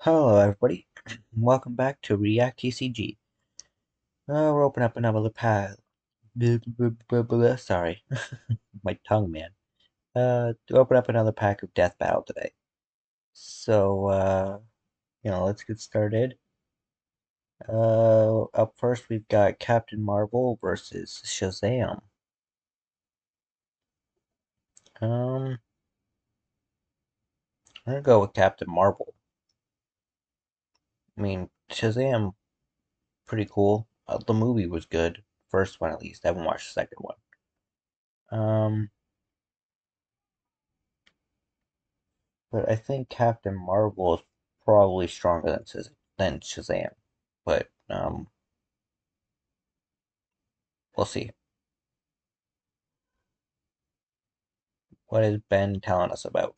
Hello, everybody. Welcome back to React TCG. We're opening up another pack. Sorry, my tongue, man. To open up another pack of Death Battle today. So, let's get started. Up first we've got Captain Marvel versus Shazam. I'm gonna go with Captain Marvel. I mean, Shazam, pretty cool. The movie was good. First one, at least. I haven't watched the second one. Um, But I think Captain Marvel is probably stronger than Shazam. But we'll see. What is Ben telling us about?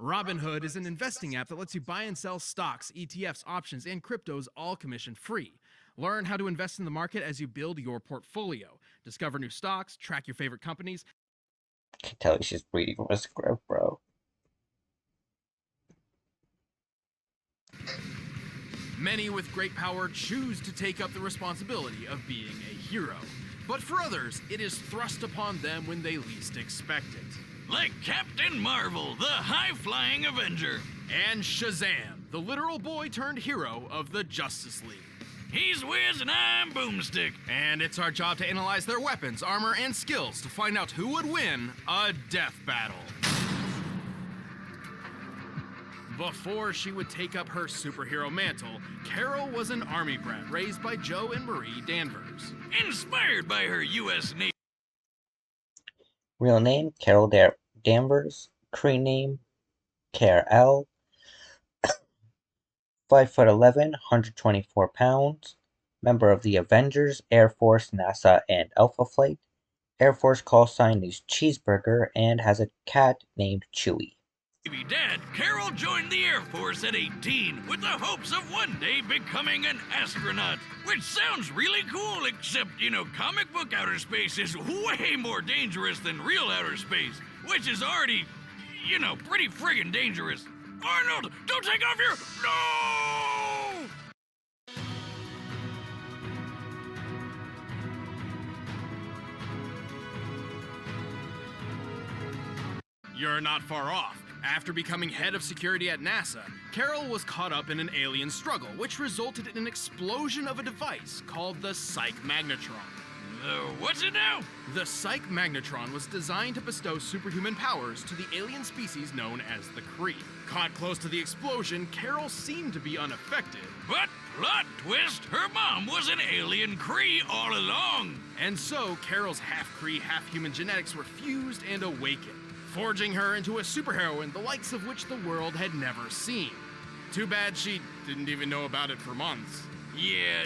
Robinhood is an investing app that lets you buy and sell stocks, ETFs, options, and cryptos all commission free. Learn how to invest in the market as you build your portfolio. Discover new stocks, track your favorite companies. I can tell you she's reading from a script, bro. Many with great power choose to take up the responsibility of being a hero. But for others, it is thrust upon them when they least expect it. Like Captain Marvel, the high-flying Avenger. And Shazam, the literal boy turned hero of the Justice League. He's Wiz and I'm Boomstick. And it's our job to analyze their weapons, armor, and skills to find out who would win a death battle. Before she would take up her superhero mantle, Carol was an army brat raised by Joe and Marie Danvers. Inspired by her U.S. Navy. Real name, Carol Danvers. Cree name, L. 5'11", 124 pounds. Member of the Avengers, Air Force, NASA, and Alpha Flight. Air Force call sign is Cheeseburger and has a cat named Chewie. Dad, Carol joined the Air Force at 18 with the hopes of one day becoming an astronaut. Which sounds really cool, except, comic book outer space is way more dangerous than real outer space. Which is already, pretty friggin' dangerous. Arnold, don't take off your... No! You're not far off. After becoming head of security at NASA, Carol was caught up in an alien struggle, which resulted in an explosion of a device called the Psych Magnetron. What's it now? The Psych Magnetron was designed to bestow superhuman powers to the alien species known as the Kree. Caught close to the explosion, Carol seemed to be unaffected. But, plot twist, her mom was an alien Kree all along. And so, Carol's half-Kree, half-human genetics were fused and awakened, forging her into a superheroine the likes of which the world had never seen. Too bad she didn't even know about it for months. Yeah,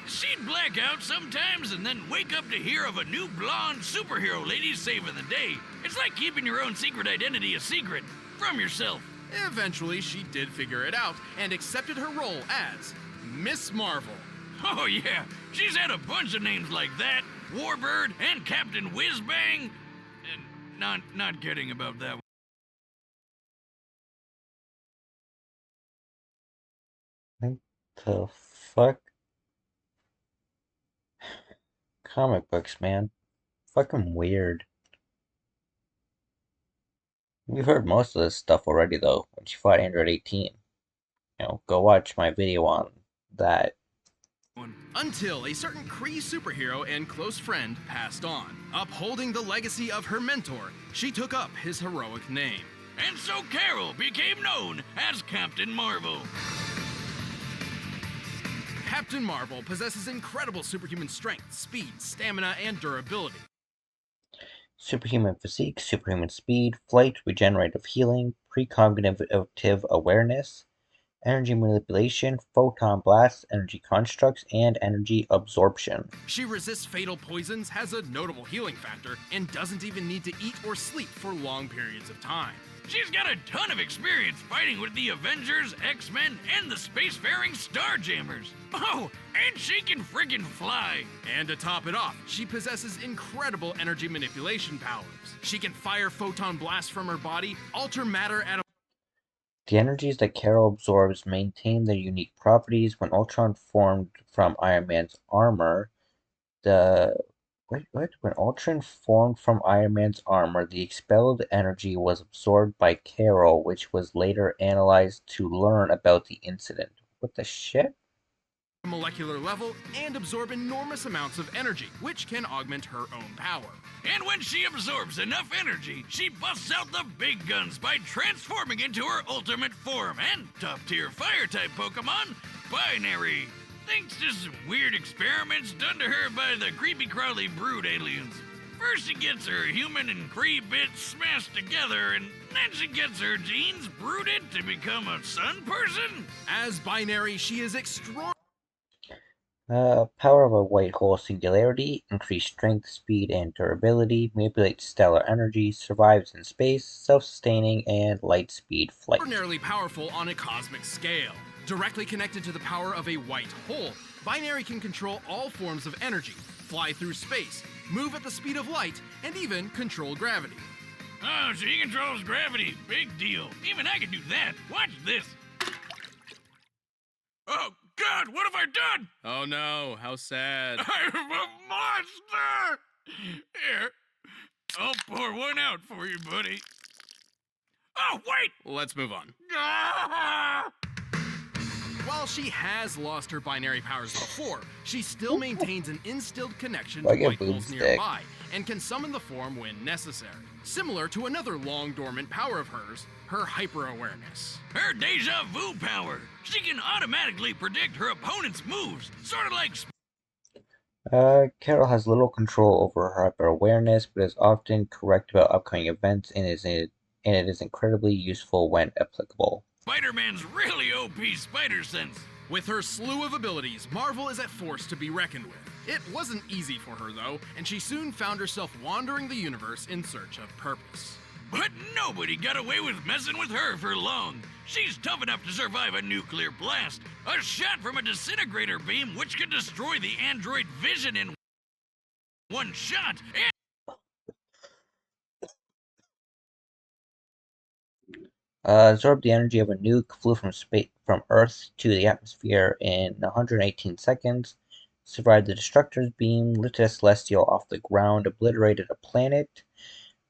she'd black out sometimes and then wake up to hear of a new blonde superhero lady saving the day. It's like keeping your own secret identity a secret from yourself. Eventually, she did figure it out and accepted her role as Miss Marvel. Oh yeah, she's had a bunch of names like that. Warbird and Captain Whizbang. Not kidding about that What one. the fuck? Comic books, man. Fucking weird. We've heard most of this stuff already, though, when she fought Android 18. Go watch my video on that. Until a certain Kree superhero and close friend passed on. Upholding the legacy of her mentor, she took up his heroic name. And so Carol became known as Captain Marvel. Captain Marvel possesses incredible superhuman strength, speed, stamina, and durability. Superhuman physique, superhuman speed, flight, regenerative healing, precognitive awareness, energy manipulation, photon blasts, energy constructs, and energy absorption. She resists fatal poisons, has a notable healing factor, and doesn't even need to eat or sleep for long periods of time. She's got a ton of experience fighting with the Avengers, X-Men, and the spacefaring Starjammers. Oh, and she can friggin' fly. And to top it off, she possesses incredible energy manipulation powers. She can fire photon blasts from her body, alter matter at a The energies that Carol absorbs maintain their unique properties. When Ultron formed from Iron Man's armor, the When Ultron formed from Iron Man's armor, the expelled energy was absorbed by Carol, which was later analyzed to learn about the incident. What the shit? Molecular level and absorb enormous amounts of energy, which can augment her own power. And when she absorbs enough energy, she busts out the big guns by transforming into her ultimate form and top-tier fire-type Pokemon, Binary. Thanks to some weird experiments done to her by the creepy-crawly brood aliens. First she gets her human and Kree bits smashed together, and then she gets her genes brooded to become a sun person? As Binary, she is extraordinary. Power of a white hole singularity, increased strength, speed, and durability, manipulates stellar energy, survives in space, self-sustaining, and light-speed flight. Extraordinarily powerful on a cosmic scale. Directly connected to the power of a white hole, Binary can control all forms of energy, fly through space, move at the speed of light, and even control gravity. Oh, she controls gravity. Big deal. Even I can do that. Watch this. Oh, God, what have I done? Oh no, how sad. I'm a monster! Here, I'll pour one out for you, buddy. Oh, wait! Let's move on. Ah! While she has lost her binary powers before, she still maintains an instilled connection to Like a white holes boomstick. nearby and can summon the form when necessary. Similar to another long dormant power of hers, her hyper-awareness. Her deja vu power. She can automatically predict her opponent's moves, sort of like Carol has little control over her hyper-awareness, but is often correct about upcoming events and it is incredibly useful when applicable. Spider-Man's really OP spider sense. With her slew of abilities, Marvel is a force to be reckoned with. It wasn't easy for her though, and she soon found herself wandering the universe in search of purpose. But nobody got away with messing with her for long. She's tough enough to survive a nuclear blast, a shot from a disintegrator beam which could destroy the android vision in one shot, and Absorbed the energy of a nuke, flew from Earth to the atmosphere in 118 seconds, survived the Destructor's beam, lifted a Celestial off the ground, obliterated a planet,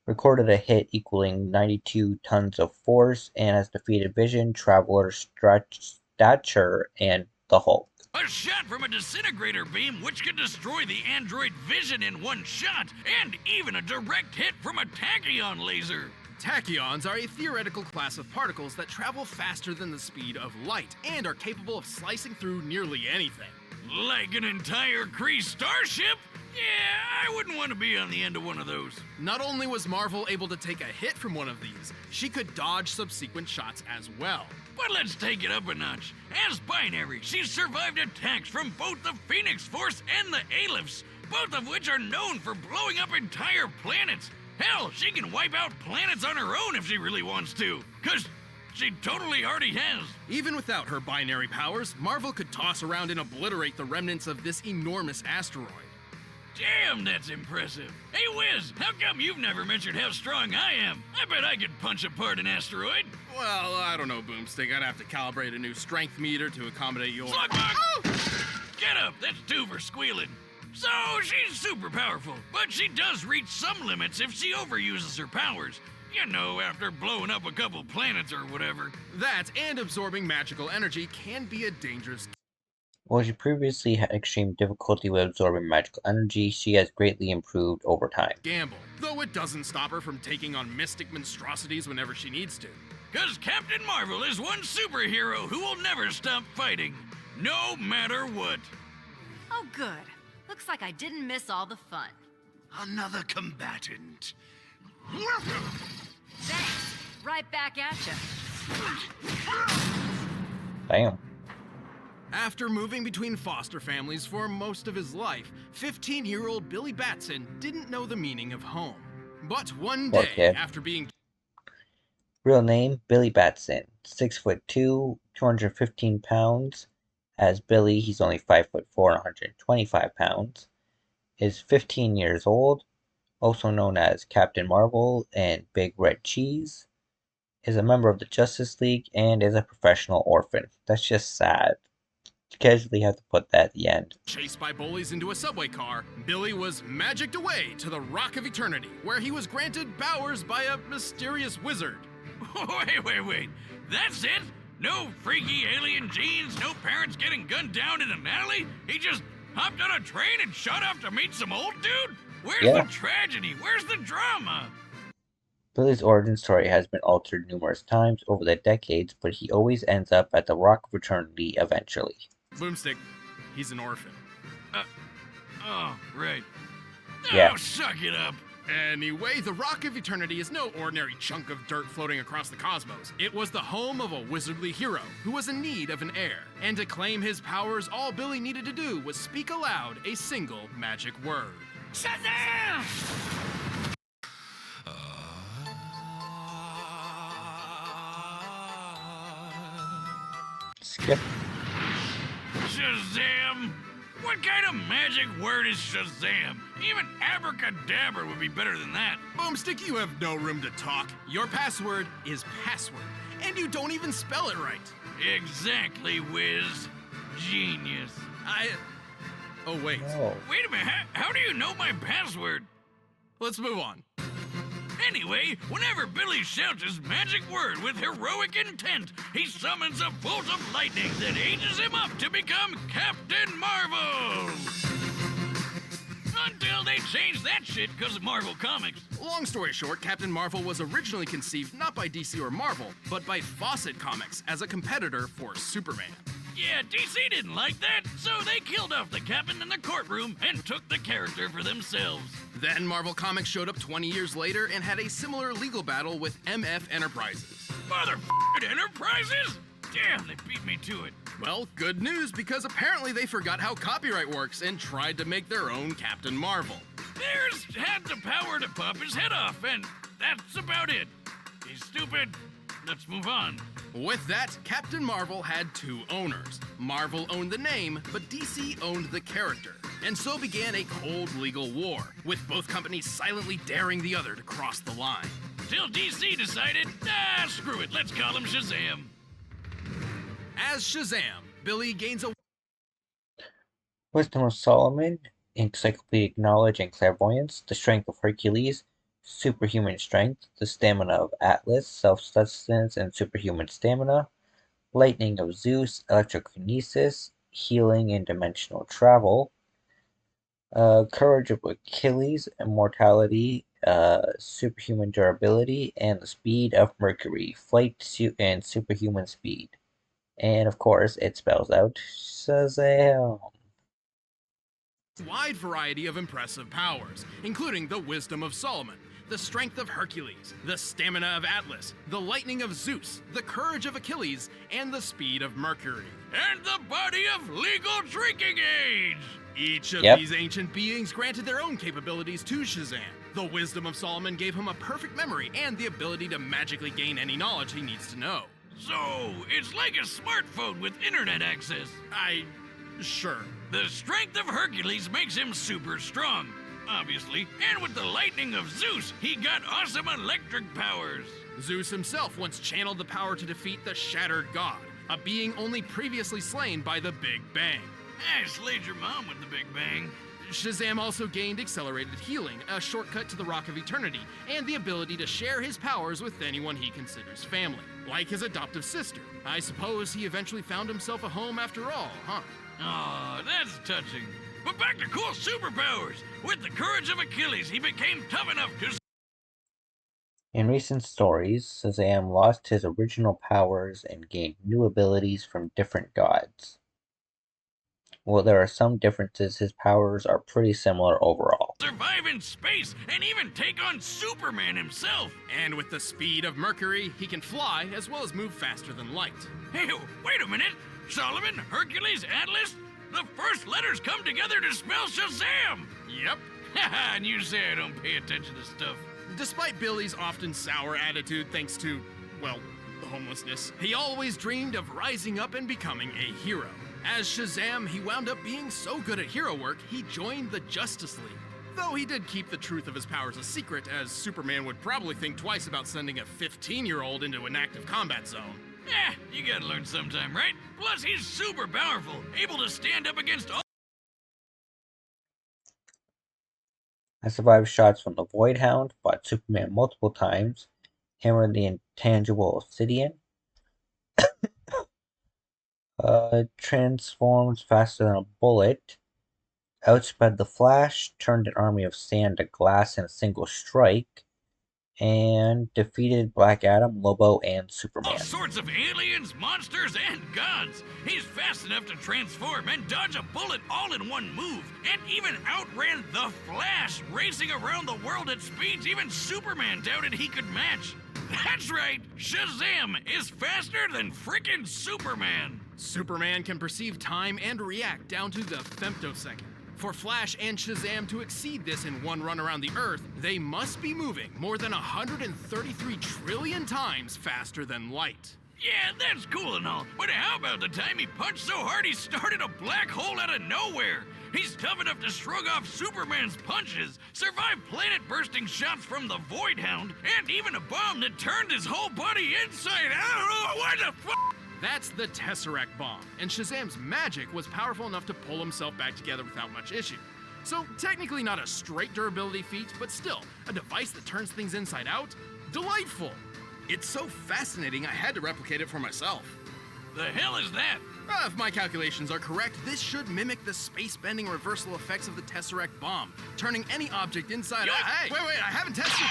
recorded a hit equaling 92 tons of force, and has defeated Vision, Traveler, Stature, and the Hulk. a shot from a disintegrator beam which could destroy the android vision in one shot, and even a direct hit from a tachyon laser. Tachyons are a theoretical class of particles that travel faster than the speed of light and are capable of slicing through nearly anything. Like an entire Kree starship? Yeah, I wouldn't want to be on the end of one of those. Not only was Marvel able to take a hit from one of these, she could dodge subsequent shots as well. But let's take it up a notch. As Binary, she's survived attacks from both the Phoenix Force and the Aleph, both of which are known for blowing up entire planets. Hell, she can wipe out planets on her own if she really wants to, 'cause she totally already has. Even without her binary powers, Marvel could toss around and obliterate the remnants of this enormous asteroid. Damn, that's impressive. Hey, Wiz, how come you've never mentioned how strong I am? I bet I could punch apart an asteroid. Well, I don't know, Boomstick. I'd have to calibrate a new strength meter to accommodate your... Slugbug! Get up, that's two for squealing. So, she's super powerful, but she does reach some limits if she overuses her powers. You know, after blowing up a couple planets or whatever. That and absorbing magical energy can be a dangerous... While she previously had extreme difficulty with absorbing magical energy, she has greatly improved over time. gamble, though it doesn't stop her from taking on mystic monstrosities whenever she needs to. 'Cause Captain Marvel is one superhero who will never stop fighting, no matter what. Oh, good. Looks like I didn't miss all the fun. Another combatant. Thanks. Right back at you. Damn. After moving between foster families for most of his life, 15-year-old Billy Batson didn't know the meaning of home. But one day, Okay. after being... Real name, Billy Batson. 6'2", 215 pounds. As Billy, he's only 5'4" and 125 pounds. Is 15 years old, also known as Captain Marvel and Big Red Cheese. is a member of the Justice League, and is a professional orphan. That's just sad. You casually have to put that at the end. Chased by bullies into a subway car, Billy was magicked away to the Rock of Eternity, where he was granted powers by a mysterious wizard. Wait. That's it? No freaky alien genes, no parents getting gunned down in an alley? He just hopped on a train and shot off to meet some old dude? Where's the tragedy? Where's the drama? Billy's origin story has been altered numerous times over the decades, but he always ends up at the Rock of Eternity eventually. Boomstick, he's an orphan. Oh, right. Yeah. Oh, suck it up. Anyway, the Rock of Eternity is no ordinary chunk of dirt floating across the cosmos. It was the home of a wizardly hero who was in need of an heir. And to claim his powers, all Billy needed to do was speak aloud a single magic word. Shazam! Skip. Shazam! What kind of magic word is Shazam? Even abracadabra would be better than that. Boomstick, you have no room to talk. Your password is password, and you don't even spell it right. Exactly, Wiz. Genius. Oh, wait. Oh. Wait a minute, how do you know my password? Let's move on. Anyway, whenever Billy shouts his magic word with heroic intent, he summons a bolt of lightning that ages him up to become Captain Marvel! Until they change that shit because of Marvel Comics. Long story short, Captain Marvel was originally conceived not by DC or Marvel, but by Fawcett Comics as a competitor for Superman. Yeah, DC didn't like that, so they killed off the captain in the courtroom and took the character for themselves. Then Marvel Comics showed up 20 years later and had a similar legal battle with MF Enterprises. Motherfucking Enterprises? Damn, they beat me to it. Well, good news, because apparently they forgot how copyright works and tried to make their own Captain Marvel. Theirs had the power to pop his head off, and that's about it. He's stupid. Let's move on. With that, Captain Marvel had two owners. Marvel owned the name, but DC owned the character. And so began a cold legal war, with both companies silently daring the other to cross the line. Till DC decided, screw it, let's call him Shazam. As Shazam, Billy gains a Wisdom of Solomon, encyclopedic knowledge and clairvoyance, the strength of Hercules, superhuman strength, the stamina of Atlas, self-sustenance and superhuman stamina, lightning of Zeus, electrokinesis, healing and dimensional travel, courage of Achilles, immortality, superhuman durability, and the speed of Mercury, flight and superhuman speed. And of course, it spells out Shazam. wide variety of impressive powers, including the wisdom of Solomon, the strength of Hercules, the stamina of Atlas, the lightning of Zeus, the courage of Achilles, and the speed of Mercury. And the body of legal drinking age! Each of Yep. these ancient beings granted their own capabilities to Shazam. The wisdom of Solomon gave him a perfect memory and the ability to magically gain any knowledge he needs to know. So, it's like a smartphone with internet access. Sure. The strength of Hercules makes him super strong, obviously. And with the lightning of Zeus, he got awesome electric powers. Zeus himself once channeled the power to defeat the Shattered God, a being only previously slain by the Big Bang. I slayed your mom with the Big Bang. Shazam also gained accelerated healing, a shortcut to the Rock of Eternity, and the ability to share his powers with anyone he considers family, like his adoptive sister. I suppose he eventually found himself a home after all, huh? Aw, that's touching. But back to cool superpowers. With the courage of Achilles, he became tough enough to... In recent stories, Shazam lost his original powers and gained new abilities from different gods. While there are some differences, his powers are pretty similar overall. survive in space and even take on Superman himself. And with the speed of Mercury, he can fly as well as move faster than light. Hey, wait a minute. Solomon, Hercules, Atlas? The first letters come together to spell Shazam! Yep. Haha, and you say I don't pay attention to stuff. Despite Billy's often sour attitude thanks to, well, homelessness, he always dreamed of rising up and becoming a hero. As Shazam, he wound up being so good at hero work, he joined the Justice League. Though he did keep the truth of his powers a secret, as Superman would probably think twice about sending a 15-year-old into an active combat zone. You gotta learn sometime, right? Plus, he's super powerful, able to stand up against all. I survived shots from the Void Hound, fought Superman multiple times, hammered the intangible Obsidian, transformed faster than a bullet, outsped the Flash, turned an army of sand to glass in a single strike, and defeated Black Adam, Lobo, and Superman. All sorts of aliens, monsters, and gods. He's fast enough to transform and dodge a bullet all in one move, and even outran the Flash, racing around the world at speeds even Superman doubted he could match. That's right, Shazam is faster than frickin' Superman. Superman can perceive time and react down to the femtosecond. For Flash and Shazam to exceed this in one run around the Earth, they must be moving more than 133 trillion times faster than light. Yeah, that's cool and all, but how about the time he punched so hard he started a black hole out of nowhere? He's tough enough to shrug off Superman's punches, survive planet-bursting shots from the Void Hound, and even a bomb that turned his whole body inside out. What the fuck? That's the Tesseract bomb, and Shazam's magic was powerful enough to pull himself back together without much issue. So technically not a straight durability feat, but still, a device that turns things inside out? Delightful! It's so fascinating I had to replicate it for myself. The hell is that? If my calculations are correct, this should mimic the space-bending reversal effects of the Tesseract bomb, turning any object inside out. Hey, wait, I haven't tested.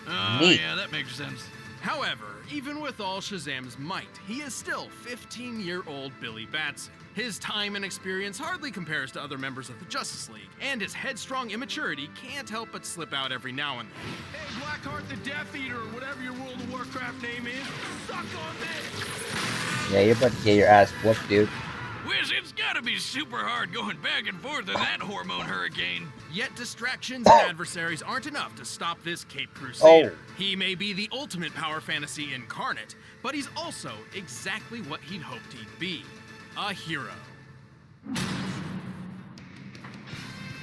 Oh, Neat. yeah, that makes sense. However, even with all Shazam's might, he is still 15-year-old Billy Batson. His time and experience hardly compares to other members of the Justice League, and his headstrong immaturity can't help but slip out every now and then. Hey, Blackheart the Death Eater, or whatever your World of Warcraft name is, suck on this! Yeah, you're about to get your ass whooped, dude. Wiz, it's gotta be super hard going back and forth in that hormone hurricane. Yet distractions and adversaries aren't enough to stop this Cape Crusader. He may be the ultimate power fantasy incarnate, but he's also exactly what he'd hoped he'd be. A hero.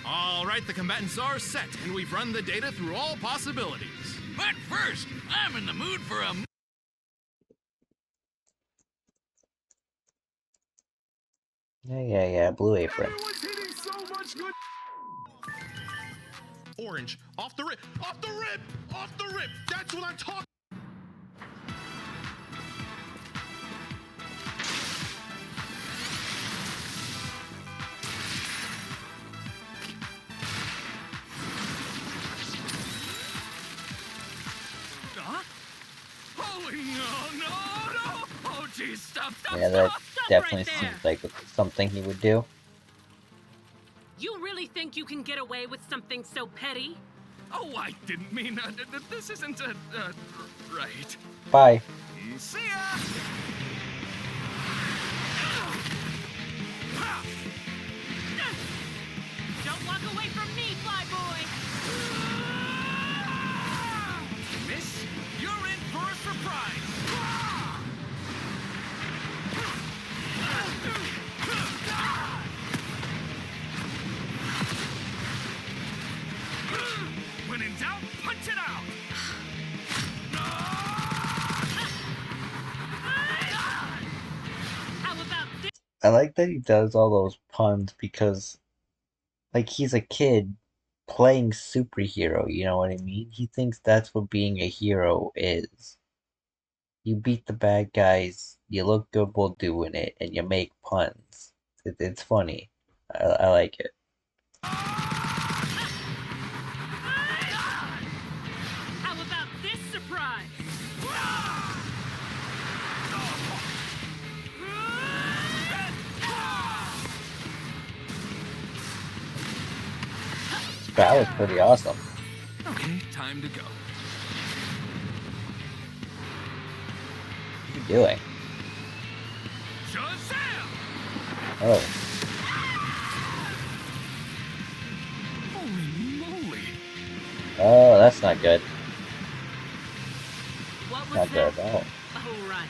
All right, the combatants are set, and we've run the data through all possibilities. But first, I'm in the mood for a... Yeah, Blue Apron. Everyone's hitting so much good. Orange, off the rip, off the rip, off the rip. That's what I'm talking. Huh? Holy no! Oh, geez, stop, Yeah, that Stop definitely right there. seems like something he would do. You really think you can get away with something so petty? Oh, I didn't mean this isn't right. Bye. See ya! Don't walk away from me, Flyboy! Miss, you're in for a surprise! When in doubt, punch it out! How about this? I like that he does all those puns because, like, he's a kid playing superhero, you know what I mean? He thinks that's what being a hero is. You beat the bad guys, you look good while doing it, and you make puns. It's funny. I like it. How about this surprise? That was pretty awesome. Okay, time to go. What are you doing? Shazam! Oh, Holy moly! oh, that's not good. What was Not good that? at all. Oh, right.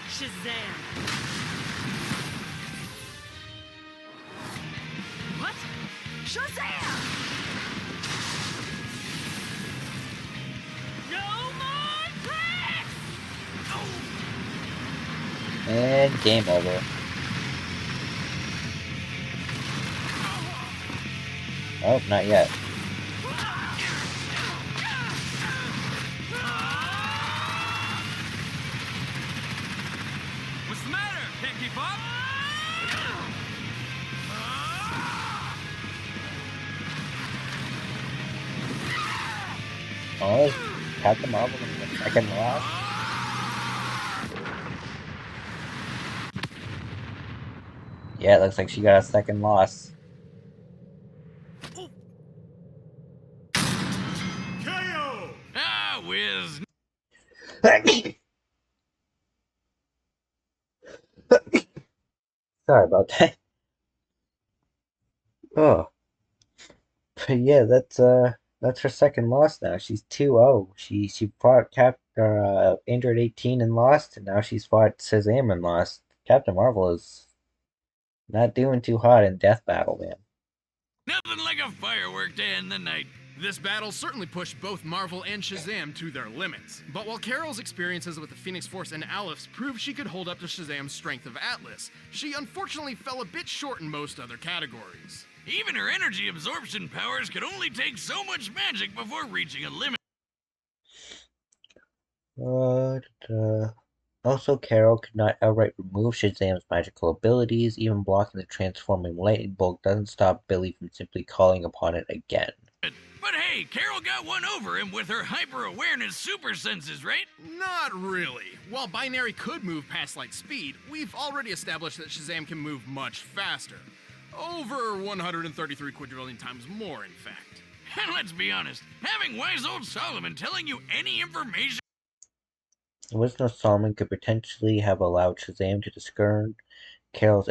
Shazam. What? Shazam! No more tricks! And game over. Oh, not yet. What's the matter? Can't keep up? Oh, Captain Marvel in the second loss. Yeah, it looks like she got a second loss. KO! Ah, whiz. Sorry about that. Oh, but yeah, that's her second loss now. She's 2-0. She fought Android 18 and lost, and now she's fought Shazam and lost. Captain Marvel is not doing too hot in Death Battle, man. Nothing like a firework to end the night. This battle certainly pushed both Marvel and Shazam to their limits. But while Carol's experiences with the Phoenix Force and Aleph proved she could hold up to Shazam's strength of Atlas, she unfortunately fell a bit short in most other categories. Even her energy absorption powers could only take so much magic before reaching a limit. Also, Carol could not outright remove Shazam's magical abilities. Even blocking the transforming lightning bolt doesn't stop Billy from simply calling upon it again. But hey, Carol got one over him with her hyper-awareness super senses, right? Not really. While Binary could move past light speed, we've already established that Shazam can move much faster. Over 133 quadrillion times more, in fact. And let's be honest, having wise old Solomon telling you any information... The Wisdom of Solomon could potentially have allowed Shazam to discern Carol's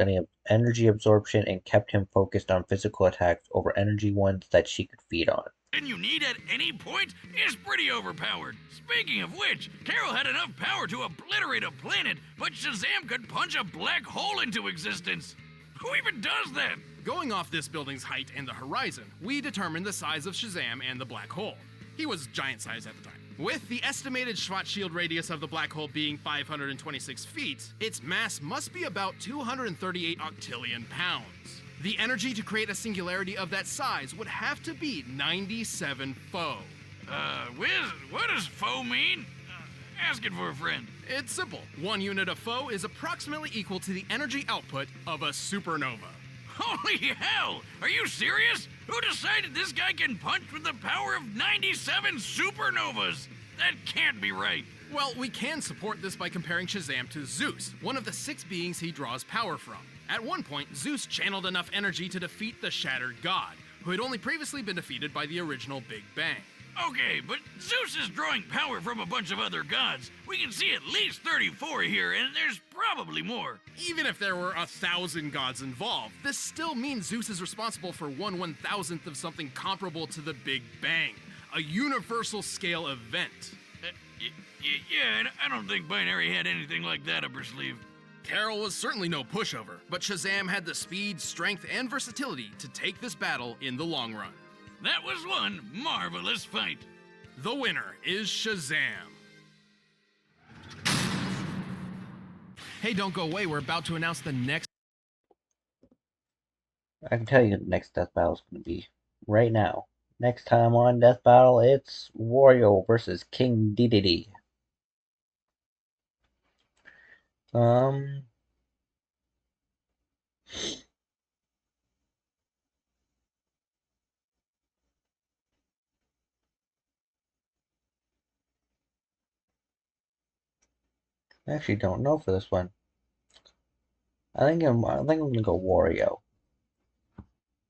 energy absorption and kept him focused on physical attacks over energy ones that she could feed on. you need at any point is pretty overpowered. Speaking of which, Carol had enough power to obliterate a planet, but Shazam could punch a black hole into existence. Who even does that? Going off this building's height and the horizon, we determined the size of Shazam and the black hole. He was giant size at the time. With the estimated Schwarzschild radius of the black hole being 526 feet, its mass must be about 238 octillion pounds. The energy to create a singularity of that size would have to be 97 foe. Wiz, what does foe mean? Asking for a friend. It's simple. 1 unit of foe is approximately equal to the energy output of a supernova. Holy hell! Are you serious? Who decided this guy can punch with the power of 97 supernovas? That can't be right. Well, we can support this by comparing Shazam to Zeus, one of the 6 beings he draws power from. At one point, Zeus channeled enough energy to defeat the Shattered God, who had only previously been defeated by the original Big Bang. Okay, but Zeus is drawing power from a bunch of other gods. We can see at least 34 here, and there's probably more. Even if there were 1,000 gods involved, this still means Zeus is responsible for 1/1000th of something comparable to the Big Bang, a universal scale event. Yeah, and I don't think Binary had anything like that up her sleeve. Carol was certainly no pushover, but Shazam had the speed, strength, and versatility to take this battle in the long run. That was one marvelous fight. The winner is Shazam. Hey, don't go away. We're about to announce the next... I can tell you the next Death Battle is going to be right now. Next time on Death Battle, it's Wario versus King Dedede. I actually don't know for this one. I think I'm gonna go Wario.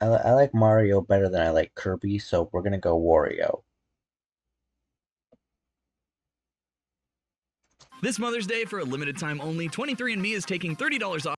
I like Mario better than I like Kirby, so we're gonna go Wario. This Mother's Day, for a limited time only, 23andMe is taking $30 off.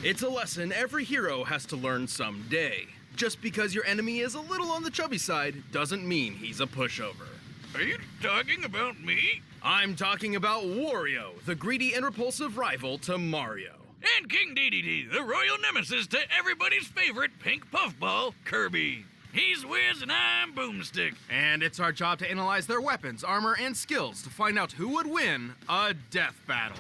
It's a lesson every hero has to learn someday. Just because your enemy is a little on the chubby side doesn't mean he's a pushover. Are you talking about me? I'm talking about Wario, the greedy and repulsive rival to Mario. And King Dedede, the royal nemesis to everybody's favorite pink puffball, Kirby. He's Wiz and I'm Boomstick. And it's our job to analyze their weapons, armor, and skills to find out who would win a death battle.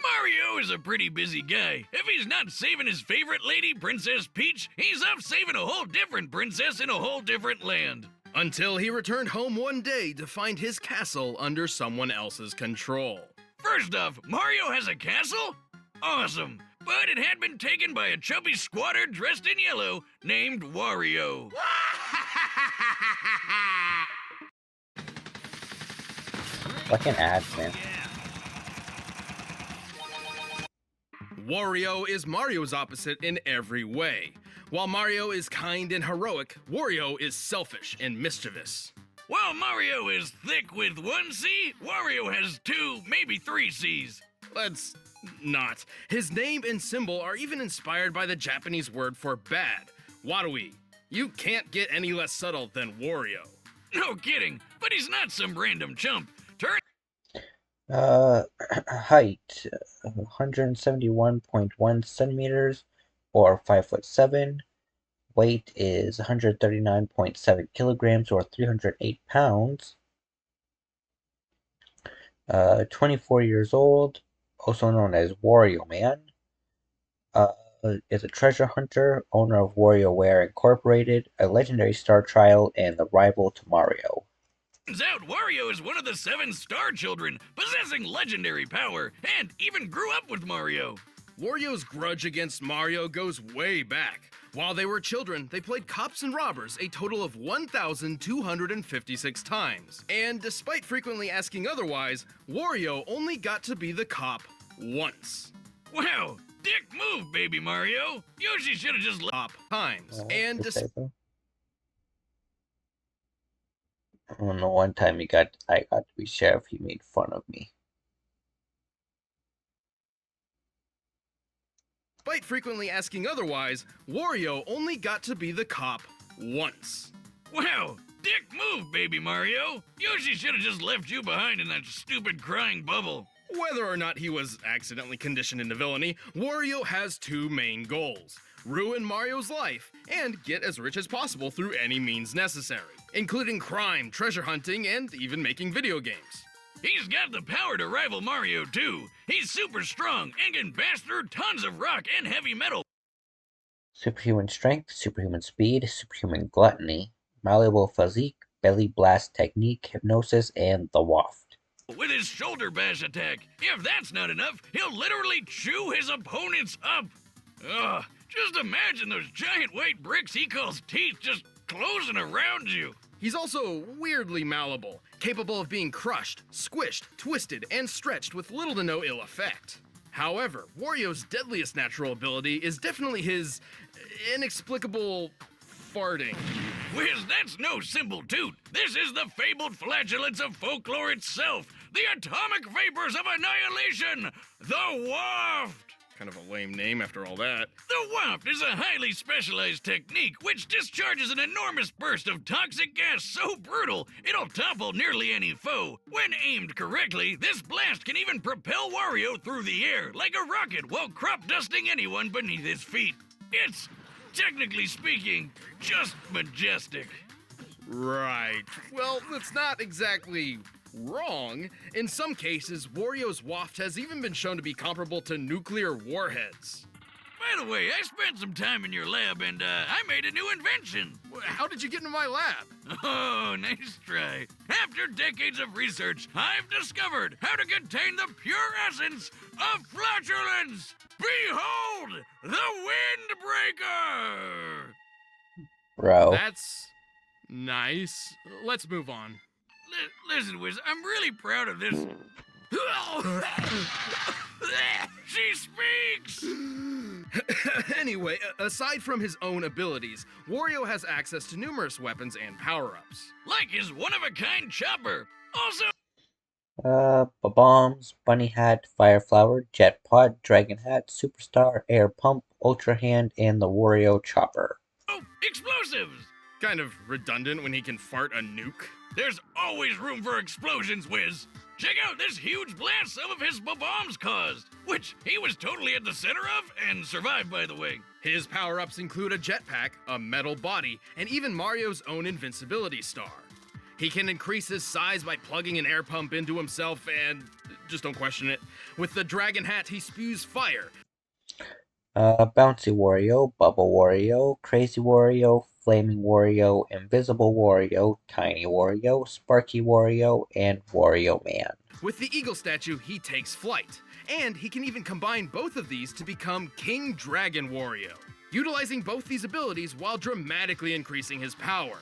Mario is a pretty busy guy. If he's not saving his favorite lady, Princess Peach, he's off saving a whole different princess in a whole different land. Until he returned home one day to find his castle under someone else's control. First off, Mario has a castle? Awesome. But it had been taken by a chubby squatter dressed in yellow named Wario. Fucking ads, man. Wario is Mario's opposite in every way. While Mario is kind and heroic, Wario is selfish and mischievous. While Mario is thick with one C, Wario has 2, maybe 3 C's. Let's not. His name and symbol are even inspired by the Japanese word for bad, warui. You can't get any less subtle than Wario. No kidding, but he's not some random chump. Turn Height 171.1 centimeters or 5'7". Weight is 139.7 kilograms or 308 pounds. 24 years old, also known as Wario Man. Is a treasure hunter, owner of WarioWare Incorporated, a legendary star child, and the rival to Mario. Turns out Wario is one of the 7 star children, possessing legendary power, and even grew up with Mario. Wario's grudge against Mario goes way back. While they were children, they played cops and robbers a total of 1,256 times. And despite frequently asking otherwise, Wario only got to be the cop once. Wow, dick move, baby Mario. Yoshi should have just Cop times. And I don't know, one time I got to be sheriff, he made fun of me. despite frequently asking otherwise, Wario only got to be the cop once. Wow, dick move, baby Mario. Yoshi should have just left you behind in that stupid crying bubble. Whether or not he was accidentally conditioned into villainy, Wario has two main goals: ruin Mario's life, and get as rich as possible through any means necessary, including crime, treasure hunting, and even making video games. He's got the power to rival Mario, too. He's super strong and can bash through tons of rock and heavy metal. Superhuman strength, superhuman speed, superhuman gluttony, malleable physique, belly blast technique, hypnosis, and the waft. With his shoulder bash attack. If that's not enough, he'll literally chew his opponents up. Ugh, just imagine those giant white bricks he calls teeth just closing around you. He's also weirdly malleable, capable of being crushed, squished, twisted, and stretched with little to no ill effect. However, Wario's deadliest natural ability is definitely his inexplicable farting. Whiz, that's no simple toot. This is the fabled flatulence of folklore itself. The atomic vapors of annihilation. The waft. Kind of a lame name after all that. The waft is a highly specialized technique which discharges an enormous burst of toxic gas so brutal it'll topple nearly any foe. When aimed correctly, this blast can even propel Wario through the air like a rocket while crop dusting anyone beneath his feet. It's, technically speaking, just majestic. Right. Well, that's not exactly wrong. In some cases, Wario's waft has even been shown to be comparable to nuclear warheads. By the way, I spent some time in your lab and I made a new invention. How did you get into my lab? Oh, nice try. After decades of research, I've discovered how to contain the pure essence of flatulence. Behold, the Windbreaker! Bro. That's nice. Let's move on. Listen, Wiz, I'm really proud of this. She speaks! Anyway, aside from his own abilities, Wario has access to numerous weapons and power-ups. Like his one-of-a-kind chopper. Also, bombs, bunny hat, fire flower, jet pod, dragon hat, superstar, air pump, ultra hand, and the Wario chopper. explosives. kind of redundant when he can fart a nuke. There's always room for explosions, Wiz. Check out this huge blast some of his bombs caused, which he was totally at the center of and survived, by the way. His power-ups include a jetpack, a metal body, and even Mario's own invincibility star. He can increase his size by plugging an air pump into himself and, just don't question it, with the dragon hat he spews fire. Bouncy Wario, Bubble Wario, Crazy Wario, Flaming Wario, Invisible Wario, Tiny Wario, Sparky Wario, and Wario Man. With the eagle statue, he takes flight, and he can even combine both of these to become King Dragon Wario, utilizing both these abilities while dramatically increasing his power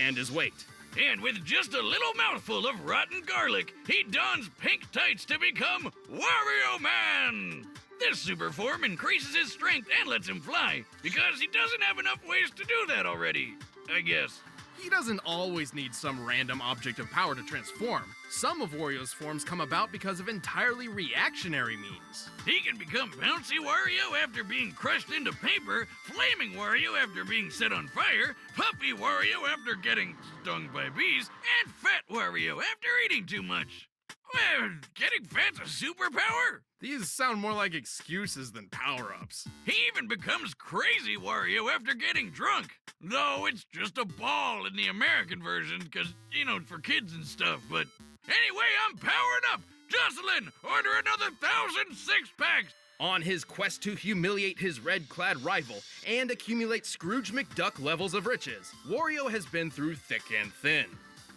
and his weight. And with just a little mouthful of rotten garlic, he dons pink tights to become Wario Man! This super form increases his strength and lets him fly, because he doesn't have enough ways to do that already, I guess. He doesn't always need some random object of power to transform. Some of Wario's forms come about because of entirely reactionary means. He can become Bouncy Wario after being crushed into paper, Flaming Wario after being set on fire, Puffy Wario after getting stung by bees, and Fat Wario after eating too much. Well, getting fat's a superpower? These sound more like excuses than power-ups. He even becomes Crazy Wario after getting drunk. Though it's just a ball in the American version, because, you know, for kids and stuff, but... Anyway, I'm powering up! Jocelyn, order another 1,000 six-packs! On his quest to humiliate his red-clad rival and accumulate Scrooge McDuck levels of riches, Wario has been through thick and thin.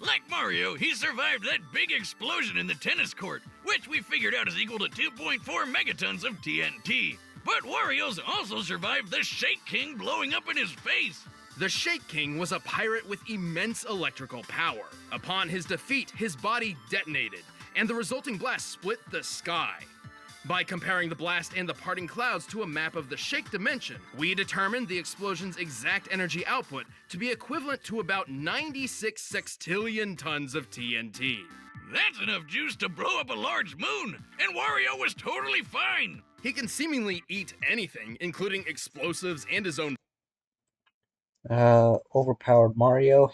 Like Mario, he survived that big explosion in the tennis court, which we figured out is equal to 2.4 megatons of TNT. But Wario's also survived the Shake King blowing up in his face. The Shake King was a pirate with immense electrical power. Upon his defeat, his body detonated, and the resulting blast split the sky. By comparing the blast and the parting clouds to a map of the Shake dimension, we determined the explosion's exact energy output to be equivalent to about 96 sextillion tons of TNT. That's enough juice to blow up a large moon, and Wario was totally fine. He can seemingly eat anything, including explosives and his own. Overpowered Mario,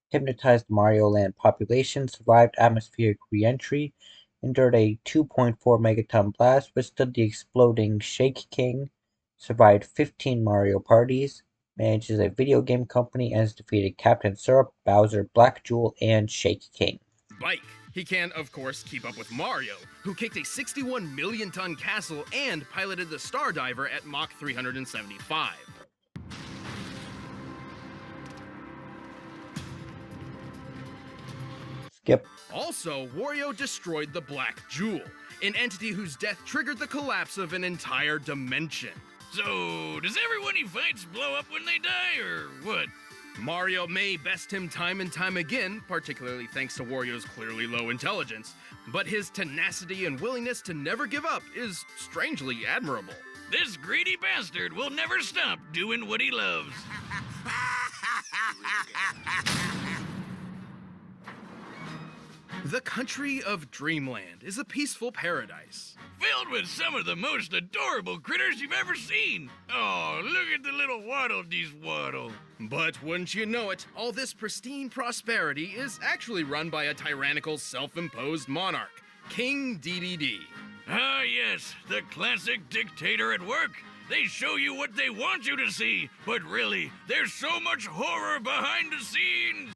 hypnotized Mario Land population, survived atmospheric re-entry, endured a 2.4 megaton blast, withstood the exploding Shake King, survived 15 Mario parties, manages a video game company, and has defeated Captain Syrup, Bowser, Black Jewel, and Shake King. Bike. He can, of course, keep up with Mario, who kicked a 61 million ton castle and piloted the Star Diver at Mach 375. Skip. Also, Wario destroyed the Black Jewel, an entity whose death triggered the collapse of an entire dimension. So, does everyone he fights blow up when they die, or what? Mario may best him time and time again, particularly thanks to Wario's clearly low intelligence, but his tenacity and willingness to never give up is strangely admirable. This greedy bastard will never stop doing what he loves. The country of Dreamland is a peaceful paradise. Filled with some of the most adorable critters you've ever seen. Oh, look at the little waddle dees waddle. But wouldn't you know it, all this pristine prosperity is actually run by a tyrannical self-imposed monarch, King Dedede. Ah yes, the classic dictator at work. They show you what they want you to see, but really, there's so much horror behind the scenes.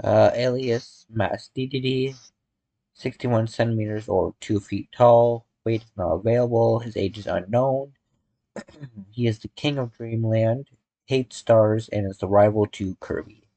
Alias Mass Dedede, 61 centimeters or 2 feet tall. Weight is not available. His age is unknown. He is the king of Dreamland, hates stars, and is the rival to Kirby.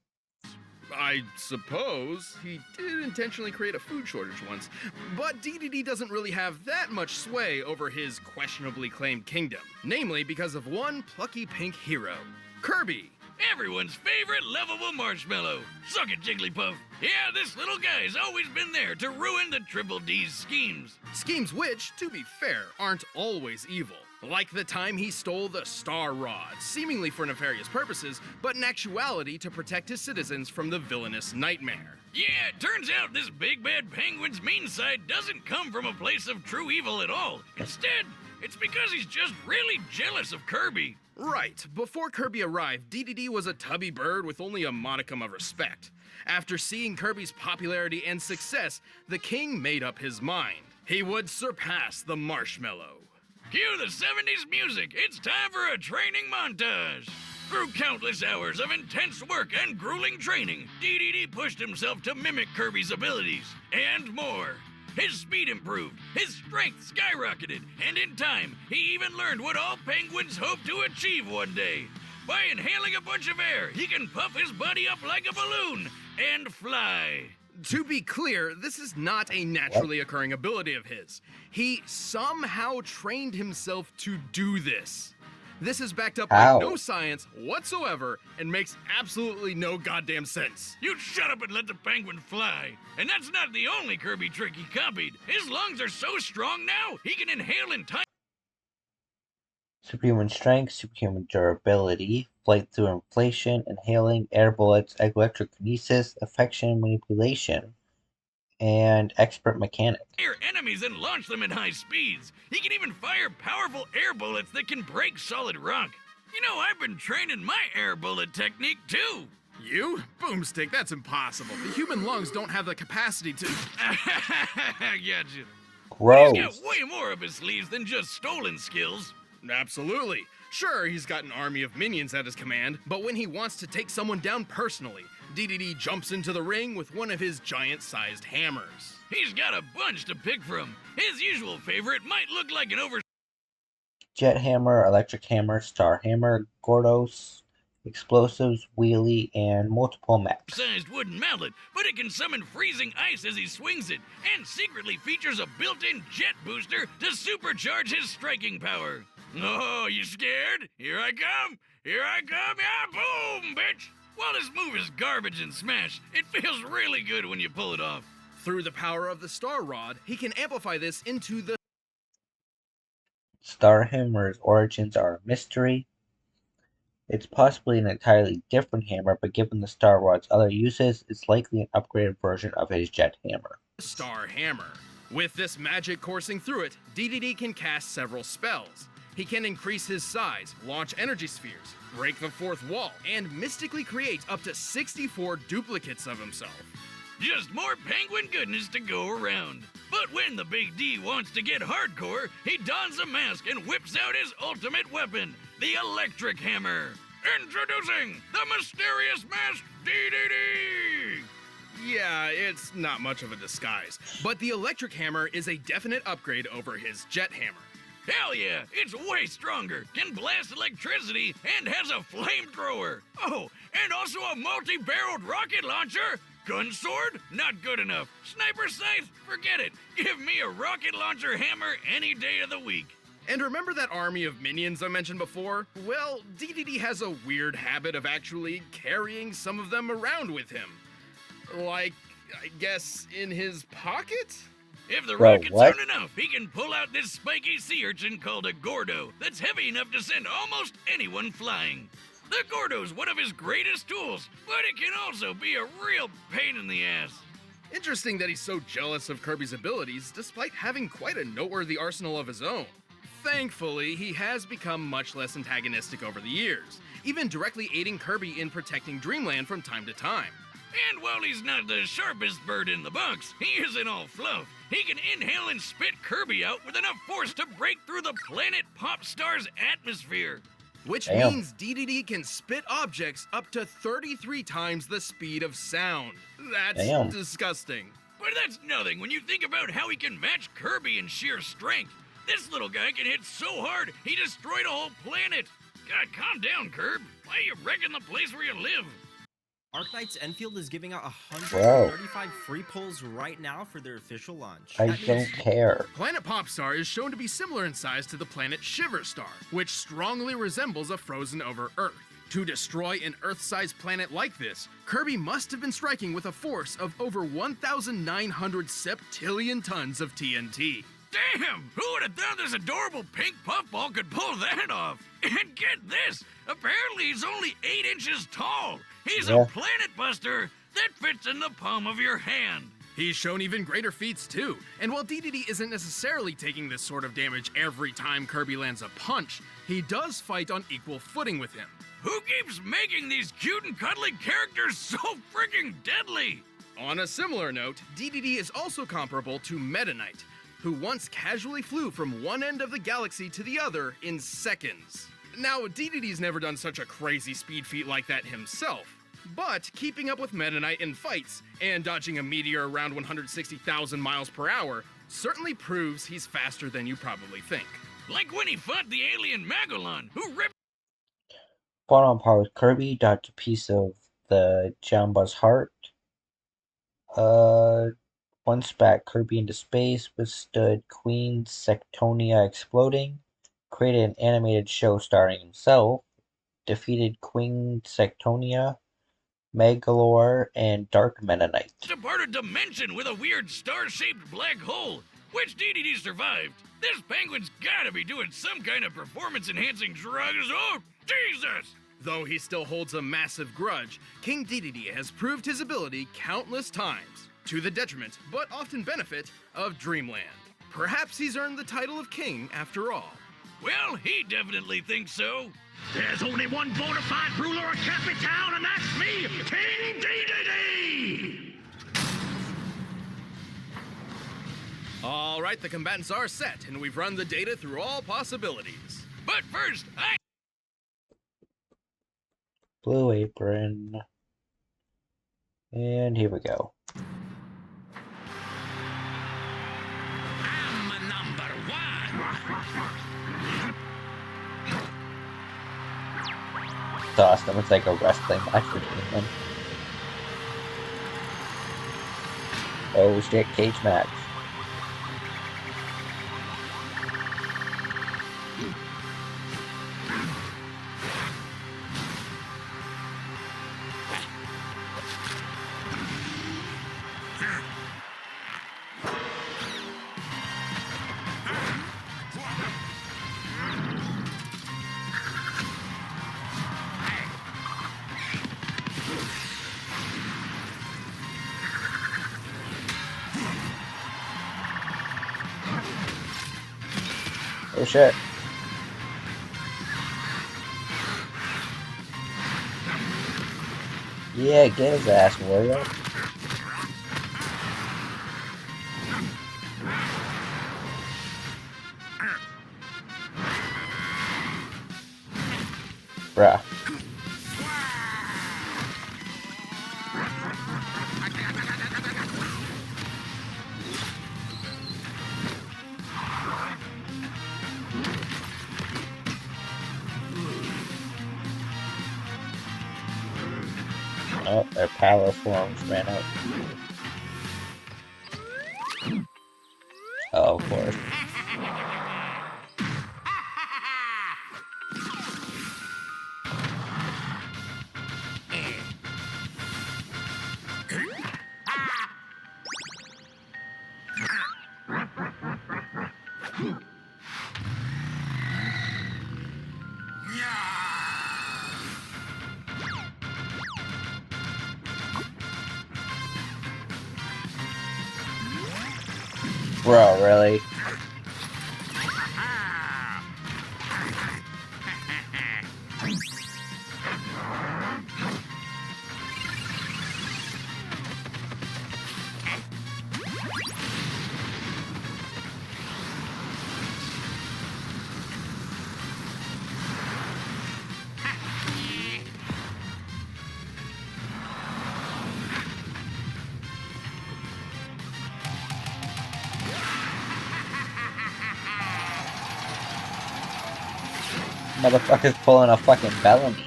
I suppose he did intentionally create a food shortage once, but Dedede doesn't really have that much sway over his questionably claimed kingdom, namely because of one plucky pink hero, Kirby. Everyone's favorite lovable marshmallow. Suck it, Jigglypuff. Yeah, this little guy's always been there to ruin the Triple D's schemes. Schemes which, to be fair, aren't always evil. Like the time he stole the Star Rod, seemingly for nefarious purposes, but in actuality to protect his citizens from the villainous Nightmare. Yeah, it turns out this big bad penguin's mean side doesn't come from a place of true evil at all. Instead, it's because he's just really jealous of Kirby. Right. Before Kirby arrived, Dedede was a tubby bird with only a modicum of respect. After seeing Kirby's popularity and success, the king made up his mind. He would surpass the marshmallow. Cue the 70s music. It's time for a training montage. Through countless hours of intense work and grueling training, Dedede pushed himself to mimic Kirby's abilities, and more. His speed improved, his strength skyrocketed, and in time, he even learned what all penguins hope to achieve one day. By inhaling a bunch of air, he can puff his body up like a balloon and fly. To be clear, this is not a naturally occurring ability of his. He somehow trained himself to do this. This is backed up How? by no science whatsoever and makes absolutely no goddamn sense. You shut up and let the penguin fly. And that's not the only Kirby trick he copied. His lungs are so strong now, he can inhale in time. Superhuman strength, superhuman durability, flight through inflation, inhaling, air bullets, electrokinesis, affection manipulation, and expert mechanic. Fire enemies and launch them at high speeds. He can even fire powerful air bullets that can break solid rock. You know, I've been training my air bullet technique too. You? Boomstick, that's impossible. The human lungs don't have the capacity to... I gotcha. Gross. He's got way more up his sleeves than just stolen skills. Absolutely. Sure, he's got an army of minions at his command, but when he wants to take someone down personally, Dedede jumps into the ring with one of his giant-sized hammers. He's got a bunch to pick from. His usual favorite might look like an Jet hammer, electric hammer, star hammer, Gordos, explosives, wheelie, and multiple maps. oversized wooden mallet, but it can summon freezing ice as he swings it, and secretly features a built-in jet booster to supercharge his striking power. Oh, you scared? Here I come! Here I come! Yeah, boom, bitch! While this move is garbage and smash, it feels really good when you pull it off. Through the power of the Star Rod, he can amplify this into the... Star hammer's origins are a mystery. It's possibly an entirely different hammer, but given the Star Rod's other uses, it's likely an upgraded version of his jet hammer. Star Hammer. With this magic coursing through it, Dedede can cast several spells. He can increase his size, launch energy spheres, break the fourth wall, and mystically create up to 64 duplicates of himself. Just more penguin goodness to go around. But when the Big D wants to get hardcore, he dons a mask and whips out his ultimate weapon, the electric hammer. Introducing the mysterious masked Dedede! Yeah, it's not much of a disguise, but the electric hammer is a definite upgrade over his jet hammer. Hell yeah, it's way stronger, can blast electricity, and has a flamethrower. Oh, and also a multi-barreled rocket launcher. Gun sword? Not good enough. Sniper scythe? Forget it. Give me a rocket launcher hammer any day of the week. And remember that army of minions I mentioned before? Well, Dedede has a weird habit of actually carrying some of them around with him. Like, I guess, in his pocket? If the Bro, rockets what? aren't enough, he can pull out this spiky sea urchin called a Gordo that's heavy enough to send almost anyone flying. The Gordo's one of his greatest tools, but it can also be a real pain in the ass. Interesting that he's so jealous of Kirby's abilities, despite having quite a noteworthy arsenal of his own. Thankfully, he has become much less antagonistic over the years, even directly aiding Kirby in protecting Dreamland from time to time. And while he's not the sharpest bird in the box, he isn't all fluff. He can inhale and spit Kirby out with enough force to break through the planet Popstar's atmosphere. Which Damn. means Dedede can spit objects up to 33 times the speed of sound. That's Damn. disgusting. But that's nothing when you think about how he can match Kirby in sheer strength. This little guy can hit so hard, he destroyed a whole planet. God, calm down, Kirb. Why are you wrecking the place where you live? Arknight's Enfield is giving out Bro. 135 free pulls right now for their official launch. I That don't means care. Planet Popstar is shown to be similar in size to the planet Shiverstar, which strongly resembles a frozen over Earth. To destroy an Earth-sized planet like this, Kirby must have been striking with a force of over 1,900 septillion tons of TNT. Damn! Who would have thought this adorable pink puffball could pull that off? And get this! Apparently he's only 8 inches tall! He's Yeah. a planet buster that fits in the palm of your hand! He's shown even greater feats too, and while Dedede isn't necessarily taking this sort of damage every time Kirby lands a punch, he does fight on equal footing with him. Who keeps making these cute and cuddly characters so freaking deadly? On a similar note, Dedede is also comparable to Meta Knight, who once casually flew from one end of the galaxy to the other in seconds. Now, Dedede's never done such a crazy speed feat like that himself, but keeping up with Meta Knight in fights and dodging a meteor around 160,000 miles per hour certainly proves he's faster than you probably think. Like when he fought the alien Magellan, who ripped. Fought on par with Kirby, dodged a piece of the Jamba's heart. One spat Kirby into space, withstood Queen Sectonia exploding, created an animated show starring himself, defeated Queen Sectonia, Megalore, and Dark Meta Knight. Apart a dimension with a weird star-shaped black hole, which Dedede survived. This penguin's gotta be doing some kind of performance-enhancing drugs. Oh, Jesus! Though he still holds a massive grudge, King Dedede has proved his ability countless times, to the detriment, but often benefit, of Dreamland. Perhaps he's earned the title of king after all. Well, he definitely thinks so. There's only one bona fide ruler of Capitan, and that's me, King Dedede! All right, the combatants are set, and we've run the data through all possibilities. But first, Blue Apron. And here we go. I'm number one! It's awesome. It's like a wrestling match between them. Oh shit, cage match. Oh shit. Yeah, get his ass, Wario. Bruh. Oh, their power forms ran out. Oh, of course. Bro, really? Motherfucker's pulling a fucking Bellamy.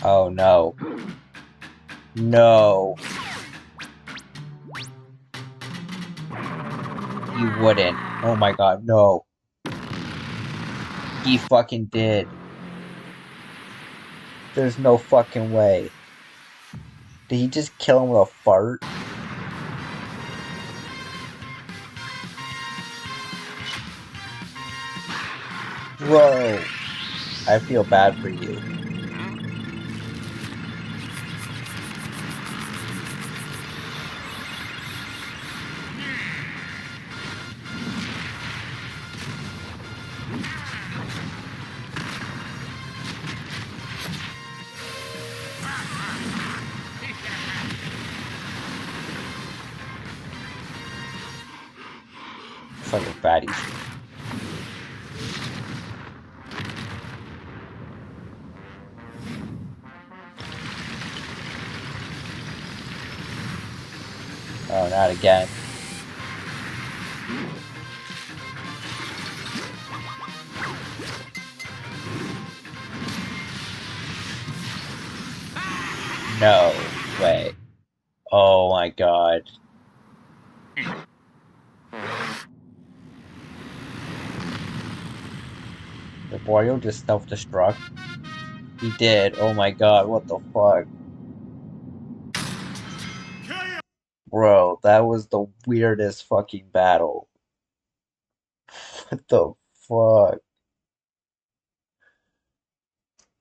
Oh no. No. You wouldn't. Oh my god, no. He fucking did. There's no fucking way. Did he just kill him with a fart? Bro, I feel bad for you. Fucking fatties. Oh, not again. No way. Oh my god. Did Wario just self-destruct? He did. Oh my god, what the fuck? Bro, that was the weirdest fucking battle. What the fuck?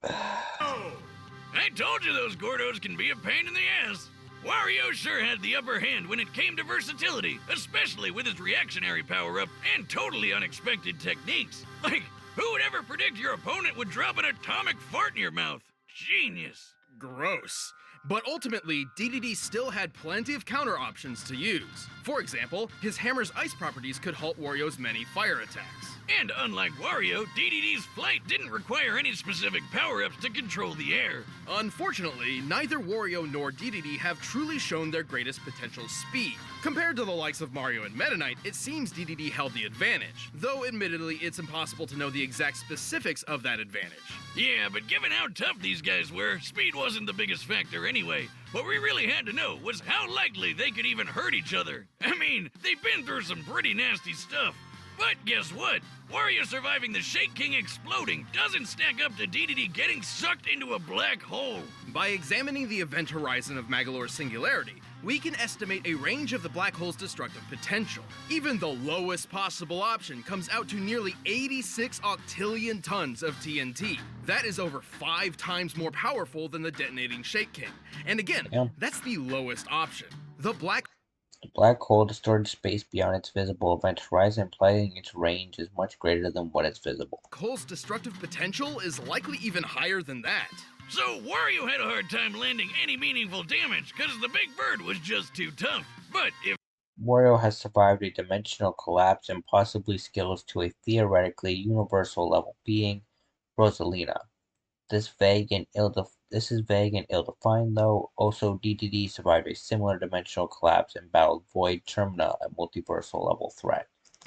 I told you those Gordos can be a pain in the ass. Wario sure had the upper hand when it came to versatility, especially with his reactionary power-up and totally unexpected techniques. Like, who would ever predict your opponent would drop an atomic fart in your mouth? Genius. Gross. But ultimately, Dedede still had plenty of counter options to use. For example, his hammer's ice properties could halt Wario's many fire attacks. And unlike Wario, Dedede's flight didn't require any specific power-ups to control the air. Unfortunately, neither Wario nor Dedede have truly shown their greatest potential speed. Compared to the likes of Mario and Meta Knight, it seems Dedede held the advantage, though admittedly it's impossible to know the exact specifics of that advantage. Yeah, but given how tough these guys were, speed wasn't the biggest factor anyway. What we really had to know was how likely they could even hurt each other. I mean, they've been through some pretty nasty stuff. But guess what? Wario surviving the Shake King exploding doesn't stack up to Dedede getting sucked into a black hole. By examining the event horizon of Magolor's singularity, we can estimate a range of the black hole's destructive potential. Even the lowest possible option comes out to nearly 86 octillion tons of TNT. That is over 5 times more powerful than the detonating Shake King. And again, that's the lowest option. The black hole distorts space beyond its visible event horizon, implying its range is much greater than what is visible. hole's destructive potential is likely even higher than that. So Wario had a hard time landing any meaningful damage because the big bird was just too tough. But if Wario has survived a dimensional collapse and possibly scales to a theoretically universal level being, Rosalina. This is vague and ill-defined, though. Also, Dedede survived a similar dimensional collapse and battled Void Termina, a multiversal level threat.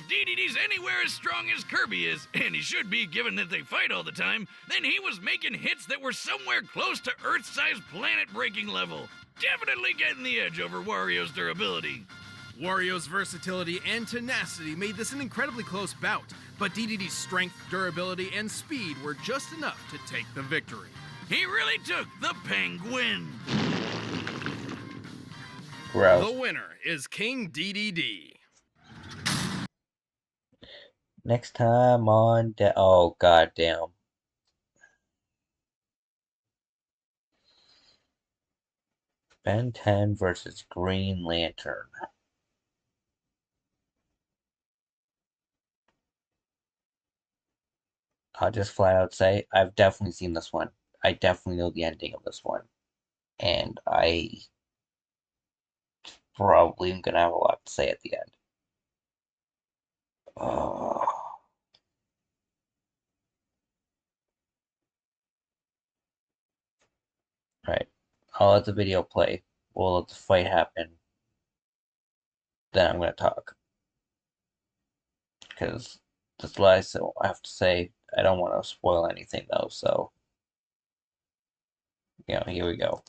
Dedede's anywhere as strong as Kirby is, and he should be given that they fight all the time, then he was making hits that were somewhere close to Earth-sized planet-breaking level. Definitely getting the edge over Wario's durability. Wario's versatility and tenacity made this an incredibly close bout, but Dedede's strength, durability, and speed were just enough to take the victory. He really took the penguin. Gross. The winner is King Dedede. Next time on oh goddamn. Ben 10 versus Green Lantern. I'll just flat out say I've definitely seen this one. I definitely know the ending of this one. And I probably am gonna have a lot to say at the end. Right. I'll let the video play. We'll let the fight happen. Then I'm gonna talk. Because that's what I have to say. I don't want to spoil anything though, so here we go.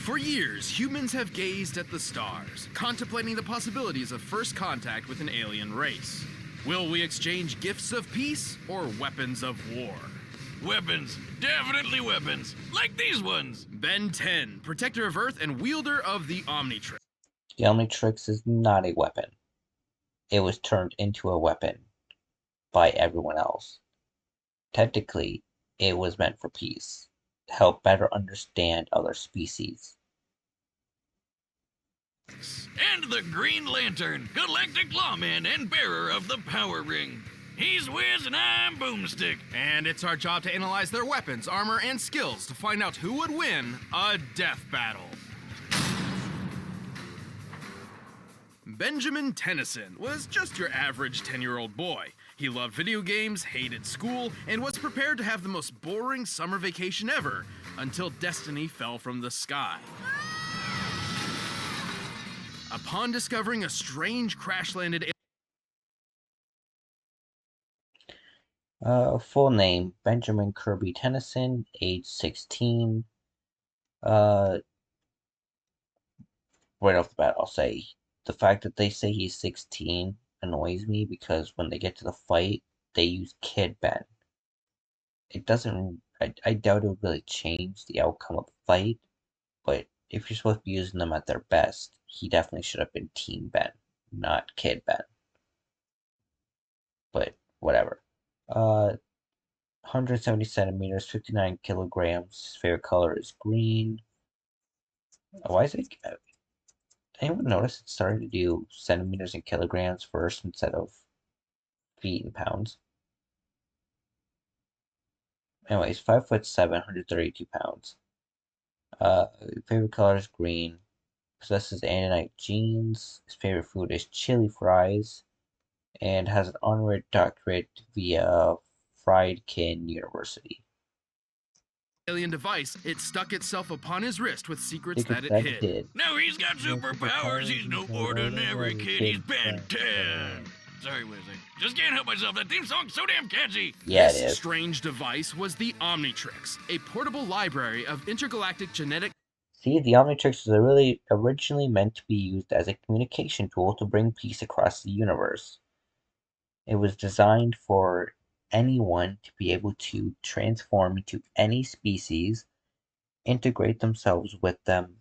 For years, humans have gazed at the stars, contemplating the possibilities of first contact with an alien race. Will we exchange gifts of peace or weapons of war? Weapons. Definitely weapons. Like these ones. Ben 10, protector of Earth and wielder of the Omnitrix. The Omnitrix is not a weapon. It was turned into a weapon by everyone else. Technically, it was meant for peace, to help better understand other species. And the Green Lantern, Galactic Lawman and bearer of the Power Ring. He's Wiz and I'm Boomstick. And it's our job to analyze their weapons, armor, and skills to find out who would win a death battle. Benjamin Tennyson was just your average 10-year-old boy. He loved video games, hated school, and was prepared to have the most boring summer vacation ever until destiny fell from the sky. Upon discovering a strange crash-landed Full name, Benjamin Kirby Tennyson, age 16. Right off the bat, I'll say, the fact that they say he's 16 annoys me because when they get to the fight, they use Kid Ben. It doesn't, I doubt it would really change the outcome of the fight, but if you're supposed to be using them at their best, he definitely should have been Team Ben, not Kid Ben. But, whatever. 170 centimeters, 59 kilograms. His favorite color is green. Why is it? Anyone notice it's starting to do centimeters and kilograms first instead of feet and pounds? Anyways, 5'7", 132 pounds. Favorite color is green. Possesses Antonite genes. His favorite food is chili fries. And has an honorary doctorate via Friedkin University. alien device, it stuck itself upon his wrist with secrets that it hid. Now he's got superpowers. He's no ordinary kid. He's Ben 10. Sorry, Wiz. I just can't help myself. That theme song's so damn catchy. Yeah, it This is. strange device was the Omnitrix, a portable library of intergalactic genetic. See, the Omnitrix was really originally meant to be used as a communication tool to bring peace across the universe. It was designed for anyone to be able to transform into any species, integrate themselves with them,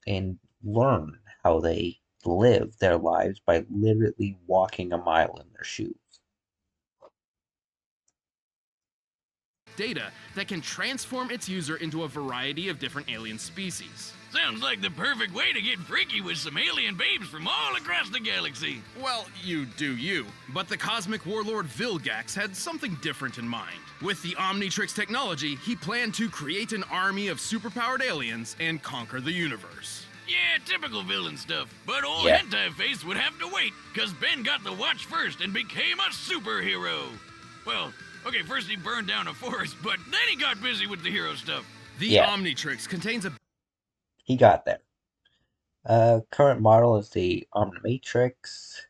and learn how they live their lives by literally walking a mile in their shoes. Data that can transform its user into a variety of different alien species. Sounds like the perfect way to get freaky with some alien babes from all across the galaxy. Well, you do you. But the cosmic warlord Vilgax had something different in mind. With the Omnitrix technology, he planned to create an army of superpowered aliens and conquer the universe. Yeah, typical villain stuff. But old Yeah. Hentai Face would have to wait, cause Ben got the watch first and became a superhero. Well, okay, first he burned down a forest, but then he got busy with the hero stuff. The Yeah. Omnitrix contains a He got there. Current model is the Omnimatrix.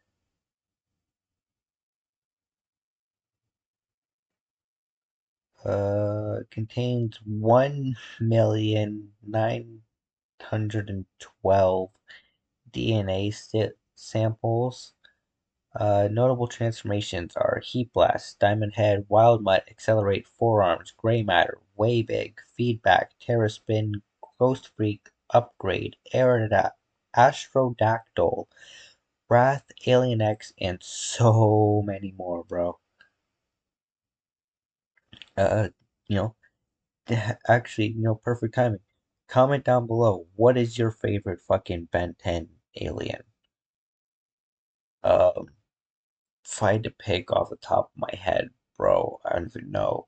Contains 1,912 DNA samples. Notable transformations are Heat Blast, Diamond Head, Wild Mutt, Accelerate, Forearms, Gray Matter, Way Big, Feedback, Terra Spin, Ghost Freak, Upgrade, Astrodactyl, Wrath, Alien X, and so many more, bro. You know, actually, perfect timing. Comment down below, what is your favorite fucking Ben 10 alien? If I had to pick off the top of my head, bro, I don't even know.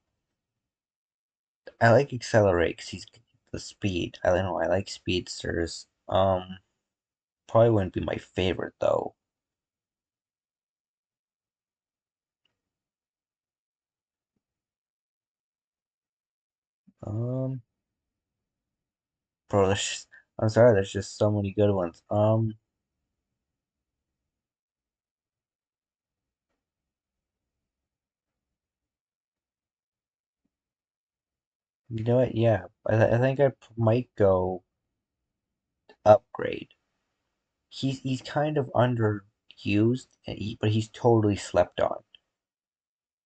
I like Accelerate because he's the speed. I don't know, I like speedsters. Probably wouldn't be my favorite though. Um, bro, I'm sorry, there's just so many good ones. You know what? Yeah, I think I might go upgrade. He's kind of underused, but he's totally slept on.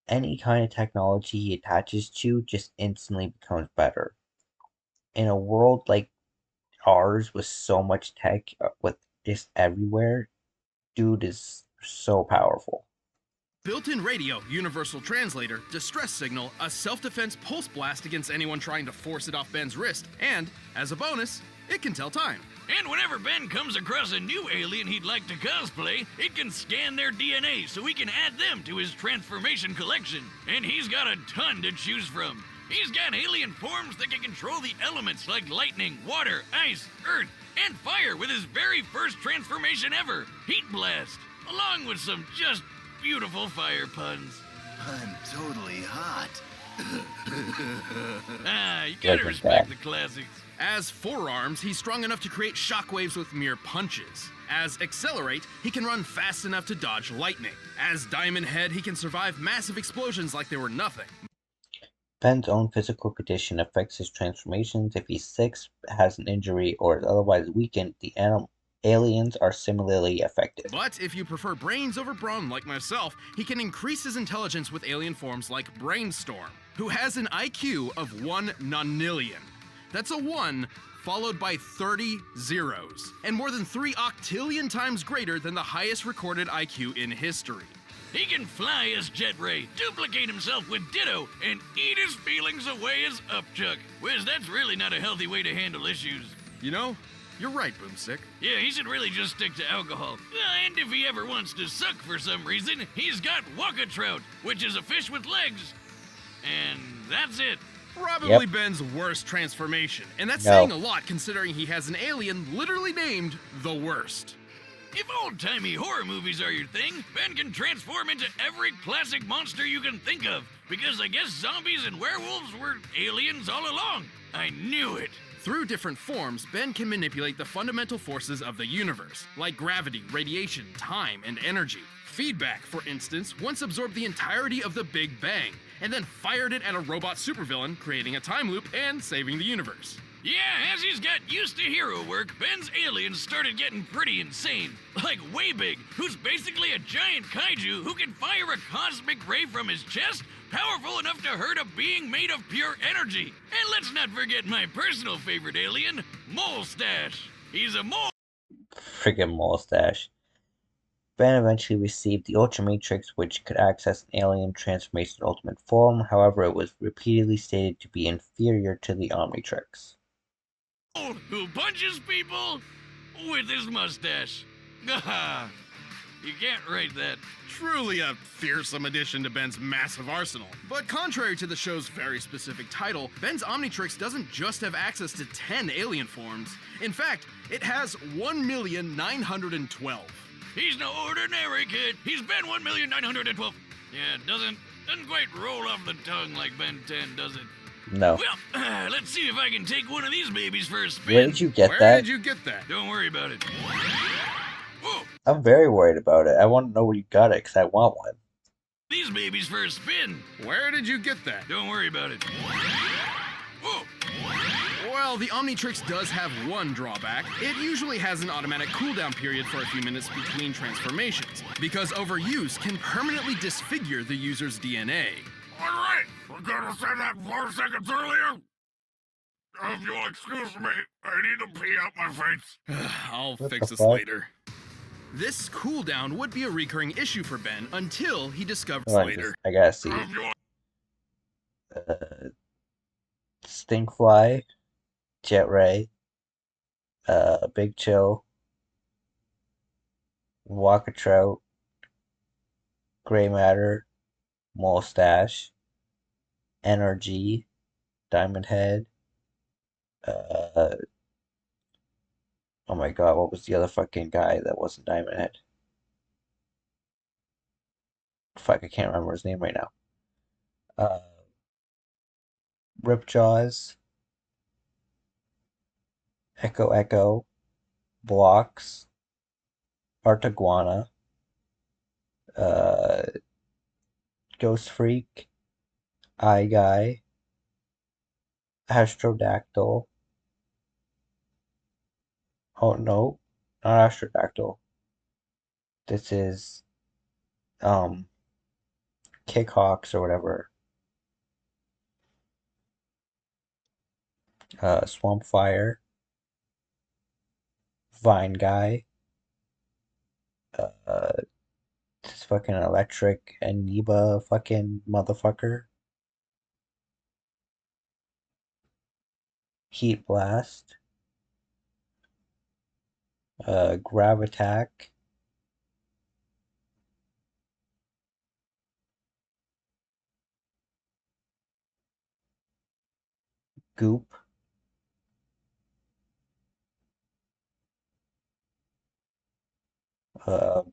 Any kind of technology he attaches to just instantly becomes better. In a world like ours with so much tech, with just everywhere, dude is so powerful. Built-in radio, universal translator, distress signal, a self-defense pulse blast against anyone trying to force it off Ben's wrist, and, as a bonus, it can tell time. And whenever Ben comes across a new alien he'd like to cosplay, it can scan their DNA so he can add them to his transformation collection. And he's got a ton to choose from. He's got alien forms that can control the elements like lightning, water, ice, earth, and fire with his very first transformation ever, Heat Blast, along with some just beautiful fire puns. I'm totally hot. You gotta respect the classics. As Forearms, he's strong enough to create shockwaves with mere punches. As Accelerate, he can run fast enough to dodge lightning. As Diamond Head, he can survive massive explosions like they were nothing. Ben's own physical condition affects his transformations. If he's sick, has an injury, or is otherwise weakened, the aliens are similarly affected. But if you prefer brains over brawn like myself, he can increase his intelligence with alien forms like Brainstorm, who has an IQ of 1 nonillion. That's a 1 followed by 30 zeros, and more than 3 octillion times greater than the highest recorded IQ in history. He can fly as Jet Ray, duplicate himself with Ditto, and eat his feelings away as Upchuck. Whiz, that's really not a healthy way to handle issues. You know, you're right, Boomstick. Yeah, he should really just stick to alcohol. And if he ever wants to suck for some reason, he's got Waka Trout, which is a fish with legs. And that's it. Probably Ben's worst transformation, and that's saying a lot considering he has an alien literally named the Worst. If old-timey horror movies are your thing, Ben can transform into every classic monster you can think of, because I guess zombies and werewolves were aliens all along. I knew it. Through different forms, Ben can manipulate the fundamental forces of the universe, like gravity, radiation, time, and energy. Feedback, for instance, once absorbed the entirety of the Big Bang, and then fired it at a robot supervillain, creating a time loop and saving the universe. Yeah, as he's got used to hero work, Ben's aliens started getting pretty insane. Like Waybig, who's basically a giant kaiju who can fire a cosmic ray from his chest, powerful enough to hurt a being made of pure energy. And let's not forget my personal favorite alien, Molestache. He's a mole. Friggin' Molestache. Ben eventually received the Ultramatrix, which could access an alien transformation ultimate form. However, it was repeatedly stated to be inferior to the Omnitrix. Who punches people with his mustache. You can't write that. Truly a fearsome addition to Ben's massive arsenal. But contrary to the show's very specific title, Ben's Omnitrix doesn't just have access to 10 alien forms. In fact, it has 1,912. He's no ordinary kid. He's Ben 1,912. Yeah, doesn't quite roll off the tongue like Ben 10, does it? No. Well, let's see if I can take one of these babies for a spin. Where did you get that? Where did you get that? Don't worry about it. Whoa. I'm very worried about it. I want to know where you got it, because I want one. These babies for a spin. Where did you get that? Don't worry about it. Whoa. Well, the Omnitrix does have one drawback. It usually has an automatic cooldown period for a few minutes between transformations, because overuse can permanently disfigure the user's DNA. All right, forgot to say that 4 seconds earlier. If you'll excuse me, I need to pee out my face. I'll What fix the this fuck? later. This cooldown would be a recurring issue for Ben until he discovers Hold on, later. I gotta see. If you'll Stinkfly, Jet Ray, Big Chill, Waka Trout, Gray Matter, Molestache, Energy, Diamond Head, oh my god, what was the other fucking guy that wasn't Diamond Head? Fuck, I can't remember his name right now. Ripjaws, Echo Echo, Blocks, Artaguana, Ghost Freak, Eye Guy, Astrodactyl. Oh no, not Astrodactyl. This is Kickhawks or whatever. Swamp Fire, Vine Guy, this fucking electric amoeba fucking motherfucker. Heat Blast, Gravitak, Goop,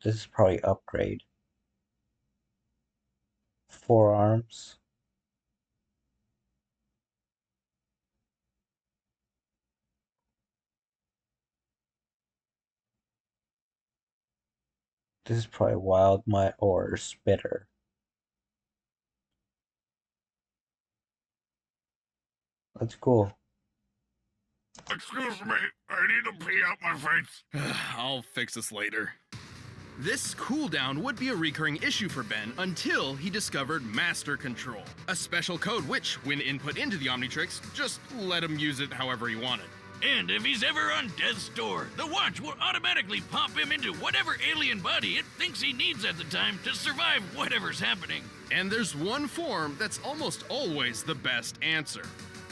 this is probably upgrade. Forearms, this is probably Wild Mutt or Spitter. That's cool. Excuse me, I need to pee out my face. I'll fix this later. This cooldown would be a recurring issue for Ben until he discovered Master Control, a special code which, when input into the Omnitrix, just let him use it however he wanted. And if he's ever on death's door, the watch will automatically pop him into whatever alien body it thinks he needs at the time to survive whatever's happening. And there's one form that's almost always the best answer.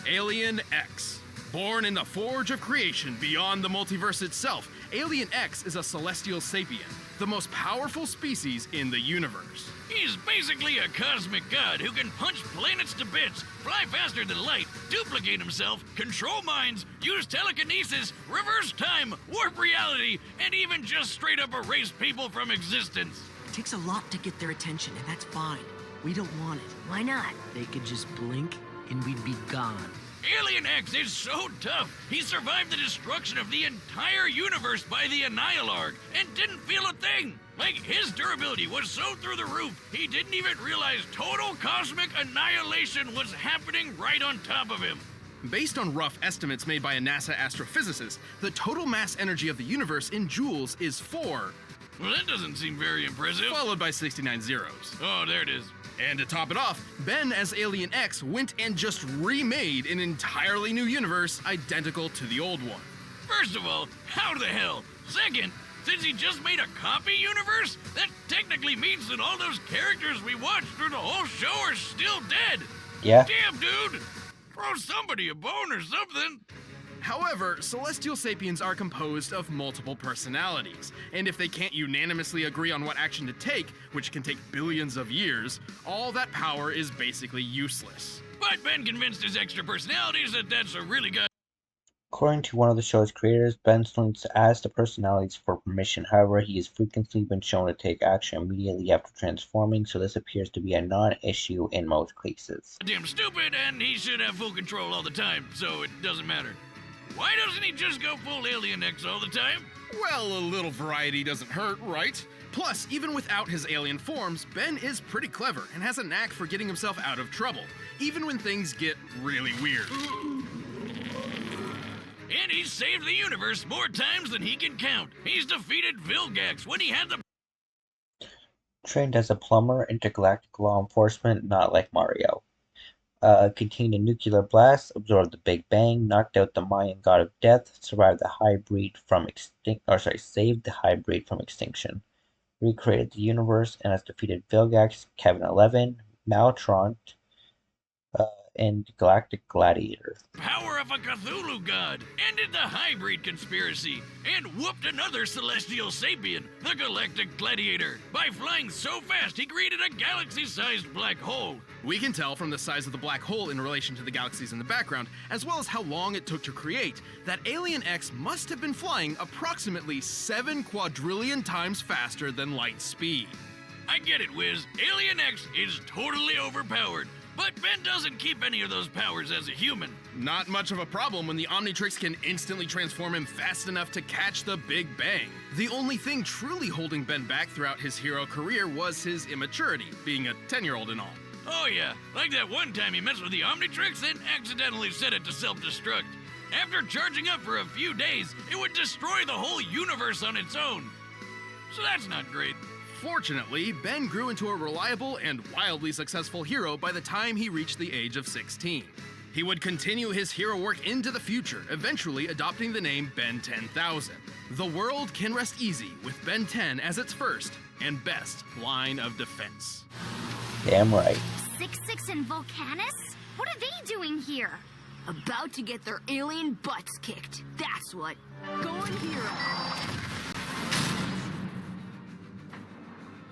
Alien X. Born in the forge of creation beyond the multiverse itself, Alien X is a celestial sapient, the most powerful species in the universe. He's basically a cosmic god who can punch planets to bits, fly faster than light, duplicate himself, control minds, use telekinesis, reverse time, warp reality, and even just straight up erase people from existence. It takes a lot to get their attention, and that's fine. We don't want it. Why not? They could just blink, and we'd be gone. Alien X is so tough, he survived the destruction of the entire universe by the Annihilarg and didn't feel a thing. Like, his durability was so through the roof, he didn't even realize total cosmic annihilation was happening right on top of him. Based on rough estimates made by a NASA astrophysicist, the total mass energy of the universe in joules is 4. Well, that doesn't seem very impressive. Followed by 69 zeros. Oh, there it is. And to top it off, Ben as Alien X went and just remade an entirely new universe identical to the old one. First of all, how the hell? Second, since he just made a copy universe, that technically means that all those characters we watched through the whole show are still dead. Yeah. Damn, dude! Throw somebody a bone or something. However, celestial sapiens are composed of multiple personalities, and if they can't unanimously agree on what action to take, which can take billions of years, all that power is basically useless. But Ben convinced his extra personalities that that's a really good. According to one of the show's creators, Ben still needs to ask the personalities for permission. However, he has frequently been shown to take action immediately after transforming, so this appears to be a non-issue in most cases. Damn stupid, and he should have full control all the time, so it doesn't matter. Why doesn't he just go full Alien X all the time? Well, a little variety doesn't hurt, right? Plus, even without his alien forms, Ben is pretty clever and has a knack for getting himself out of trouble, even when things get really weird. And he's saved the universe more times than he can count. He's defeated Vilgax when he had the... Trained as a plumber, intergalactic law enforcement, not like Mario. Contained a nuclear blast, absorbed the Big Bang, knocked out the Mayan god of death, survived the hybrid from saved the hybrid from extinction, recreated the universe, and has defeated Vilgax, Kevin 11, Maltrant, and Galactic Gladiator. Power of a Cthulhu god, ended the hybrid conspiracy, and whooped another celestial sapien, the Galactic Gladiator. By flying so fast, he created a galaxy-sized black hole. We can tell from the size of the black hole in relation to the galaxies in the background, as well as how long it took to create, that Alien X must have been flying approximately 7 quadrillion times faster than light speed. I get it, Wiz. Alien X is totally overpowered. But Ben doesn't keep any of those powers as a human. Not much of a problem when the Omnitrix can instantly transform him fast enough to catch the Big Bang. The only thing truly holding Ben back throughout his hero career was his immaturity, being a 10-year-old and all. Oh yeah, like that one time he messed with the Omnitrix and accidentally set it to self-destruct. After charging up for a few days, it would destroy the whole universe on its own. So that's not great. Fortunately, Ben grew into a reliable and wildly successful hero by the time he reached the age of 16. He would continue his hero work into the future, eventually adopting the name Ben 10,000. The world can rest easy with Ben 10 as its first and best line of defense. Damn right. 6-6 and Volcanus? What are they doing here? About to get their alien butts kicked. That's what. Going hero.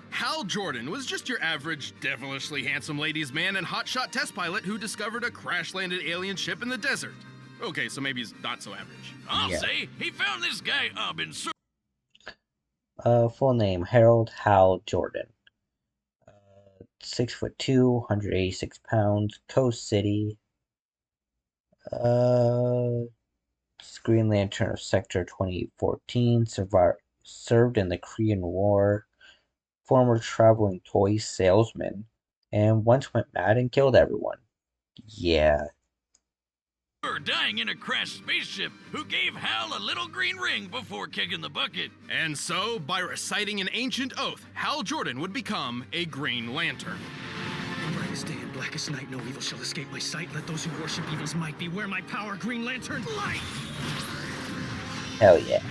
Hal Jordan was just your average, devilishly handsome ladies' man and hotshot test pilot who discovered a crash-landed alien ship in the desert. Okay, so maybe he's not so average. I'll say he found this guy up in Full name, Harold Hal Jordan. 6'2", 186 pounds, Coast City. Green Lantern of Sector 2014, served in the Korean War. Former traveling toy salesman, and once went mad and killed everyone. Yeah. Dying in a crashed spaceship, who gave Hal a little green ring before kicking the bucket. And so, by reciting an ancient oath, Hal Jordan would become a Green Lantern. Brightest day and blackest night, no evil shall escape my sight. Let those who worship evil's might beware my power, Green Lantern, light! Hell yeah.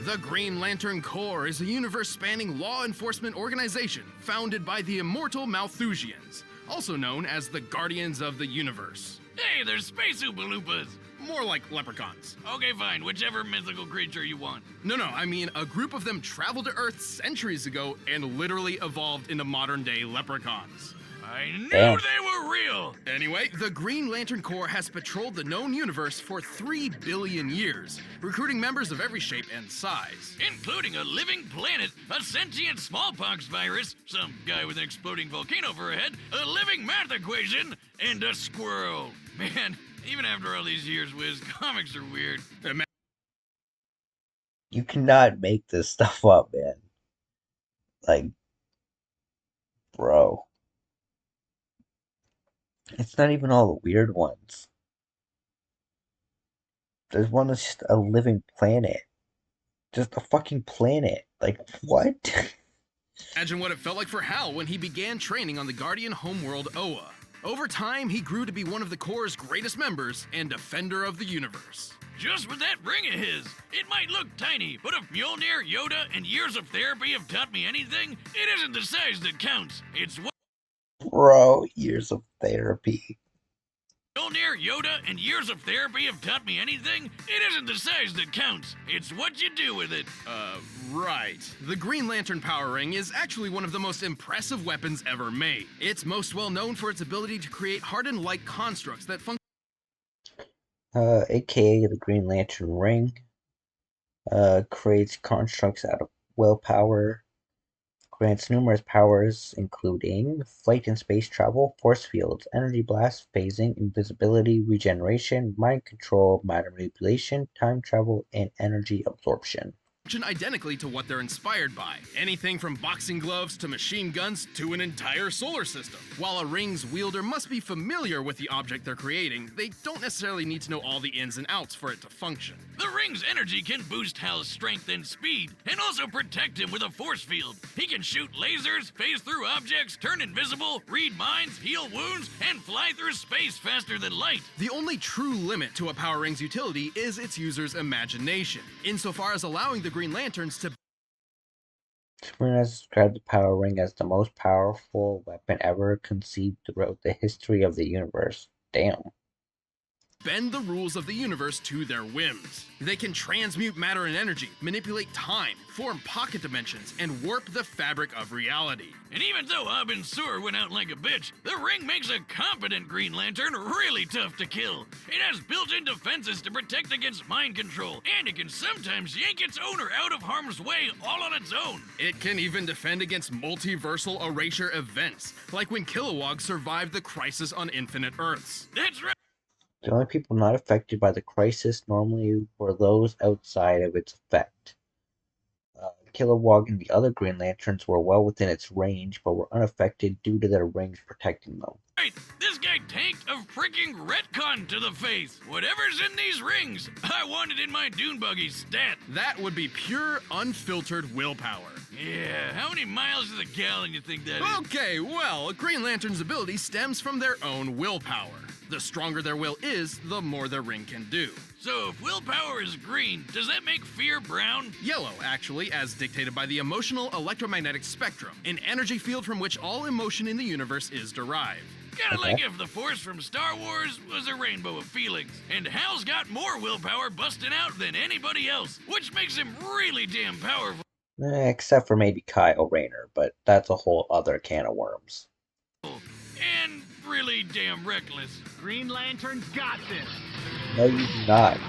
The Green Lantern Corps is a universe-spanning law enforcement organization founded by the immortal Malthusians, also known as the Guardians of the Universe. Hey, there's space Oompa Loompas. More like leprechauns. Okay, fine, whichever mythical creature you want. No, I mean a group of them traveled to Earth centuries ago and literally evolved into modern-day leprechauns. I knew they were real! Anyway, the Green Lantern Corps has patrolled the known universe for 3 billion years, recruiting members of every shape and size. Including a living planet, a sentient smallpox virus, some guy with an exploding volcano for a head, a living math equation, and a squirrel. Man, even after all these years, Wiz, comics are weird. You cannot make this stuff up, man. Like, bro. It's not even all the weird ones. There's one that's just a living planet. Just a fucking planet. Like, what? Imagine what it felt like for Hal when he began training on the Guardian homeworld Oa. Over time, he grew to be one of the Corps' greatest members and defender of the universe. Just with that ring of his, it might look tiny, but if Mjolnir, Yoda, and years of therapy have taught me anything, it isn't the size that counts. It's what. Bro, years of therapy. Mjolnir, Yoda, and years of therapy have taught me anything, it isn't the size that counts. It's what you do with it. Right. The Green Lantern Power Ring is actually one of the most impressive weapons ever made. It's most well known for its ability to create hardened-like constructs that function. AKA the Green Lantern Ring. Creates constructs out of willpower. Grants numerous powers, including flight and space travel, force fields, energy blast, phasing, invisibility, regeneration, mind control, matter manipulation, time travel, and energy absorption. Identically to what they're inspired by. Anything from boxing gloves to machine guns to an entire solar system. While a ring's wielder must be familiar with the object they're creating, they don't necessarily need to know all the ins and outs for it to function. The ring's energy can boost Hal's strength and speed, and also protect him with a force field. He can shoot lasers, phase through objects, turn invisible, read minds, heal wounds, and fly through space faster than light. The only true limit to a Power Ring's utility is its user's imagination, insofar as allowing the Green Lanterns to. Superman has described the Power Ring as the most powerful weapon ever conceived throughout the history of the universe. Damn. Bend the rules of the universe to their whims. They can transmute matter and energy, manipulate time, form pocket dimensions, and warp the fabric of reality. And even though Abin Sur went out like a bitch, the ring makes a competent Green Lantern really tough to kill. It has built-in defenses to protect against mind control, and it can sometimes yank its owner out of harm's way all on its own. It can even defend against multiversal erasure events, like when Kilowog survived the Crisis on Infinite Earths. That's right. The only people not affected by the crisis normally were those outside of its effect. Kilowog and the other Green Lanterns were well within its range, but were unaffected due to their rings protecting them. Right, this guy tanked a freaking retcon to the face. Whatever's in these rings, I want it in my dune buggy stat. That would be pure, unfiltered willpower. Yeah, how many miles to the gallon you think that is? Okay, well, a Green Lantern's ability stems from their own willpower. The stronger their will is, the more their ring can do. So if willpower is green, does that make fear brown? Yellow, actually, as dictated by the emotional electromagnetic spectrum, an energy field from which all emotion in the universe is derived. Kinda like if the Force from Star Wars was a rainbow of feelings, and Hal's got more willpower busting out than anybody else, which makes him really damn powerful. Except for maybe Kyle Rayner, but that's a whole other can of worms. And really damn reckless. Green Lantern's got this. No, you do not.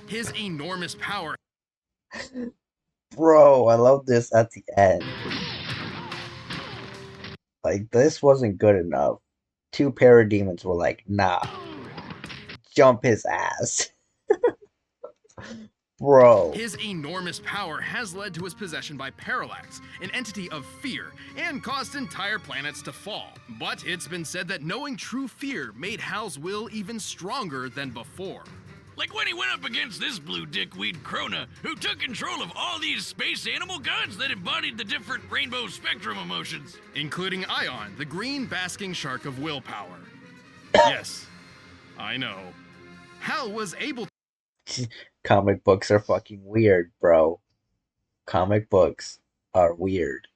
His enormous power. Bro, I love this at the end. Like, this wasn't good enough. Two parademons were like, nah. Jump his ass. Bro. His enormous power has led to his possession by Parallax, an entity of fear, and caused entire planets to fall. But it's been said that knowing true fear made Hal's will even stronger than before. Like when he went up against this blue dickweed Krona, who took control of all these space animal gods that embodied the different rainbow spectrum emotions. Including Ion, the green basking shark of willpower. Yes, I know. Hal was able to... Comic books are fucking weird, bro. Comic books are weird.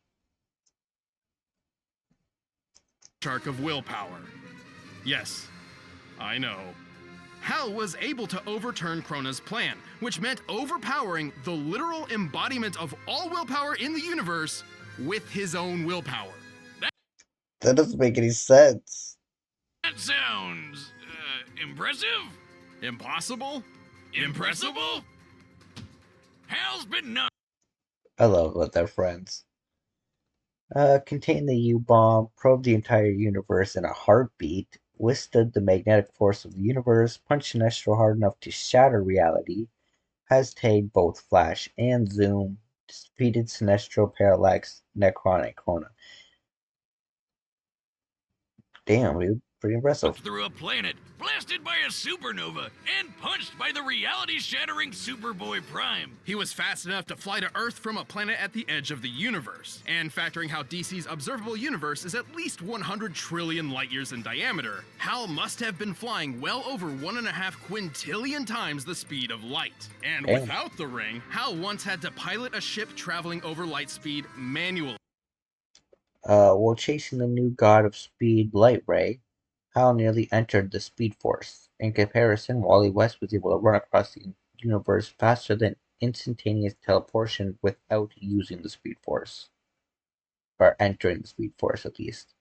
Shark of willpower. Yes, I know. Hal was able to overturn Krona's plan, which meant overpowering the literal embodiment of all willpower in the universe with his own willpower. That doesn't make any sense. That sounds, impressive? Impossible? Impressible? Hal's been nuts. I love what they're friends. Contain the U-bomb, probe the entire universe in a heartbeat, withstood the magnetic force of the universe, punched Sinestro hard enough to shatter reality, has tagged both Flash and Zoom, defeated Sinestro, Parallax, Necron, and Krona. Damn, dude. Pretty impressive. Through a planet, blasted by a supernova, and punched by the reality-shattering Superboy Prime. He was fast enough to fly to Earth from a planet at the edge of the universe. And factoring how DC's observable universe is at least 100 trillion light years in diameter, Hal must have been flying well over 1.5 quintillion times the speed of light. And without the ring, Hal once had to pilot a ship traveling over light speed manually. While chasing the new god of speed, Light Ray, Hal nearly entered the Speed Force. In comparison, Wally West was able to run across the universe faster than instantaneous teleportation without using the Speed Force. Or entering the Speed Force, at least.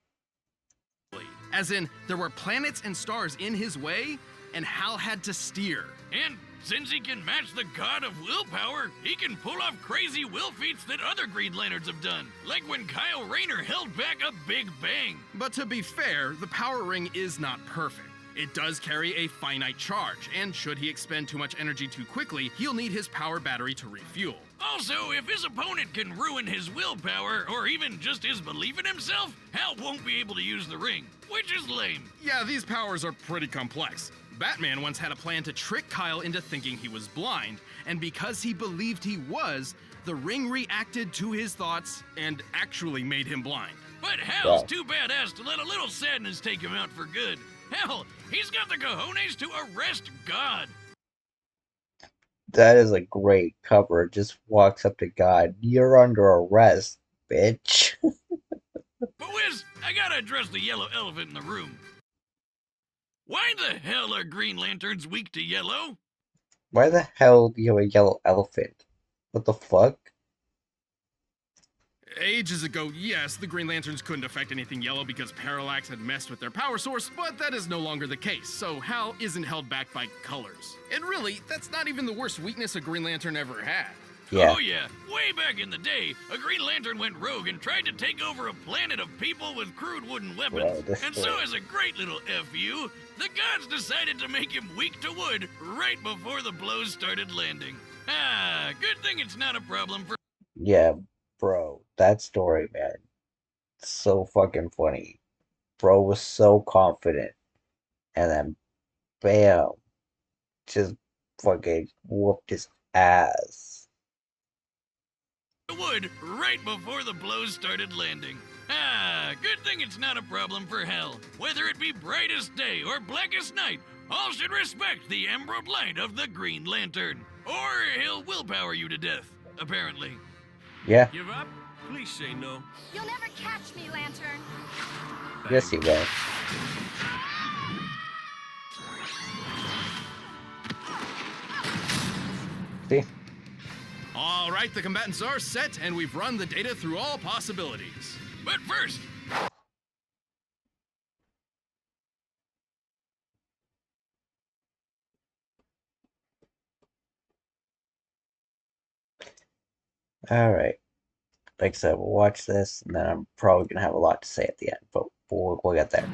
As in, there were planets and stars in his way, and Hal had to steer. And since he can match the god of willpower, he can pull off crazy will feats that other Green Lanterns have done. Like when Kyle Rayner held back a Big Bang. But to be fair, the power ring is not perfect. It does carry a finite charge, and should he expend too much energy too quickly, he'll need his power battery to refuel. Also, if his opponent can ruin his willpower, or even just his belief in himself, Hal won't be able to use the ring, which is lame. Yeah, these powers are pretty complex. Batman once had a plan to trick Kyle into thinking he was blind, and because he believed he was, the ring reacted to his thoughts and actually made him blind. But Hal's too badass to let a little sadness take him out for good. Hell, he's got the cojones to arrest God. That is a great cover. Just walks up to God. You're under arrest, bitch. But Wiz, I gotta address the yellow elephant in the room. Why the hell are Green Lanterns weak to yellow? Why the hell do you have a yellow elephant? What the fuck? Ages ago, yes, the Green Lanterns couldn't affect anything yellow because Parallax had messed with their power source, but that is no longer the case, so Hal isn't held back by colors. And really, that's not even the worst weakness a Green Lantern ever had. Yeah. Oh yeah, way back in the day, a Green Lantern went rogue and tried to take over a planet of people with crude wooden weapons. And so as a great little FU, the gods decided to make him weak to wood right before the blows started landing. Ah, good thing it's not a problem for... Yeah, bro, that story, man, so fucking funny. Bro was so confident, and then bam, just fucking whooped his ass. wood right before the blows started landing. Ah, good thing it's not a problem for hell. Whether it be brightest day or blackest night, all should respect the emerald light of the Green Lantern. Or he'll willpower you to death, apparently. Yeah. Give up? Please say no. You'll never catch me, Lantern. Yes, he will. See? All right, the combatants are set, and we've run the data through all possibilities. But first, Alright. Like I said, we'll watch this, and then I'm probably going to have a lot to say at the end, but we'll get there.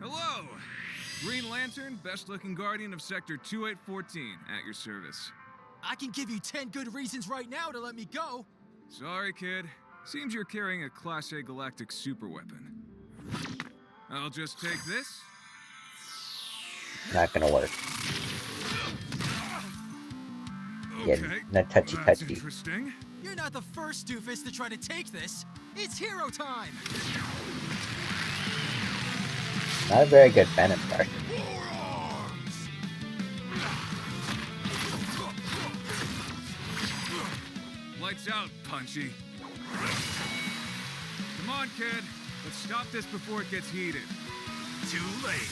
Hello! Green Lantern, best-looking guardian of Sector 2814, at your service. I can give you 10 good reasons right now to let me go. Sorry, kid. Seems you're carrying a Class A galactic superweapon. I'll just take this. Not gonna work. Okay, not that's touchy. interesting. You're not the first doofus to try to take this. It's hero time. Not a very good Ben impression. Lights out, Punchy. Come on, kid. Let's stop this before it gets heated. Too late.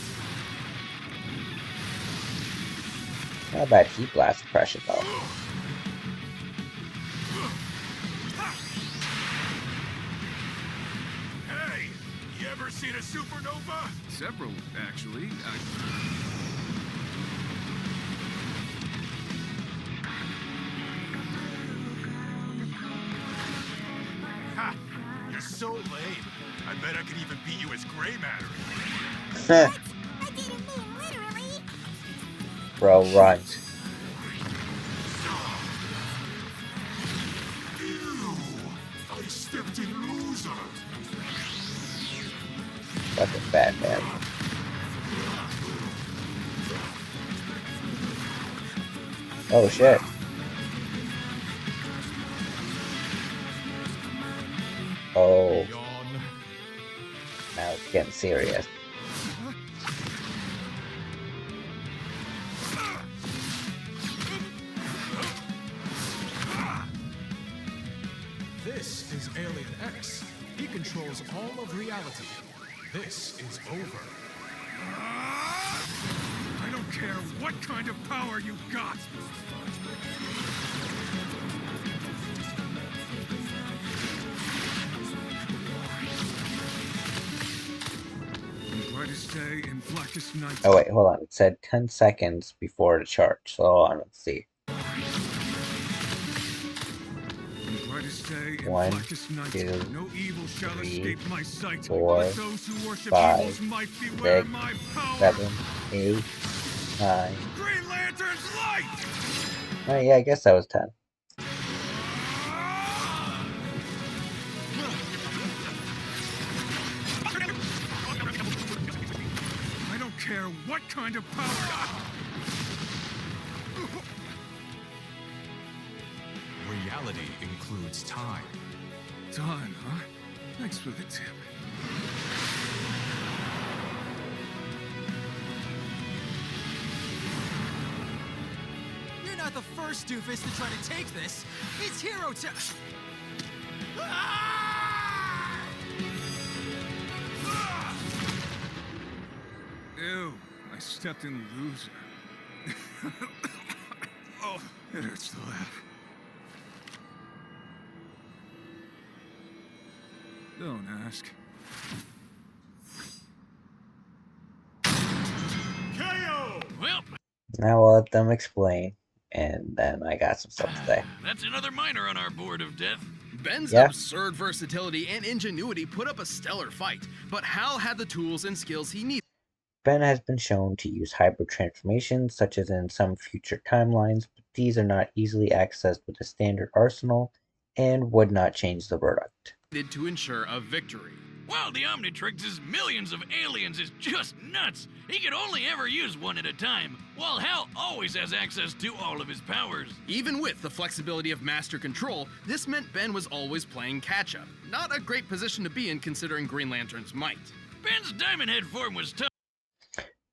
Not a bad heat blast impression, though. Hey, you ever seen a supernova? Several, actually. Ha! You're so lame. I bet I could even beat you as gray matter. I didn't mean literally. Bro, run. Ew! I stepped in loser. Fucking Batman. Oh shit. Oh. Now it's getting serious. This is Alien X. He controls all of reality. This is over. I don't care what kind of power you got. Brightest day in blackest night. Oh wait, hold on. It said 10 seconds before the charge. So hold on, let's see. Brightest day in 1, blackest night. 2, No evil shall 3, escape my sight. 4, Let those who worship 5, evil's might beware 6, my power. 7, 8, 9. Green Lantern's light! Oh yeah, I guess that was 10. I don't care what kind of power. Reality includes time. Time, huh? Thanks for the tip. You're not the first doofus to try to take this. It's hero time. Ew, I stepped in loser. Oh, it hurts to laugh. Don't ask. KO! well, Now I'll let them explain, and then I got some stuff to say. that's another minor on our board of death. Ben's Yeah. absurd versatility and ingenuity put up a stellar fight, but Hal had the tools and skills he needed. Ben has been shown to use hybrid transformations, such as in some future timelines, but these are not easily accessed with a standard arsenal and would not change the verdict. To ensure a victory. While the Omnitrix's millions of aliens is just nuts, he could only ever use one at a time, while Hal always has access to all of his powers. Even with the flexibility of master control, this meant Ben was always playing catch-up. Not a great position to be in considering Green Lantern's might. Ben's Diamond Head form was tough.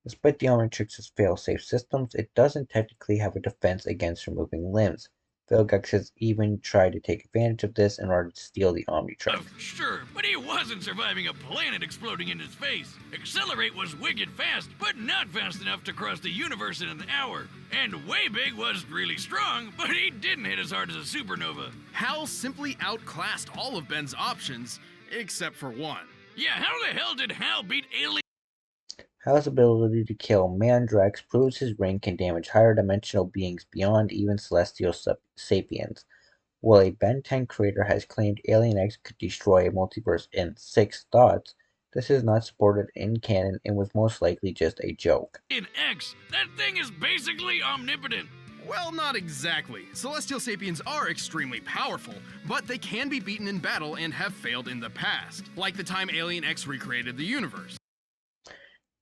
Despite the Omnitrix's fail-safe systems, it doesn't technically have a defense against removing limbs. Vilgax has even tried to take advantage of this in order to steal the Omnitrix. Sure, but he wasn't surviving a planet exploding in his face. Accelerate was wicked fast, but not fast enough to cross the universe in an hour. And Way Big was really strong, but he didn't hit as hard as a supernova. Hal simply outclassed all of Ben's options, except for one. Yeah, how the hell did Hal beat Alien? Hal's ability to kill Mandrax proves his ring can damage higher dimensional beings beyond even celestial sapiens. While a Ben 10 creator has claimed Alien X could destroy a multiverse in 6 thoughts, this is not supported in canon and was most likely just a joke. In X, that thing is basically omnipotent. Well, not exactly. Celestial sapiens are extremely powerful, but they can be beaten in battle and have failed in the past, like the time Alien X recreated the universe.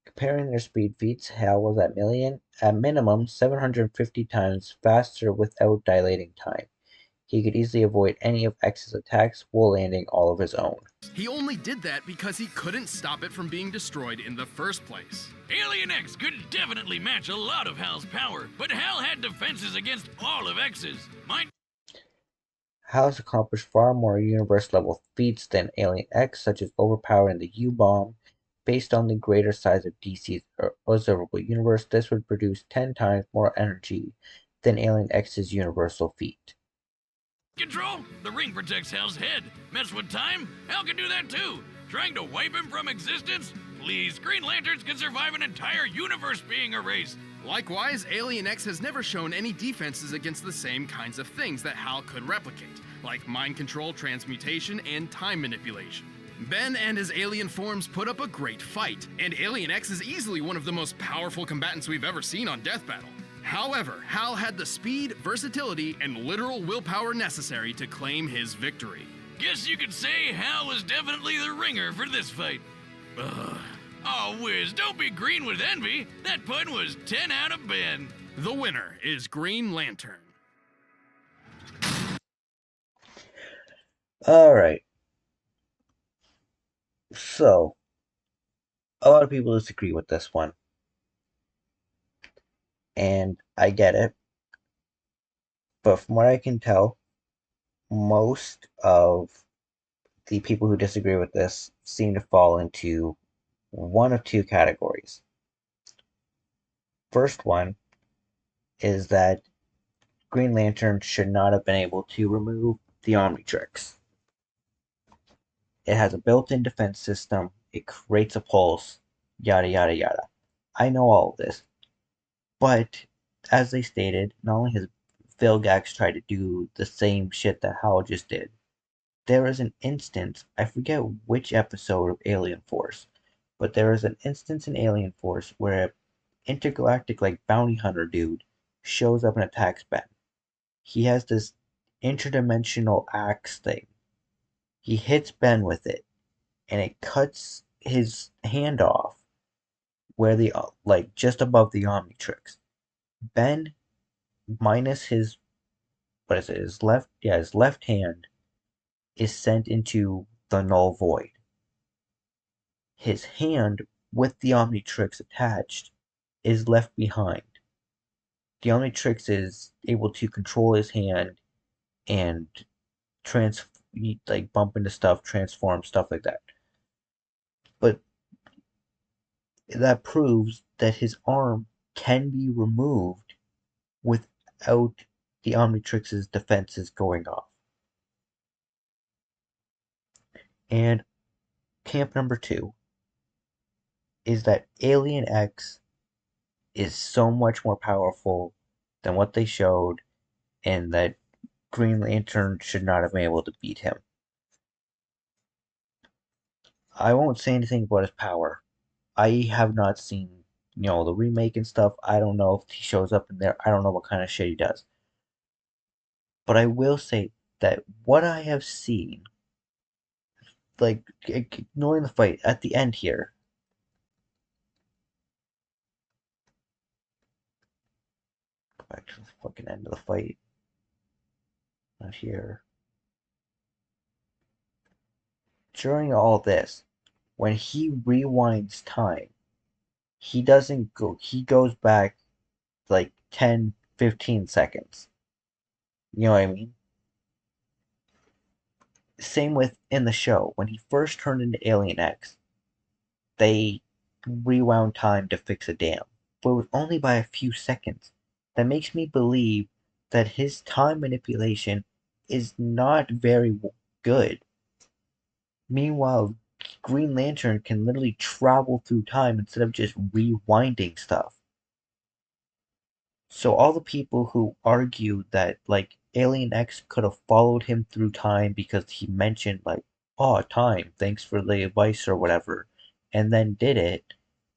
Comparing their speed feats, Hal was at minimum 750 times faster without dilating time. He could easily avoid any of X's attacks while landing all of his own. He only did that because he couldn't stop it from being destroyed in the first place. Alien X could definitely match a lot of Hal's power, but Hal had defenses against all of X's. Hal has accomplished far more universe-level feats than Alien X, such as overpowering the U-bomb. Based on the greater size of DC's observable universe, this would produce 10 times more energy than Alien X's universal feat. Control? The ring protects Hal's head. Mess with time? Hal can do that too. Trying to wipe him from existence? Please, Green Lanterns can survive an entire universe being erased. Likewise, Alien X has never shown any defenses against the same kinds of things that Hal could replicate, like mind control, transmutation, and time manipulation. Ben and his alien forms put up a great fight, and Alien X is easily one of the most powerful combatants we've ever seen on Death Battle. However, Hal had the speed, versatility, and literal willpower necessary to claim his victory. Guess you could say Hal was definitely the ringer for this fight. Ugh. Oh, Wiz, don't be green with envy. That pun was 10 out of Ben. The winner is Green Lantern. Alright. So, a lot of people disagree with this one. And I get it. But from what I can tell, most of the people who disagree with this seem to fall into one of two categories. First one is that Green Lantern should not have been able to remove the Omnitrix. It has a built-in defense system, it creates a pulse, yada yada yada. I know all of this. But, as they stated, not only has Vilgax tried to do the same shit that Hal just did, there is an instance, I forget which episode of Alien Force, but there is an instance in Alien Force where an intergalactic bounty hunter dude shows up and attacks Ben. He has this interdimensional axe thing. He hits Ben with it, and it cuts his hand off where the just above the Omnitrix. Ben, minus his his left hand is sent into the null void. His hand with the Omnitrix attached is left behind. The Omnitrix is able to control his hand and bump into stuff, transform, stuff like that. But that proves that his arm can be removed without the Omnitrix's defenses going off. And camp number 2 is that Alien X is so much more powerful than what they showed, and that Green Lantern should not have been able to beat him. I won't say anything about his power. I have not seen, the remake and stuff. I don't know if he shows up in there. I don't know what kind of shit he does. But I will say that what I have seen, like, ignoring the fight, at the end here, go back to the fucking end of the fight. Not here. During all this, when he rewinds time, he doesn't go, he goes back like 10, 15 seconds. You know what I mean? Same with in the show. When he first turned into Alien X, they rewound time to fix a dam, but it was only by a few seconds. That makes me believe that his time manipulation is not very good. Meanwhile, Green Lantern can literally travel through time instead of just rewinding stuff. So all the people who argue that like Alien X could have followed him through time because he mentioned like, oh, time, thanks for the advice or whatever, and then did it,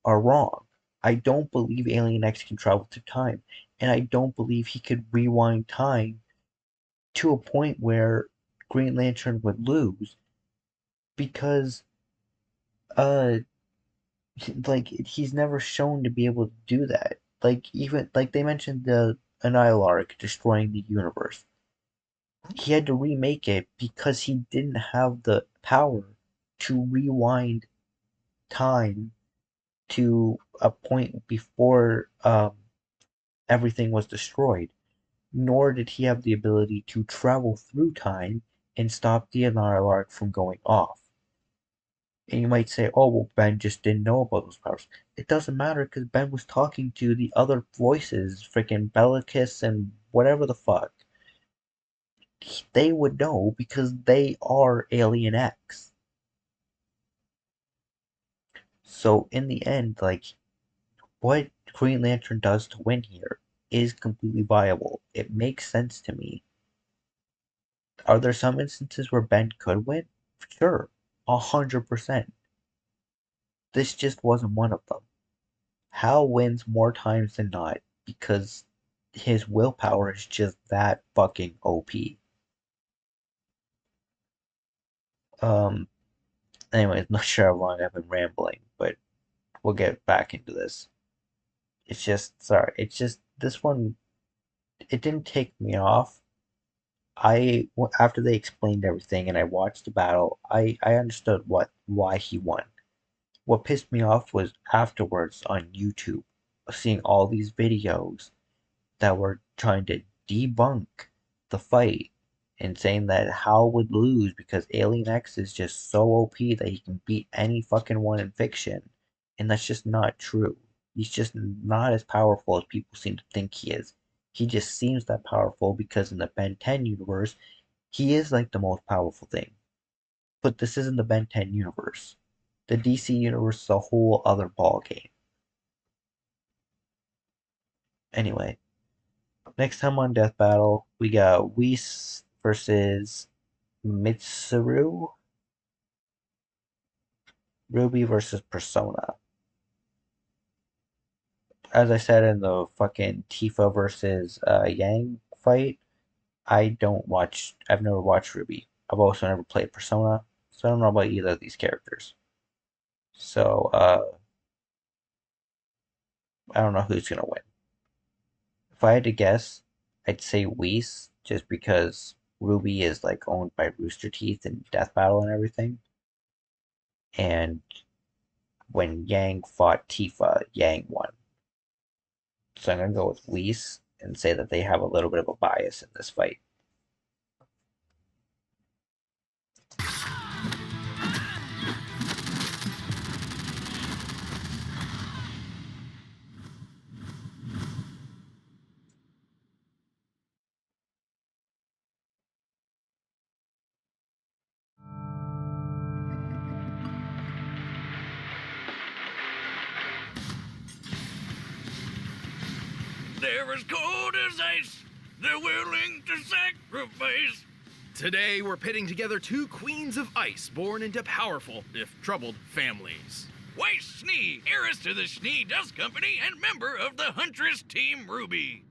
are wrong. I don't believe Alien X can travel through time, and I don't believe he could rewind time to a point where Green Lantern would lose because like he's never shown to be able to do that. Like even like they mentioned the Annihilarch destroying the universe. He had to remake it because he didn't have the power to rewind time to a point before everything was destroyed. Nor did he have the ability to travel through time and stop the Annihilarch from going off. And you might say, oh, well, Ben just didn't know about those powers. It doesn't matter because Ben was talking to the other voices, freaking Bellicus and whatever the fuck. They would know because they are Alien X. So in the end, like, what Green Lantern does to win here is completely viable. It makes sense to me. Are there some instances where Ben could win? Sure, 100%. This just wasn't one of them. Hal wins more times than not because his willpower is just that fucking OP. Anyways, not sure how long I've been rambling, but we'll get back into this. This one, it didn't take me off. After they explained everything and I watched the battle, I understood why he won. What pissed me off was afterwards on YouTube, seeing all these videos that were trying to debunk the fight and saying that Hal would lose because Alien X is just so OP that he can beat any fucking one in fiction. And that's just not true. He's just not as powerful as people seem to think he is. He just seems that powerful because in the Ben 10 universe, he is like the most powerful thing. But this isn't the Ben 10 universe. The DC universe is a whole other ballgame. Anyway, next time on Death Battle, we got Weiss versus Mitsuru. Ruby versus Persona. As I said in the fucking Tifa versus Yang fight, I've never watched Ruby. I've also never played Persona, so I don't know about either of these characters. So, I don't know who's gonna win. If I had to guess, I'd say Weiss, just because Ruby is like owned by Rooster Teeth and Death Battle and everything. And when Yang fought Tifa, Yang won. So I'm gonna go with Weiss and say that they have a little bit of a bias in this fight. They're as cold as ice. they're willing to sacrifice. Today, we're pitting together two queens of ice born into powerful, if troubled, families. Weiss Schnee, heiress to the Schnee Dust Company and member of the Huntress Team Ruby.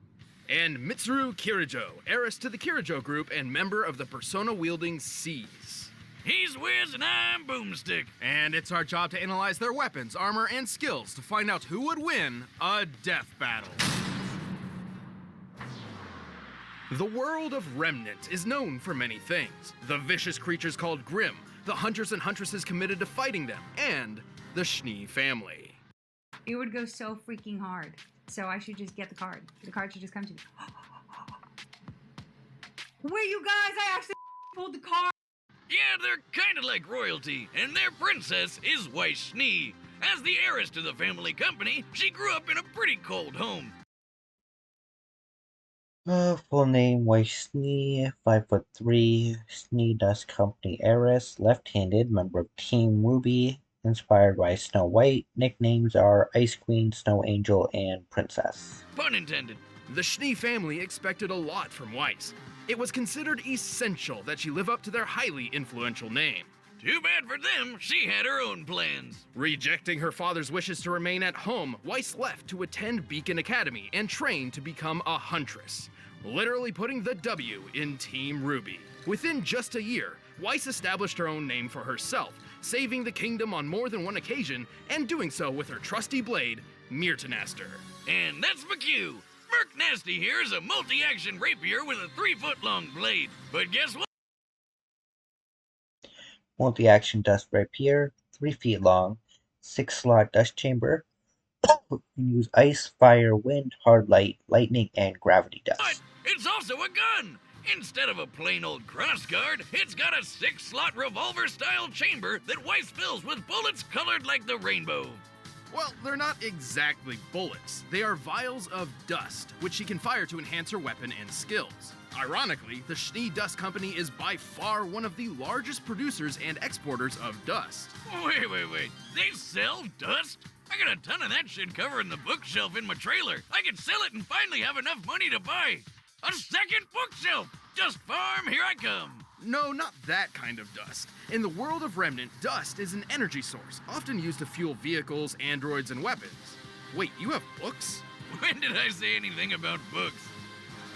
And Mitsuru Kirijo, heiress to the Kirijo Group and member of the persona-wielding Seas. He's Wiz and I'm Boomstick. And it's our job to analyze their weapons, armor, and skills to find out who would win a death battle. The world of Remnant is known for many things. The vicious creatures called Grimm, the hunters and huntresses committed to fighting them, and the Schnee family. It would go so freaking hard. So I should just get the card. The card should just come to me. Wait, you guys, I actually pulled the card. Yeah, they're kind of like royalty, and their princess is Weiss Schnee. As the heiress to the family company, she grew up in a pretty cold home. Full name Weiss Schnee, 5'3", Schnee Dust Company heiress, left-handed, member of Team Ruby, inspired by Snow White. Nicknames are Ice Queen, Snow Angel, and Princess. Pun intended. The Schnee family expected a lot from Weiss. It was considered essential that she live up to their highly influential name. Too bad for them, she had her own plans. Rejecting her father's wishes to remain at home, Weiss left to attend Beacon Academy and train to become a huntress, literally putting the W in Team Ruby. Within just a year, Weiss established her own name for herself, saving the kingdom on more than one occasion, and doing so with her trusty blade, Myrtanaster. And that's McHugh. Merc Nasty here is a multi-action rapier with a 3-foot-long blade. But guess what? Multi-action dust rapier, 3 feet long, 6-slot dust chamber. You can use ice, fire, wind, hard light, lightning, and gravity dust. But it's also a gun! Instead of a plain old crossguard, it's got a 6-slot revolver-style chamber that Weiss fills with bullets colored like the rainbow. Well, they're not exactly bullets. They are vials of dust, which she can fire to enhance her weapon and skills. Ironically, the Schnee Dust Company is by far one of the largest producers and exporters of dust. Wait. They sell dust? I got a ton of that shit covering the bookshelf in my trailer. I could sell it and finally have enough money to buy a second bookshelf. Dust farm, here I come. No, not that kind of dust. In the world of Remnant, dust is an energy source, often used to fuel vehicles, androids, and weapons. Wait, you have books? When did I say anything about books?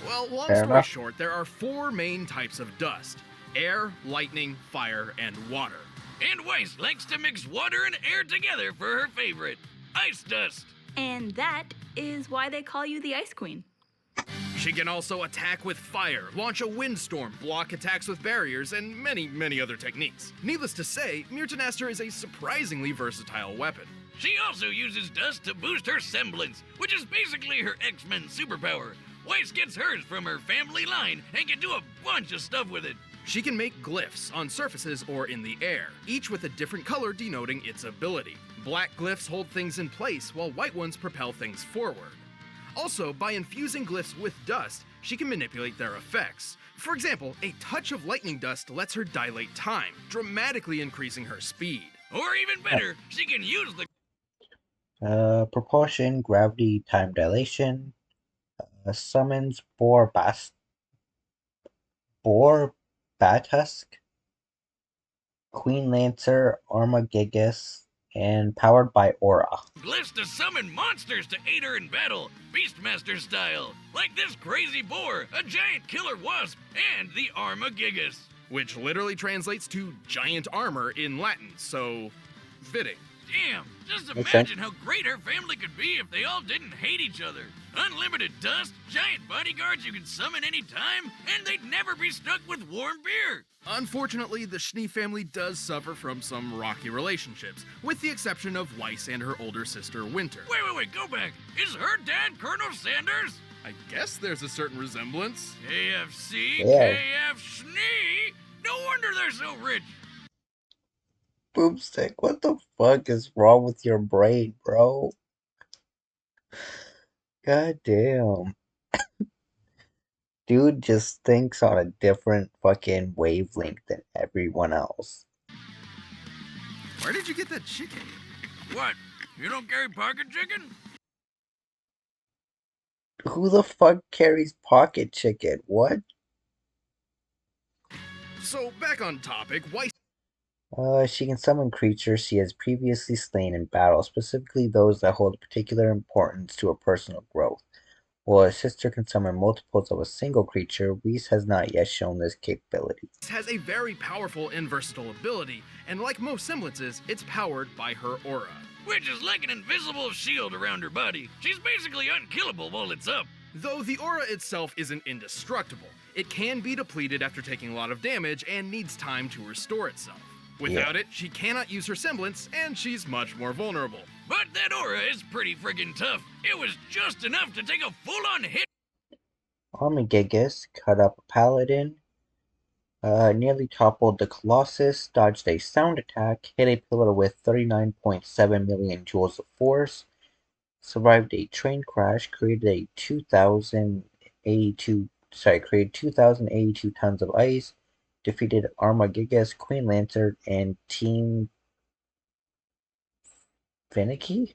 Well, long story short, there are 4 main types of dust: air, lightning, fire, and water. And Weiss likes to mix water and air together for her favorite, ice dust. And that is why they call you the Ice Queen. She can also attack with fire, launch a windstorm, block attacks with barriers, and many other techniques. Needless to say, Myrtanaster is a surprisingly versatile weapon. She also uses dust to boost her semblance, which is basically her X-Men superpower. Weiss gets hers from her family line and can do a bunch of stuff with it. She can make glyphs on surfaces or in the air, each with a different color denoting its ability. Black glyphs hold things in place, while white ones propel things forward. Also, by infusing glyphs with dust, she can manipulate their effects. For example, a touch of lightning dust lets her dilate time, dramatically increasing her speed. Or even better, she can use the propulsion, gravity, time dilation, summons Batusk, Queen Lancer, Armagigas, and powered by Aura. glyphs to summon monsters to aid her in battle, Beastmaster style, like this crazy boar, a giant killer wasp, and the Armagigas. Which literally translates to giant armor in Latin, so fitting. Damn, just imagine how great her family could be if they all didn't hate each other. Unlimited dust, giant bodyguards you could summon anytime, and they'd never be stuck with warm beer. Unfortunately, the Schnee family does suffer from some rocky relationships, with the exception of Weiss and her older sister, Winter. Wait, go back. Is her dad Colonel Sanders? I guess there's a certain resemblance. KFC, Yeah. KF Schnee. No wonder they're so rich. Boomstick, what the fuck is wrong with your brain, bro? God damn. Dude just thinks on a different fucking wavelength than everyone else. Where did you get that chicken? What? You don't carry pocket chicken? Who the fuck carries pocket chicken? What? So, back on topic, Weiss. She can summon creatures she has previously slain in battle, specifically those that hold particular importance to her personal growth. While her sister can summon multiples of a single creature, Weiss has not yet shown this capability. Has a very powerful and versatile ability, and like most semblances, it's powered by her aura. Which is like an invisible shield around her body. She's basically unkillable while it's up. Though the aura itself isn't indestructible, it can be depleted after taking a lot of damage and needs time to restore itself. Without it, she cannot use her semblance, and she's much more vulnerable. But that aura is pretty friggin' tough. It was just enough to take a full-on hit. Armagigas cut up a paladin, nearly toppled the Colossus, dodged a sound attack, hit a pillar with 39.7 million joules of force, survived a train crash, created 2,082 tons of ice, defeated Armagigas, Queen Lantern, and Team Finicky?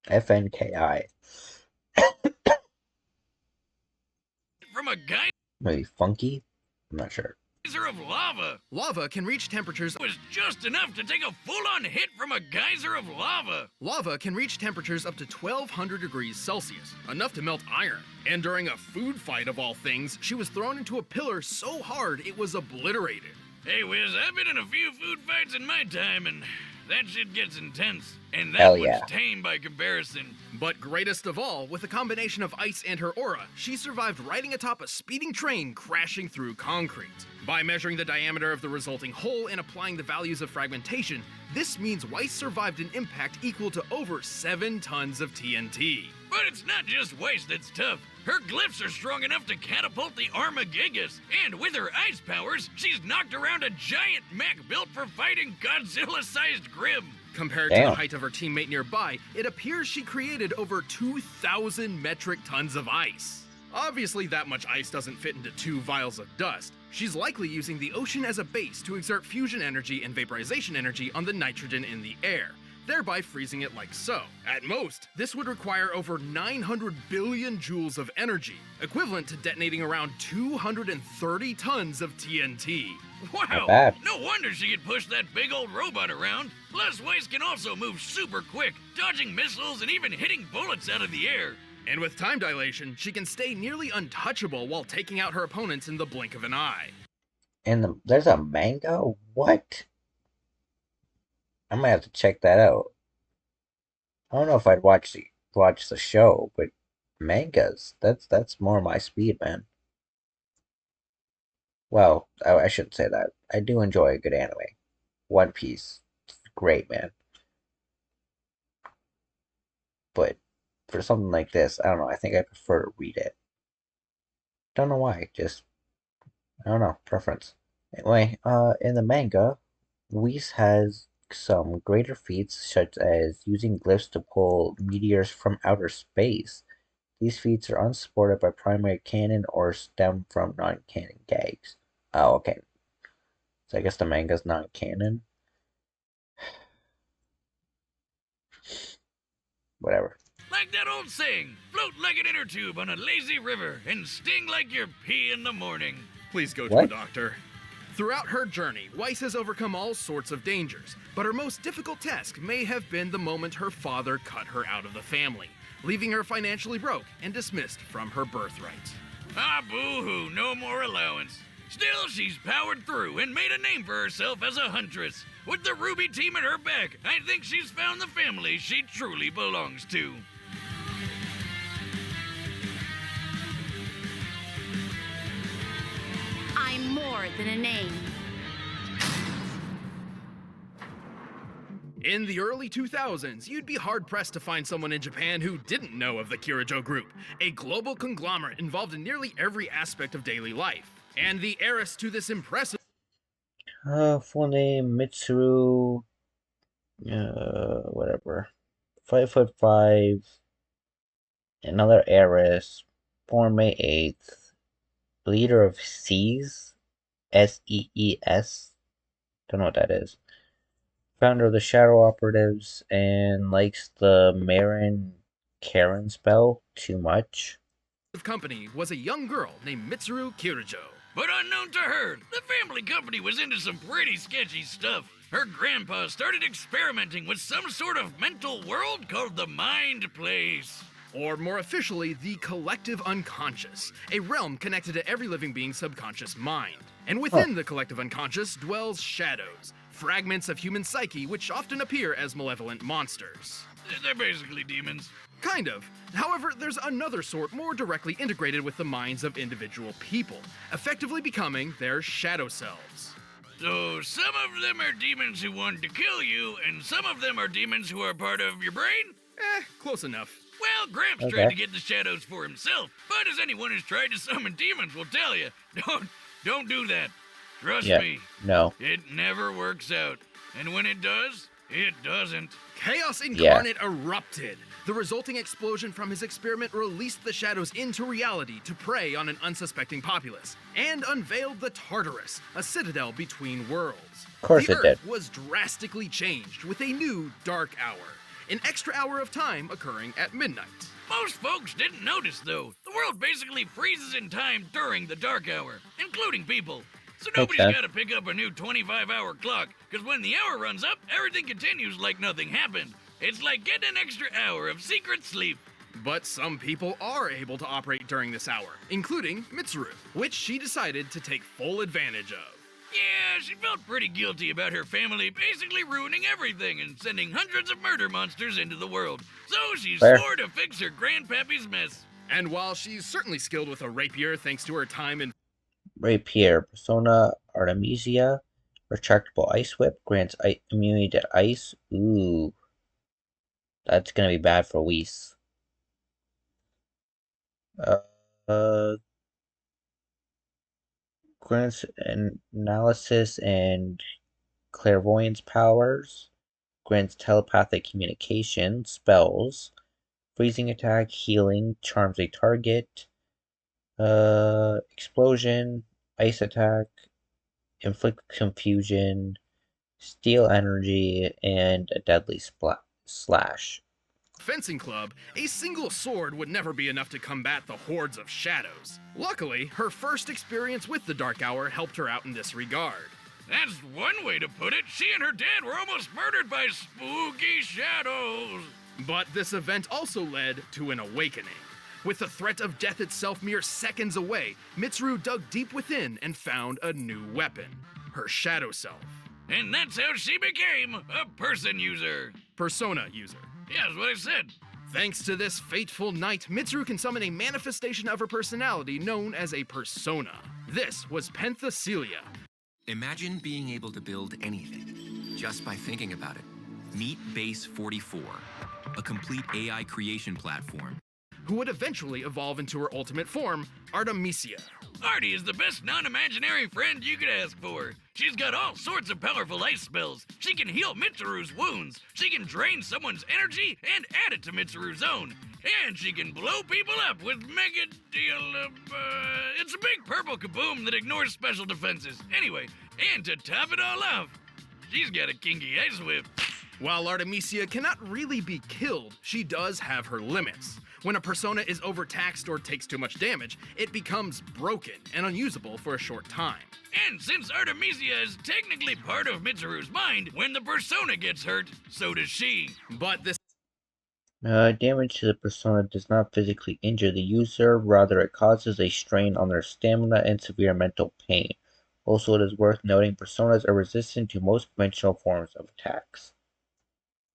FNKI. From a guy. Maybe Funky? I'm not sure. Geyser of lava. Lava can reach temperatures. It was just enough to take a full-on hit from a geyser of lava. Lava can reach temperatures up to 1,200 degrees Celsius, enough to melt iron. And during a food fight of all things, she was thrown into a pillar so hard it was obliterated. Hey, Wiz, I've been in a few food fights in my time, and that shit gets intense. And that Hell one's yeah. tame by comparison. But greatest of all, with a combination of ice and her aura, she survived riding atop a speeding train crashing through concrete. By measuring the diameter of the resulting hole and applying the values of fragmentation, this means Weiss survived an impact equal to over 7 tons of TNT. But it's not just Weiss that's tough. Her glyphs are strong enough to catapult the Armagigas, and with her ice powers, she's knocked around a giant mech built for fighting Godzilla-sized Grim. Compared to the height of her teammate nearby, it appears she created over 2,000 metric tons of ice. Obviously, that much ice doesn't fit into 2 vials of dust. She's likely using the ocean as a base to exert fusion energy and vaporization energy on the nitrogen in the air, thereby freezing it like so. At most, this would require over 900 billion joules of energy, equivalent to detonating around 230 tons of TNT. Wow! No wonder she could push that big old robot around. Plus, Weiss can also move super quick, dodging missiles and even hitting bullets out of the air. And with time dilation, she can stay nearly untouchable while taking out her opponents in the blink of an eye. And there's a manga? What? I might have to check that out. I don't know if I'd watch the show, but mangas, that's more my speed, man. Well, I shouldn't say that. I do enjoy a good anime. One Piece, great, man. But for something like this, I don't know, I think I prefer to read it. Don't know why, just, I don't know, preference. Anyway, in the manga, Weiss has some greater feats, such as using glyphs to pull meteors from outer space. These feats are unsupported by primary canon or stem from non-canon gags. Oh, okay. So I guess the manga's non-canon. Whatever. Like that old saying, float like an inner tube on a lazy river and sting like your pee in the morning. Please go to a doctor. Throughout her journey, Weiss has overcome all sorts of dangers, but her most difficult task may have been the moment her father cut her out of the family, leaving her financially broke and dismissed from her birthright. Ah, boo-hoo, no more allowance. Still, she's powered through and made a name for herself as a huntress. With the Ruby team at her back, I think she's found the family she truly belongs to. I'm more than a name. In the early 2000s, you'd be hard-pressed to find someone in Japan who didn't know of the Kirijo Group, a global conglomerate involved in nearly every aspect of daily life. And the heiress to this impressive... Full name, Mitsuru, whatever. 5'5", another heiress, born May 8th, leader of Sees, SEES, don't know what that is. Founder of the Shadow Operatives, and likes the Marin Karen spell too much. Company was a young girl named Mitsuru Kirijo. But unknown to her, the family company was into some pretty sketchy stuff. Her grandpa started experimenting with some sort of mental world called the Mind Place. Or more officially, the collective unconscious, a realm connected to every living being's subconscious mind. And within the collective unconscious dwells shadows, fragments of human psyche which often appear as malevolent monsters. They're basically demons. Kind of. However, there's another sort more directly integrated with the minds of individual people, effectively becoming their shadow selves. So some of them are demons who want to kill you, and some of them are demons who are part of your brain? Close enough. Well, Gramps tried to get the shadows for himself, but as anyone who's tried to summon demons will tell you, don't do that. Trust me. No. It never works out. And when it does, it doesn't. Chaos Incarnate erupted. The resulting explosion from his experiment released the shadows into reality to prey on an unsuspecting populace, and unveiled the Tartarus, a citadel between worlds. Of course the it Earth did. was drastically changed with a new dark hour, an extra hour of time occurring at midnight. Most folks didn't notice, though. The world basically freezes in time during the dark hour, including people. So nobody's got to pick up a new 25-hour clock, because when the hour runs up, everything continues like nothing happened. It's like getting an extra hour of secret sleep. But some people are able to operate during this hour, including Mitsuru, which she decided to take full advantage of. Yeah, she felt pretty guilty about her family basically ruining everything and sending hundreds of murder monsters into the world. So she swore to fix her grandpappy's mess. And while she's certainly skilled with a rapier thanks to her time in Rapier, Persona Artemisia, retractable ice whip, grants immunity to ice. Ooh. That's gonna be bad for Weiss. Grants analysis and clairvoyance powers. Grants telepathic communication, spells, freezing attack, healing, charms a target, explosion, ice attack, inflict confusion, steal energy, and a deadly slash. fencing club, a single sword would never be enough to combat the hordes of shadows. Luckily, her first experience with the Dark Hour helped her out in this regard. That's one way to put it. She and her dad were almost murdered by spooky shadows. But this event also led to an awakening. With the threat of death itself mere seconds away, Mitsuru dug deep within and found a new weapon, her shadow self. And that's how she became a person user. Persona user. Yeah, that's what I said. Thanks to this fateful night, Mitsuru can summon a manifestation of her personality known as a persona. This was Penthesilea. Imagine being able to build anything just by thinking about it. Meet Base 44, a complete AI creation platform. Who would eventually evolve into her ultimate form, Artemisia. Artie is the best non-imaginary friend you could ask for. She's got all sorts of powerful ice spells. She can heal Mitsuru's wounds. She can drain someone's energy and add it to Mitsuru's own. And she can blow people up with mega deal. It's a big purple kaboom that ignores special defenses. Anyway, and to top it all off, she's got a kinky ice whip. While Artemisia cannot really be killed, she does have her limits. When a persona is overtaxed or takes too much damage, it becomes broken and unusable for a short time. And since Artemisia is technically part of Mitsuru's mind, when the persona gets hurt, so does she. But this damage to the persona does not physically injure the user, rather it causes a strain on their stamina and severe mental pain. Also, it is worth noting personas are resistant to most conventional forms of attacks.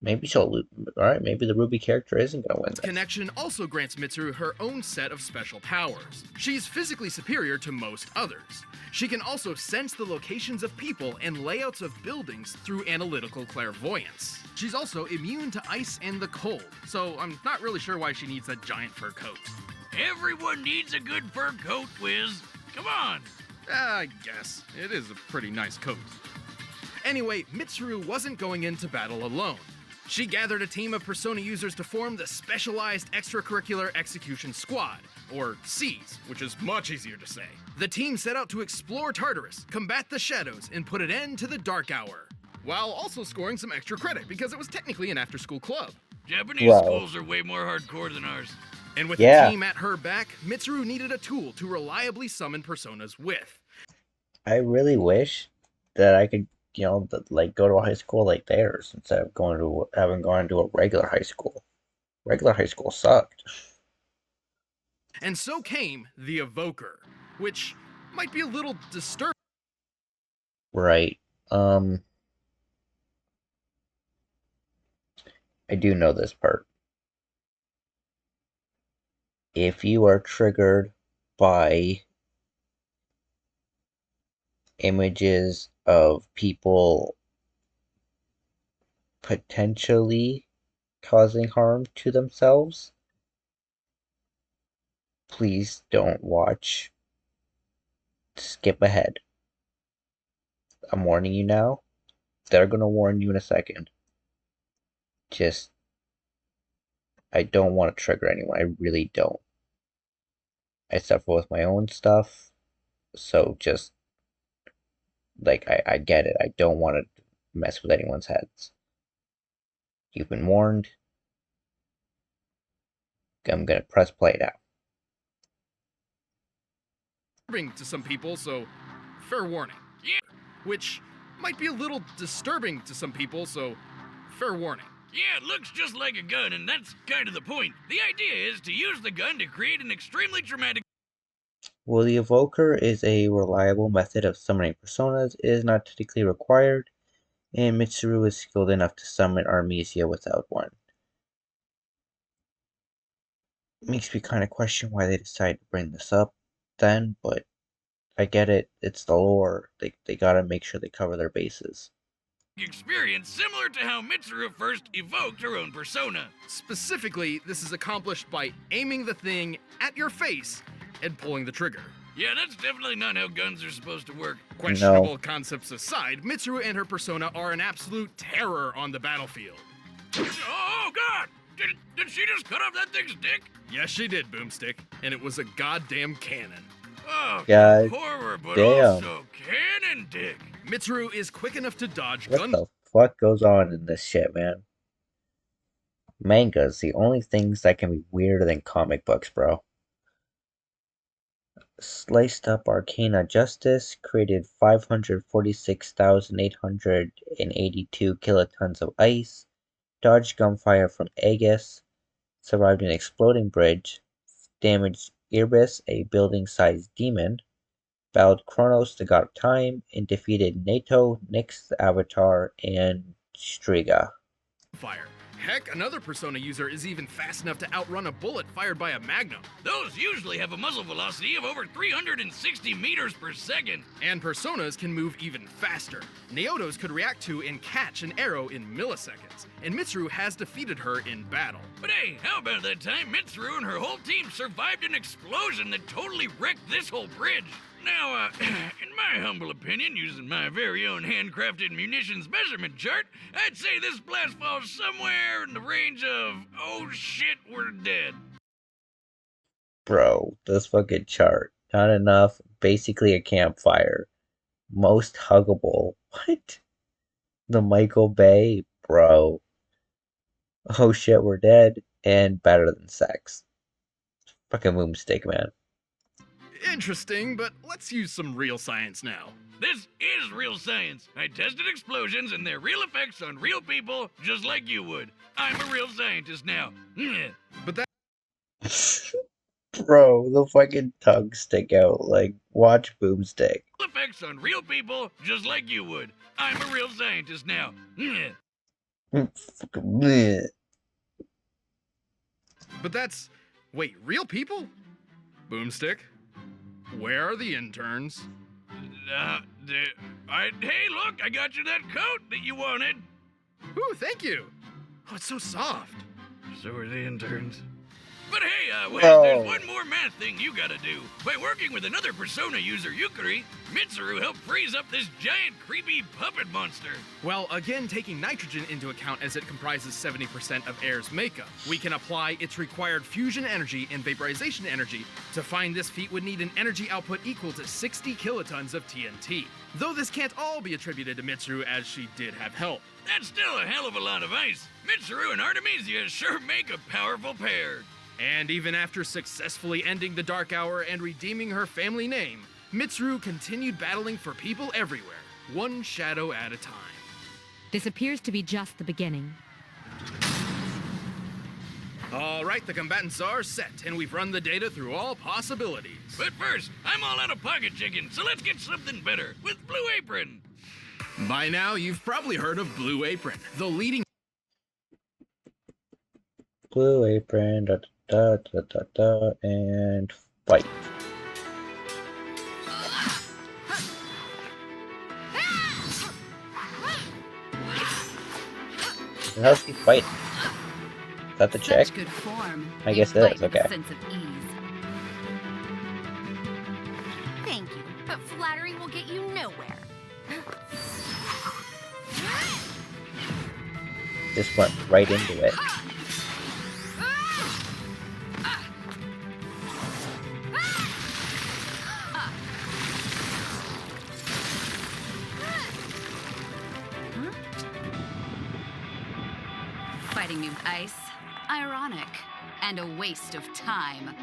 Maybe she'll. Alright, maybe the Ruby character isn't gonna win this. Connection also grants Mitsuru her own set of special powers. She's physically superior to most others. She can also sense the locations of people and layouts of buildings through analytical clairvoyance. She's also immune to ice and the cold, so I'm not really sure why she needs a giant fur coat. Everyone needs a good fur coat, Wiz. Come on. I guess. It is a pretty nice coat. Anyway, Mitsuru wasn't going into battle alone. She gathered a team of Persona users to form the Specialized Extracurricular Execution Squad, or SEAS, which is much easier to say. The team set out to explore Tartarus, combat the shadows, and put an end to the Dark Hour, while also scoring some extra credit because it was technically an after-school club. Japanese Bro. schools are way more hardcore than ours. And with Yeah. the team at her back, Mitsuru needed a tool to reliably summon personas with. I really wish that I could, like go to a high school like theirs instead of having gone to a regular high school. Regular high school sucked. And so came the Evoker, which might be a little disturbing. Right. I do know this part. If you are triggered by images of people potentially causing harm to themselves, please don't watch. Skip ahead. I'm warning you now. They're gonna warn you in a second. I don't want to trigger anyone. I really don't. I suffer with my own stuff, so I get it. I don't want to mess with anyone's heads. You've been warned. I'm gonna press play now. To some people, so fair warning. Yeah. Which might be a little disturbing to some people, so fair warning. Yeah, it looks just like a gun, and that's kind of the point. The idea is to use the gun to create an extremely traumatic... While the Evoker is a reliable method of summoning personas, it is not technically required, and Mitsuru is skilled enough to summon Armesia without one. Makes me kind of question why they decided to bring this up then, but I get it. It's the lore. They gotta make sure they cover their bases. experience similar to how Mitsuru first evoked her own persona. Specifically, this is accomplished by aiming the thing at your face and pulling the trigger. Yeah, that's definitely not how guns are supposed to work. Questionable concepts aside, Mitsuru and her persona are an absolute terror on the battlefield. Oh, God! Did she just cut off that thing's dick? Yes, she did, Boomstick. And it was a goddamn cannon. Oh, God horror, but damn. also cannon dick. Mitsuru is quick enough to dodge What the fuck goes on in this shit, man? Manga's the only things that can be weirder than comic books, bro. Sliced up Arcana Justice created 546,882 kilotons of ice, dodged gunfire from Aegis, survived an exploding bridge, damaged Irbis, a building-sized demon, battled Kronos, the god of time, and defeated Nato, Nyx, the avatar, and Striga. Fire. Heck, another Persona user is even fast enough to outrun a bullet fired by a Magnum. Those usually have a muzzle velocity of over 360 meters per second. And Personas can move even faster. Naoto's could react to and catch an arrow in milliseconds, and Mitsuru has defeated her in battle. But hey, how about that time Mitsuru and her whole team survived an explosion that totally wrecked this whole bridge? Now, in my humble opinion, using my very own handcrafted munitions measurement chart, I'd say this blast falls somewhere in the range of, oh shit, we're dead. Bro, this fucking chart. Not enough. Basically a campfire. Most huggable. What? The Michael Bay? Bro. Oh shit, we're dead. And better than sex. Fucking boomstick, man. Interesting, but let's use some real science now. This is real science. I tested explosions and their real effects on real people, just like you would. I'm a real scientist now. But that... Bro, the fucking tongue stick out. Like, watch boomstick. Effects on real people, just like you would. I'm a real scientist now. But that's... Wait, real people? Boomstick? Where are the interns? Hey, look, I got you that coat that you wanted. Ooh, thank you. Oh, it's so soft. So are the interns. But hey, Weiss, Bro. there's one more math thing you gotta do. By working with another Persona user, Yukari, Mitsuru helped freeze up this giant, creepy puppet monster. Well, again, taking nitrogen into account as it comprises 70% of air's makeup, we can apply its required fusion energy and vaporization energy. To find this feat would need an energy output equal to 60 kilotons of TNT. Though this can't all be attributed to Mitsuru, as she did have help. That's still a hell of a lot of ice. Mitsuru and Artemisia sure make a powerful pair. And even after successfully ending the Dark Hour and redeeming her family name, Mitsuru continued battling for people everywhere, one shadow at a time. This appears to be just the beginning. All right, the combatants are set, and we've run the data through all possibilities. But first, I'm all out of pocket chicken, so let's get something better with Blue Apron. By now, you've probably heard of Blue Apron, the leading Blue Apron, and fight. How's he fighting? Is that the chick? Such good form. I guess it is, okay. Sense of ease. Thank you, but flattery will get you nowhere. Just went right into it. Fighting me with ice. Ironic. And a waste of time.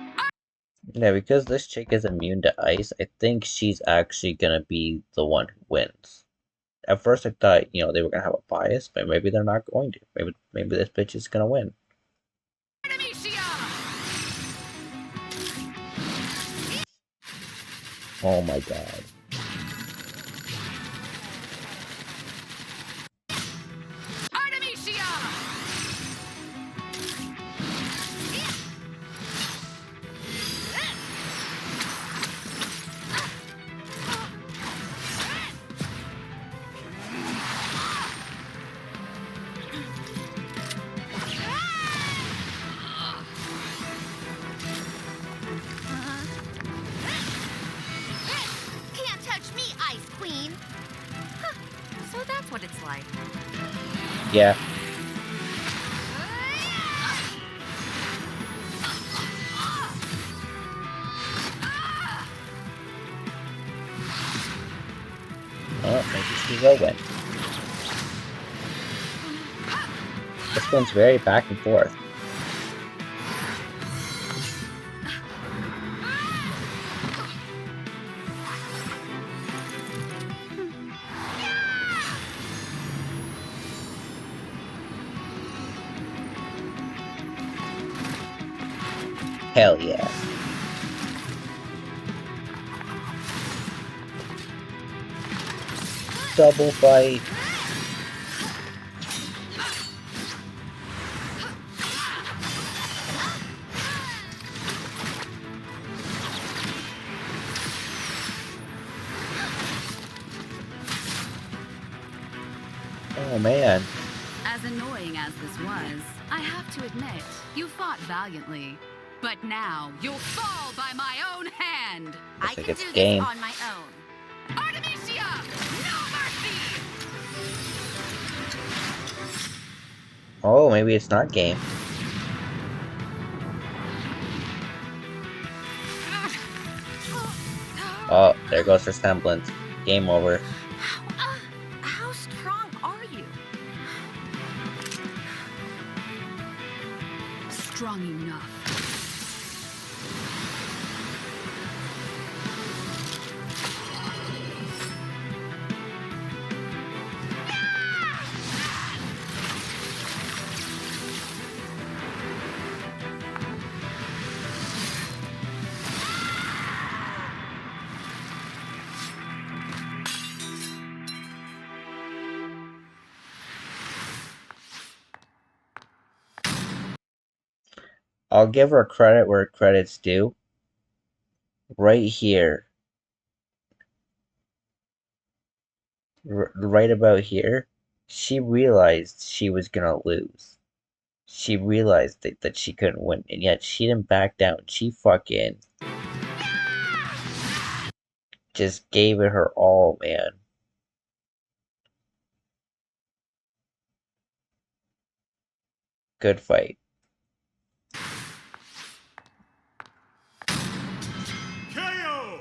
Yeah, because this chick is immune to ice, I think she's actually gonna be the one who wins. At first I thought, they were gonna have a bias, but maybe they're not going to. Maybe this bitch is gonna win. Oh my god. Can't touch me, Ice Queen. Huh. So that's what it's like. Yeah. Oh, maybe she will win. This one's very back and forth. Hell yeah. Double fight. Oh man. As annoying as this was, I have to admit, you fought valiantly. But now, you'll fall by my own hand. I like can it's do game. this on my own. Artemisia! No mercy! Oh, maybe it's not game. Oh, there goes her semblance. Game over. How strong are you? Strong enough. I'll give her credit where credit's due. Right here. Right about here, she realized she was gonna lose. She realized that she couldn't win, and yet she didn't back down. She fucking just gave it her all, man. Good fight. KO!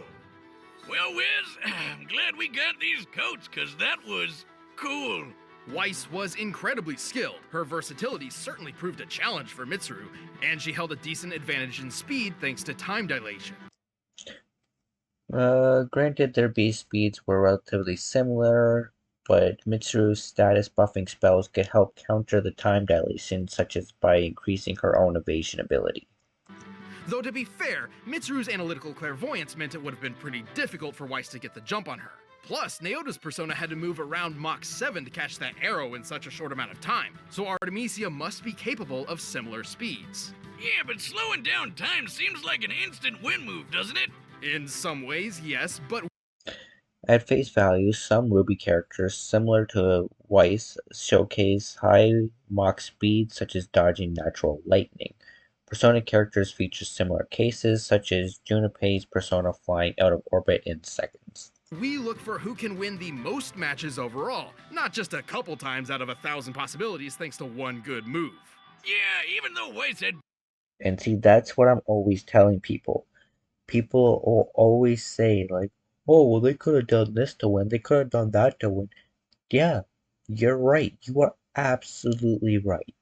Well, Wiz, I'm glad we got these coats, cause that was cool. Weiss was incredibly skilled. Her versatility certainly proved a challenge for Mitsuru, and she held a decent advantage in speed thanks to time dilation. Granted their base speeds were relatively similar, but Mitsuru's status buffing spells could help counter the time dilation, such as by increasing her own evasion ability. Though to be fair, Mitsuru's analytical clairvoyance meant it would have been pretty difficult for Weiss to get the jump on her. Plus, Naota's persona had to move around Mach 7 to catch that arrow in such a short amount of time, so Artemisia must be capable of similar speeds. Yeah, but slowing down time seems like an instant win move, doesn't it? In some ways, yes, but At face value, some Ruby characters similar to Weiss showcase high Mach speed, such as dodging natural lightning. Persona characters feature similar cases, such as Junpei's persona flying out of orbit in seconds. we look for who can win the most matches overall, not just a couple times out of 1,000 possibilities thanks to one good move. Yeah, even though Weiss had... And see, that's what I'm always telling people. People will always say, like, oh, well, they could have done this to win, they could have done that to win. Yeah, you're right. You are absolutely right.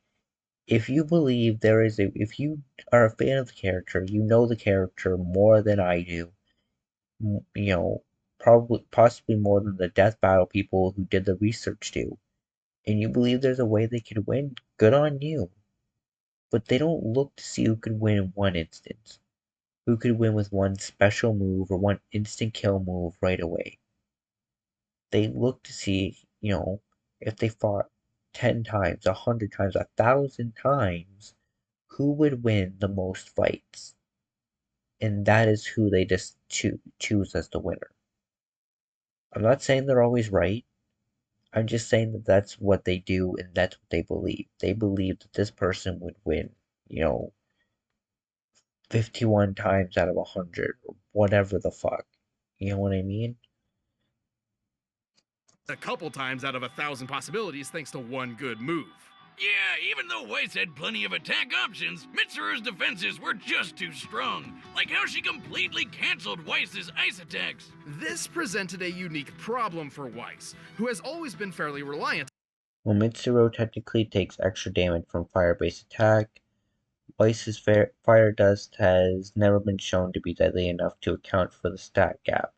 If you believe if you are a fan of the character, you know the character more than I do, you know, possibly more than the Death Battle people who did the research do, and you believe there's a way they could win, good on you. But they don't look to see who could win in one instance. Who could win with one special move or one instant kill move right away. They look to see, if they fought 10 times, 100 times, 1,000 times, who would win the most fights. And that is who they just choose as the winner. I'm not saying they're always right. I'm just saying that that's what they do and that's what they believe. They believe that this person would win, 51 times out of 100 or whatever the fuck. You know what I mean? A couple times out of 1,000 possibilities thanks to one good move. Yeah, even though Weiss had plenty of attack options, Mitsuru's defenses were just too strong. Like how she completely canceled Weiss's ice attacks. This presented a unique problem for Weiss, who has always been fairly reliant. Well, Mitsuru technically takes extra damage from fire-based attack. Weiss's fire dust has never been shown to be deadly enough to account for the stat gap.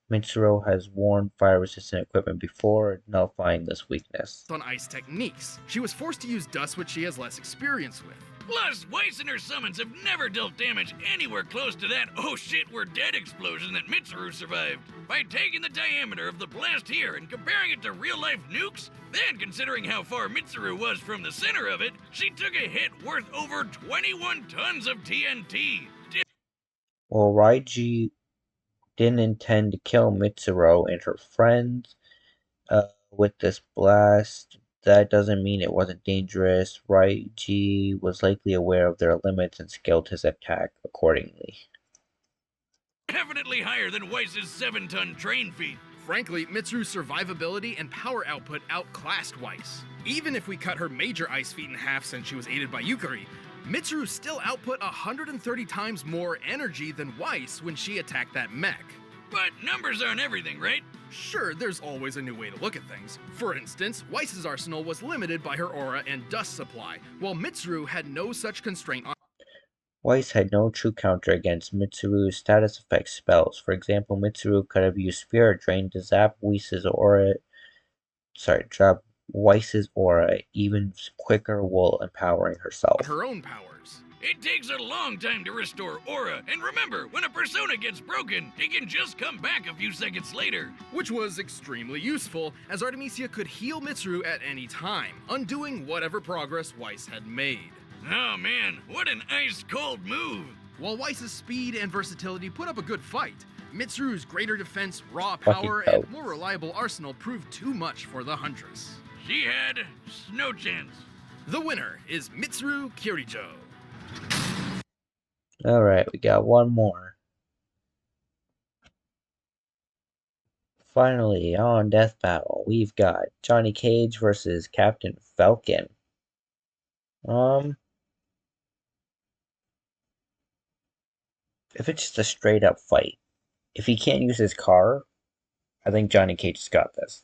Mitsuru has worn fire-resistant equipment before, nullifying this weakness. On ice techniques, she was forced to use dust which she has less experience with. Plus, Weiss and her summons have never dealt damage anywhere close to that oh shit we're dead explosion that Mitsuru survived. By taking the diameter of the blast here and comparing it to real-life nukes, then considering how far Mitsuru was from the center of it, she took a hit worth over 21 tons of TNT. Well, Raiji didn't intend to kill Mitsuru and her friends with this blast. That doesn't mean it wasn't dangerous. Raiji was likely aware of their limits and scaled his attack accordingly. Definitely higher than Weiss's 7-ton train feat. Frankly, Mitsuru's survivability and power output outclassed Weiss. Even if we cut her major ice feat in half since she was aided by Yukari, Mitsuru still output 130 times more energy than Weiss when she attacked that mech. But numbers aren't everything, right? Sure, there's always a new way to look at things. For instance, Weiss's arsenal was limited by her aura and dust supply, while Mitsuru had no such constraint on. Weiss had no true counter against Mitsuru's status effect spells. For example, Mitsuru could have used Spirit Drain to zap Weiss's aura even quicker while empowering herself. Her own powers. It takes a long time to restore aura, and remember, when a persona gets broken, it can just come back a few seconds later. Which was extremely useful, as Artemisia could heal Mitsuru at any time, undoing whatever progress Weiss had made. Oh man, what an ice-cold move! While Weiss's speed and versatility put up a good fight, Mitsuru's greater defense, raw power, and more reliable arsenal proved too much for the Huntress. She had no chance. The winner is Mitsuru Kirijo. Alright, we got one more. Finally, on Death Battle, we've got Johnny Cage versus Captain Falcon. If it's just a straight up fight, if he can't use his car, I think Johnny Cage has got this.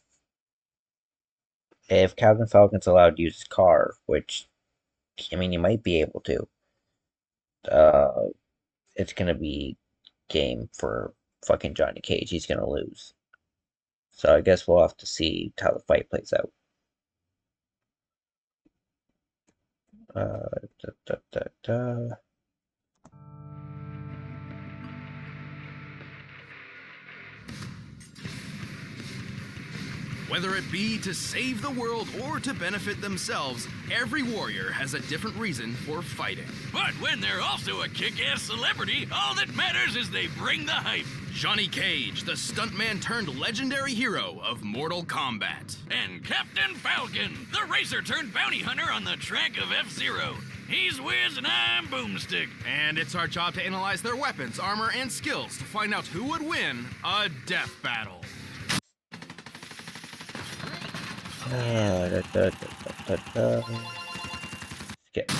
If Captain Falcon's allowed to use his car, which, I mean, he might be able to, it's gonna be game for fucking Johnny Cage. He's gonna lose. So I guess we'll have to see how the fight plays out. Whether it be to save the world or to benefit themselves, every warrior has a different reason for fighting. But when they're also a kick-ass celebrity, all that matters is they bring the hype. Johnny Cage, the stuntman turned legendary hero of Mortal Kombat. And Captain Falcon, the racer turned bounty hunter on the track of F-Zero. He's Wiz and I'm Boomstick. And it's our job to analyze their weapons, armor, and skills to find out who would win a death battle. Skip.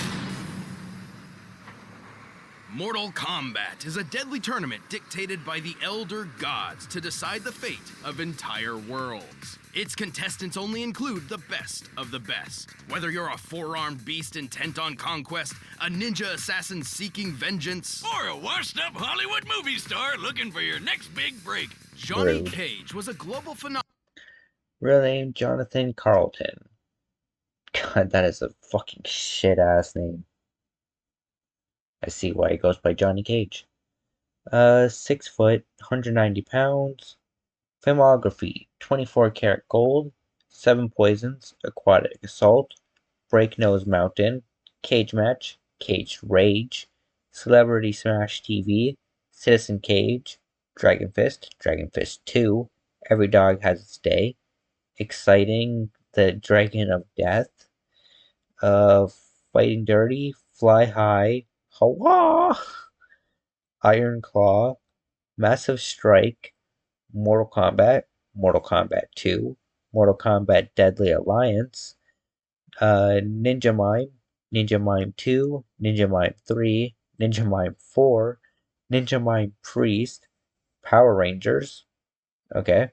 Mortal Kombat is a deadly tournament dictated by the Elder Gods to decide the fate of entire worlds. Its contestants only include the best of the best. Whether you're a four-armed beast intent on conquest, a ninja assassin seeking vengeance, or a washed-up Hollywood movie star looking for your next big break, Johnny Cage was a global phenomenon. Real name, Jonathan Carlton. God, that is a fucking shit-ass name. I see why he goes by Johnny Cage. 6 foot, 190 pounds. Filmography, 24 karat gold, 7 poisons, aquatic assault, break nose mountain, cage match, cage rage, celebrity smash TV, Citizen Cage, Dragon Fist 2, Every Dog Has Its Day, Exciting, The Dragon of Death, Fighting Dirty, Fly High, Hawa, Iron Claw, Massive Strike, Mortal Kombat 2, Mortal Kombat Deadly Alliance, Ninja Mime 2, Ninja Mime 3, Ninja Mime 4, Ninja Mime Priest, Power Rangers, okay,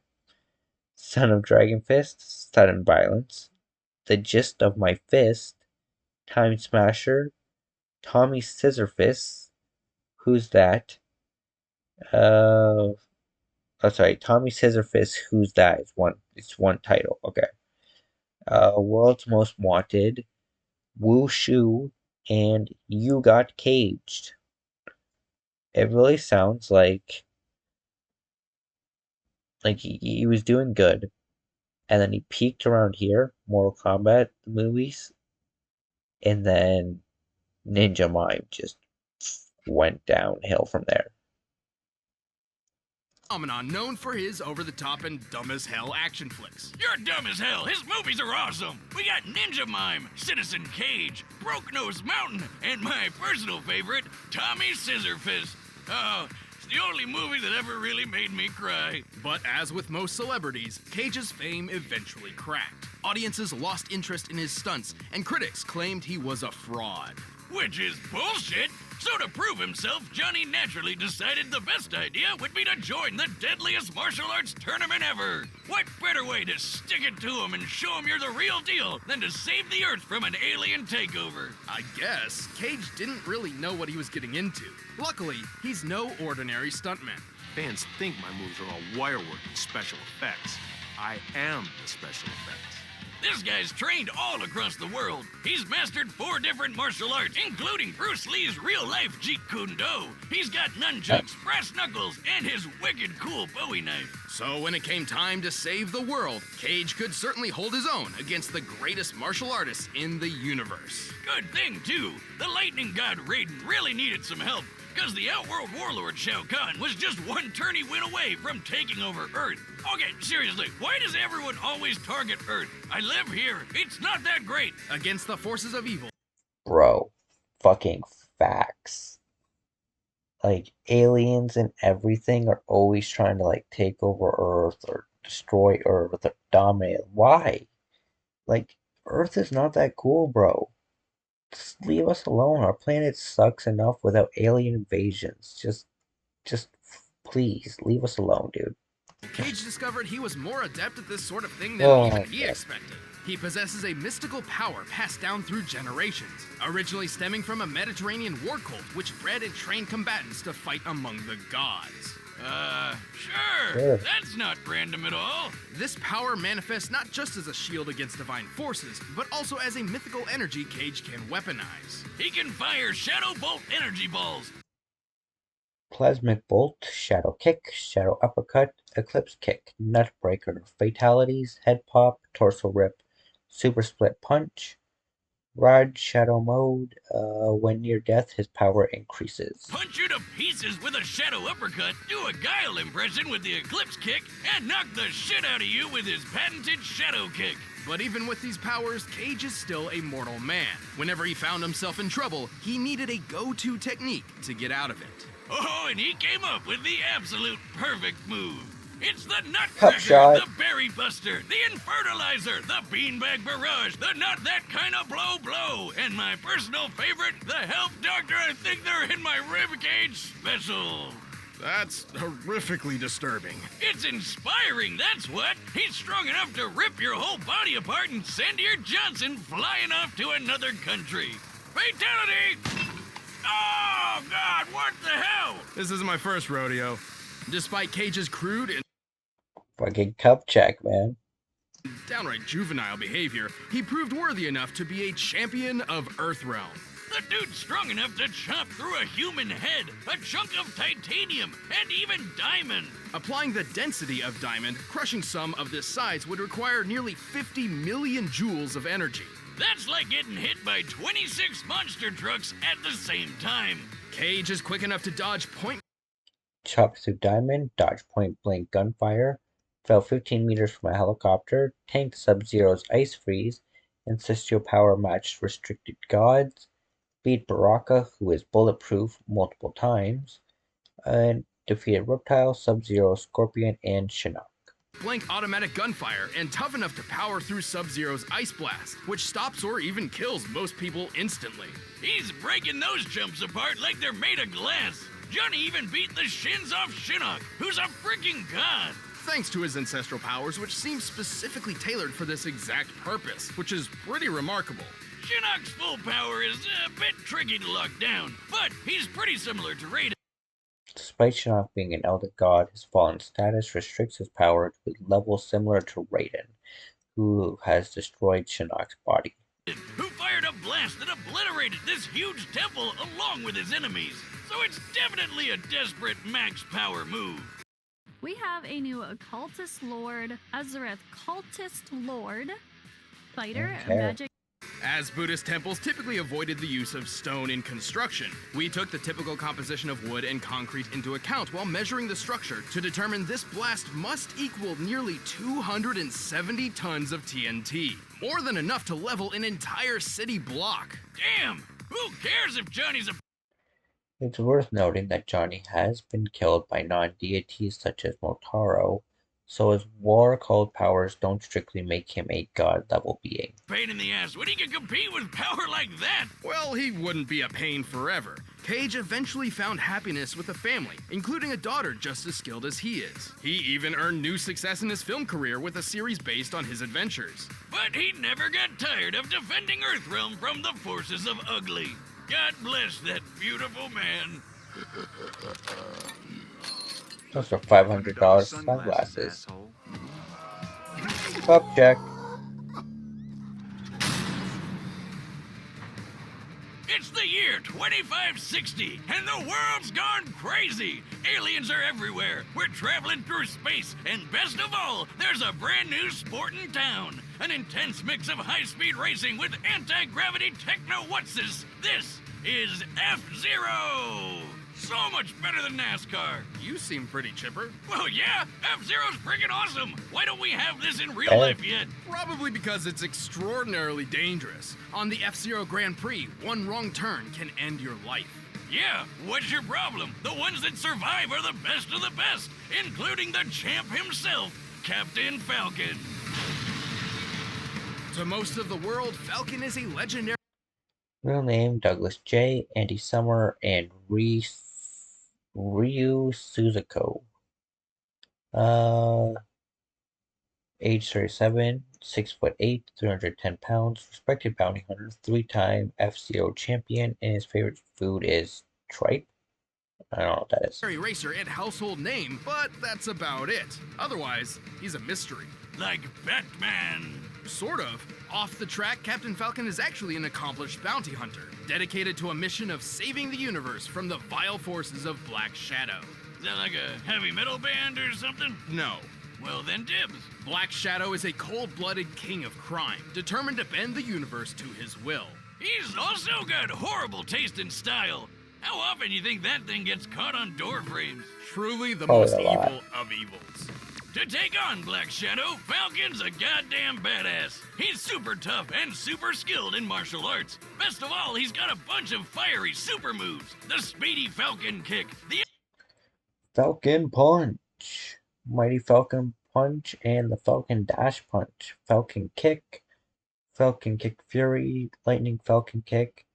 Son of Dragon Fist, Sudden Violence, The Gist of My Fist, Time Smasher, Tommy Scissorfists, Who's That? Tommy Scissorfists, Who's That? It's one title, okay. World's Most Wanted, Wushu, and You Got Caged. It really sounds like he was doing good, and then he peaked around here, Mortal Kombat movies, and then Ninja Mime just went downhill from there. Phenomenon known for his over-the-top and dumb-as-hell action flicks. You're dumb as hell. His movies are awesome. We got Ninja Mime, Citizen Cage, Broke Nose Mountain, and my personal favorite, Tommy Scissorfist. Oh, it's the only movie that ever really made me cry. But as with most celebrities, Cage's fame eventually cracked. Audiences lost interest in his stunts, and critics claimed he was a fraud. Which is bullshit. So to prove himself, Johnny naturally decided the best idea would be to join the deadliest martial arts tournament ever. What better way to stick it to him and show him you're the real deal than to save the Earth from an alien takeover? I guess Cage didn't really know what he was getting into. Luckily, he's no ordinary stuntman. Fans think my moves are all wire work and special effects. I am the special effects. This guy's trained all across the world. He's mastered 4 different martial arts, including Bruce Lee's real-life Jeet Kune Do. He's got nunchucks, brass knuckles, and his wicked cool Bowie knife. So when it came time to save the world, Cage could certainly hold his own against the greatest martial artists in the universe. Good thing, too. The lightning god Raiden really needed some help. Because the Outworld warlord Shao Kahn was just one tourney win away from taking over Earth. Okay, seriously, why does everyone always target Earth? I live here. It's not that great. Against the forces of evil. Bro, fucking facts. Like, aliens and everything are always trying to, like, take over Earth or destroy Earth or dominate. Why? Like, Earth is not that cool, bro. Just leave us alone. Our planet sucks enough without alien invasions. Just please, leave us alone, dude. Cage discovered he was more adept at this sort of thing than even he expected. He possesses a mystical power passed down through generations, originally stemming from a Mediterranean war cult which bred and trained combatants to fight among the gods. Sure. That's not random at all. This power manifests not just as a shield against divine forces, but also as a mythical energy Cage can weaponize. He can fire Shadow Bolt energy balls. Plasmic Bolt, Shadow Kick, Shadow Uppercut, Eclipse Kick, Nutbreaker, Fatalities, Head Pop, Torso Rip, Super Split Punch, Rod Shadow Mode. When near death, his power increases. Punch you to pieces with a Shadow Uppercut, do a Guile impression with the Eclipse Kick, and knock the shit out of you with his patented Shadow Kick. But even with these powers, Cage is still a mortal man. Whenever he found himself in trouble, he needed a go-to technique to get out of it. Oh, and he came up with the absolute perfect move. It's the Cup Nutcracker, shot. the Berry Buster, the Infertilizer, the Beanbag Barrage, the Not That Kind of Blow, and my personal favorite, the Help Doctor, I think they're in my ribcage special. That's horrifically disturbing. It's inspiring, that's what. He's strong enough to rip your whole body apart and send your Johnson flying off to another country. Fatality! Oh, God, what the hell? This isn't my first rodeo. Despite Cage's crude and Fucking cup check, man. downright juvenile behavior, he proved worthy enough to be a champion of Earthrealm. The dude's strong enough to chop through a human head, a chunk of titanium, and even diamond. Applying the density of diamond, crushing some of this size would require nearly 50 million joules of energy. That's like getting hit by 26 monster trucks at the same time. Cage is quick enough to dodge point. Chop through diamond, dodge point blank gunfire, fell 15 meters from a helicopter, tanked Sub-Zero's ice freeze, Ancestral power matched restricted gods, beat Baraka, who is bulletproof, multiple times, and defeated Reptile, Sub-Zero, Scorpion, and Shinnok. Blank automatic gunfire, and tough enough to power through Sub-Zero's Ice Blast, which stops or even kills most people instantly. He's breaking those chumps apart like they're made of glass. Johnny even beat the shins off Shinnok, who's a freaking god. Thanks to his ancestral powers, which seem specifically tailored for this exact purpose, which is pretty remarkable. Shinnok's full power is a bit tricky to lock down, but he's pretty similar to Raiden. Despite Shinnok being an elder god, his fallen status restricts his power to a level similar to Raiden, who has destroyed Shinnok's body. Who fired a blast that obliterated this huge temple along with his enemies. So it's definitely a desperate max power move. We have a new Occultist Lord, Azareth Cultist Lord, Fighter, Magic. As Buddhist temples typically avoided the use of stone in construction, we took the typical composition of wood and concrete into account while measuring the structure to determine this blast must equal nearly 270 tons of TNT, more than enough to level an entire city block. Damn! Who cares if Johnny's a... It's worth noting that Johnny has been killed by non-deities such as Motaro, so his war-called powers don't strictly make him a god-level being. pain in the ass when he can compete with power like that? Well, he wouldn't be a pain forever. Cage eventually found happiness with a family, including a daughter just as skilled as he is. He even earned new success in his film career with a series based on his adventures. But he never got tired of defending Earthrealm from the forces of ugly. God bless that beautiful man. Those are $500 sunglasses. Cup check. It's the year 2560, and the world's gone crazy. Aliens are everywhere. We're traveling through space, and best of all, there's a brand new sport in town. An intense mix of high-speed racing with anti-gravity techno-whatsis. This is F-Zero. So much better than NASCAR. You seem pretty chipper. Well, yeah, F-Zero's freaking awesome. Why don't we have this in real life yet? Probably because it's extraordinarily dangerous. On the F-Zero Grand Prix, one wrong turn can end your life. Yeah, what's your problem? The ones that survive are the best of the best, including the champ himself, Captain Falcon. To most of the world, Falcon is a legendary... Real name Douglas J. Andy Summer and Ryu Suzuko. Age 37, 6'8", 310 pounds, respected bounty hunter, 3-time F-Zero champion, and his favorite food is tripe. I don't know what that is. Racer and household name, but that's about it. Otherwise, he's a mystery. Like Batman. Sort of. Off the track, Captain Falcon is actually an accomplished bounty hunter, dedicated to a mission of saving the universe from the vile forces of Black Shadow. Is that like a heavy metal band or something? No. Well then dibs. Black Shadow is a cold-blooded king of crime, determined to bend the universe to his will. He's also got horrible taste and style. How often you think that thing gets caught on door frames? Truly the most evil of evils. To take on Black Shadow, Falcon's a goddamn badass. He's super tough and super skilled in martial arts. Best of all, he's got a bunch of fiery super moves. The Speedy Falcon Kick, the Falcon Punch, Mighty Falcon Punch, and the Falcon Dash Punch, Falcon Kick Fury, Lightning Falcon Kick,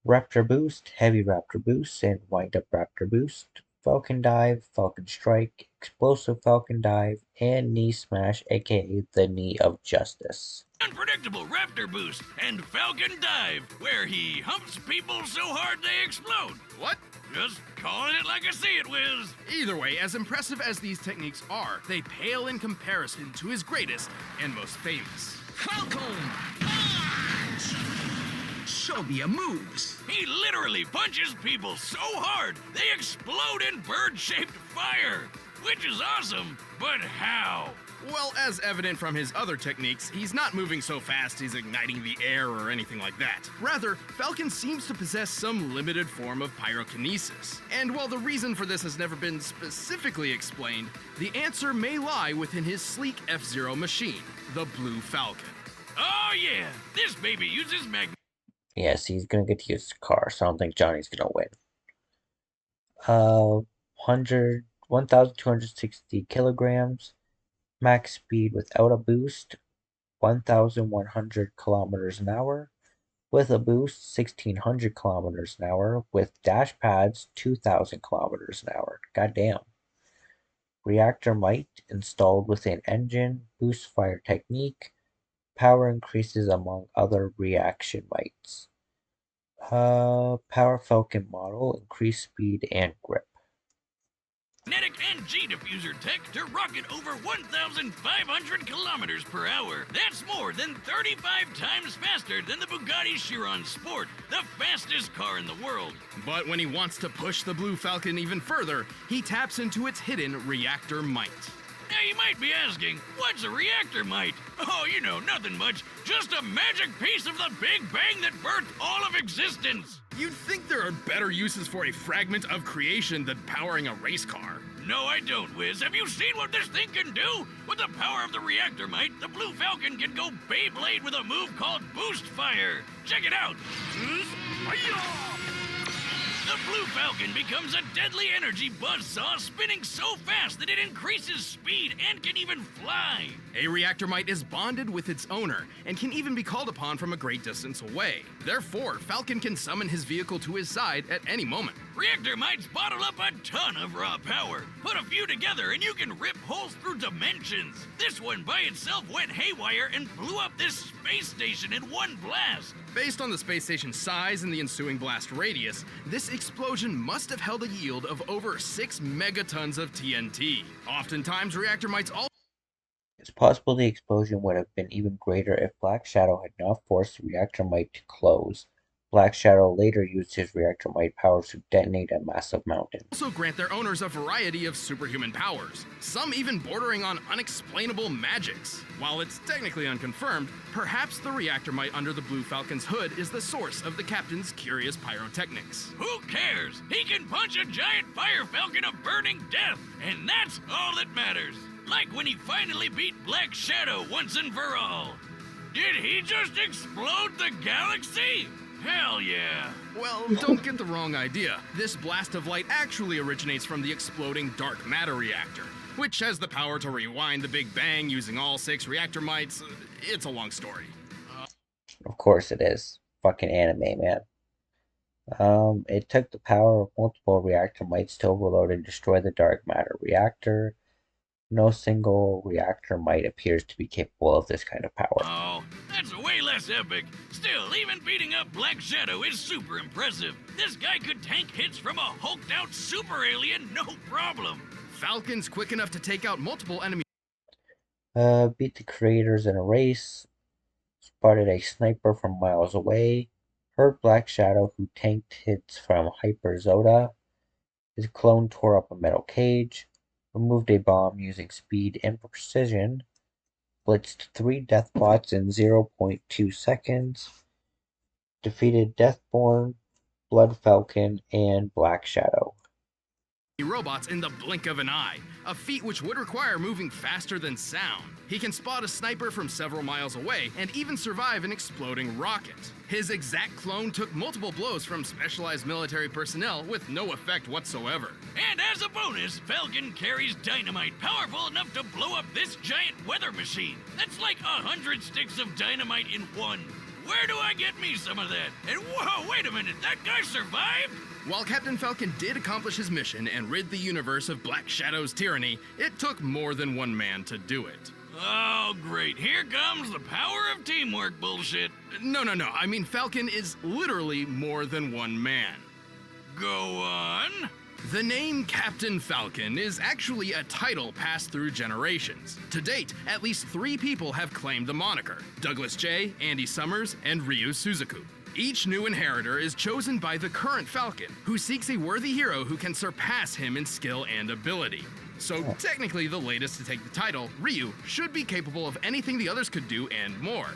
Raptor Boost, Heavy Raptor Boost, and Wind Up Raptor Boost, Falcon Dive, Falcon Strike, Explosive Falcon Dive, and Knee Smash, aka the Knee of Justice. unpredictable Raptor Boost and Falcon Dive, where he humps people so hard they explode. What? Just calling it like I see it, Wiz. Either way, as impressive as these techniques are, they pale in comparison to his greatest and most famous. Falcon! Punch! Show me your moves. He literally punches people so hard they explode in bird-shaped fire, which is awesome, but how? Well, as evident from his other techniques, he's not moving so fast he's igniting the air or anything like that. Rather, Falcon seems to possess some limited form of pyrokinesis. And while the reason for this has never been specifically explained, the answer may lie within his sleek F-Zero machine, the Blue Falcon. Oh yeah, this baby uses Yes, he's gonna get to use the car, so I don't think Johnny's gonna win. 1,260 kilograms. Max speed without a boost, 1,100 kilometers an hour. With a boost, 1,600 kilometers an hour. With dash pads, 2,000 kilometers an hour. Goddamn. Reactor might installed within engine, boost fire technique, power increases among other reaction mights. Power Falcon model, increased speed and grip. magnetic and G-diffuser tech to rocket over 1,500 kilometers per hour. That's more than 35 times faster than the Bugatti Chiron Sport, the fastest car in the world. But when he wants to push the Blue Falcon even further, he taps into its hidden reactor might. Now you might be asking, what's a reactor might? Oh, you know, nothing much. Just a magic piece of the Big Bang that birthed all of existence. You'd think there are better uses for a fragment of creation than powering a race car. No, I don't, Wiz. Have you seen what this thing can do? With the power of the reactor might, the Blue Falcon can go Beyblade with a move called Boost Fire. Check it out. The Blue Falcon becomes a deadly energy buzzsaw spinning so fast that it increases speed and can even fly. A reactor might is bonded with its owner and can even be called upon from a great distance away. Therefore, Falcon can summon his vehicle to his side at any moment. Reactor mights bottle up a ton of raw power. Put a few together and you can rip holes through dimensions. This one by itself went haywire and blew up this space station in one blast. Based on the space station's size and the ensuing blast radius, this explosion must have held a yield of over 6 megatons of TNT. Oftentimes, reactor mights also... It's possible the explosion would have been even greater if Black Shadow had not forced the reactor might to close, Black Shadow later used his reactor might powers to detonate a massive mountain. Also grant their owners a variety of superhuman powers, some even bordering on unexplainable magics. While it's technically unconfirmed, perhaps the reactor might under the Blue Falcon's hood is the source of the captain's curious pyrotechnics. Who cares? He can punch a giant fire falcon of burning death, and that's all that matters. Like when he finally beat Black Shadow once and for all. Did he just explode the galaxy? Hell yeah! Well, don't get the wrong idea. This blast of light actually originates from the exploding dark matter reactor, which has the power to rewind the Big Bang using all 6 reactor mites. It's a long story. Of course it is. Fucking anime, man. It took the power of multiple reactor mites to overload and destroy the dark matter reactor. No single reactor mite appears to be capable of this kind of power. Oh, that's way less epic. Still, even beating up Black Shadow is super impressive. This guy could tank hits from a hulked out super alien, no problem. Falcon's quick enough to take out multiple enemies. Beat the creators in a race. Spotted a sniper from miles away. Heard Black Shadow who tanked hits from Hyper Zoda. His clone tore up a metal cage. Removed a bomb using speed and precision. Blitzed 3 deathbots in 0.2 seconds. Defeated Deathborn, Blood Falcon, and Black Shadow. Robots in the blink of an eye, a feat which would require moving faster than sound. He can spot a sniper from several miles away and even survive an exploding rocket. His exact clone took multiple blows from specialized military personnel with no effect whatsoever. And as a bonus, Falcon carries dynamite powerful enough to blow up this giant weather machine. That's like 100 sticks of dynamite in one. Where do I get me some of that? And whoa, wait a minute, that guy survived? While Captain Falcon did accomplish his mission and rid the universe of Black Shadow's tyranny, it took more than one man to do it. Oh, great. Here comes the power of teamwork bullshit. No. I mean, Falcon is literally more than one man. Go on. The name Captain Falcon is actually a title passed through generations. To date, at least 3 people have claimed the moniker: Douglas J., Andy Summers, and Ryu Suzuku. Each new inheritor is chosen by the current Falcon, who seeks a worthy hero who can surpass him in skill and ability. So technically the latest to take the title, Ryu, should be capable of anything the others could do and more.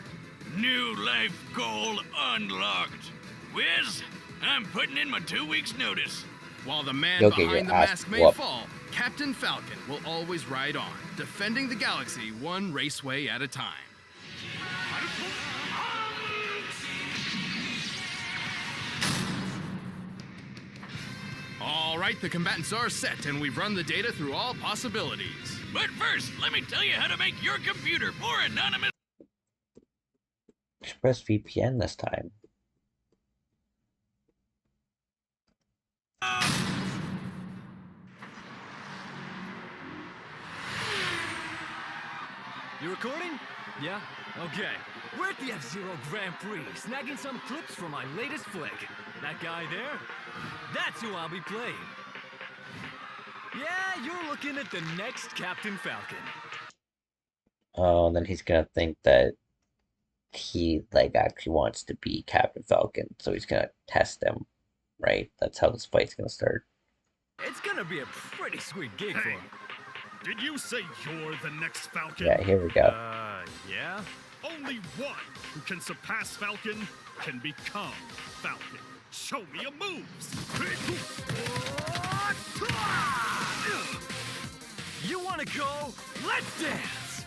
New life goal unlocked. Wiz, I'm putting in my 2 weeks notice. While the man behind the mask may fall, Captain Falcon will always ride on, defending the galaxy one raceway at a time. All right, the combatants are set, and we've run the data through all possibilities. But first, let me tell you how to make your computer more anonymous. ExpressVPN this time. You recording? Yeah? Okay. We're at the F-Zero Grand Prix, snagging some clips for my latest flick. That guy there? That's who I'll be playing. Yeah, you're looking at the next Captain Falcon. Oh, and then he's gonna think that he, actually wants to be Captain Falcon, so he's gonna test him, right? That's how this fight's gonna start. It's gonna be a pretty sweet gig for him. Did you say you're the next Falcon? Yeah, here we go. Yeah? Only one who can surpass Falcon can become Falcon. Show me your moves! You wanna go? Let's dance!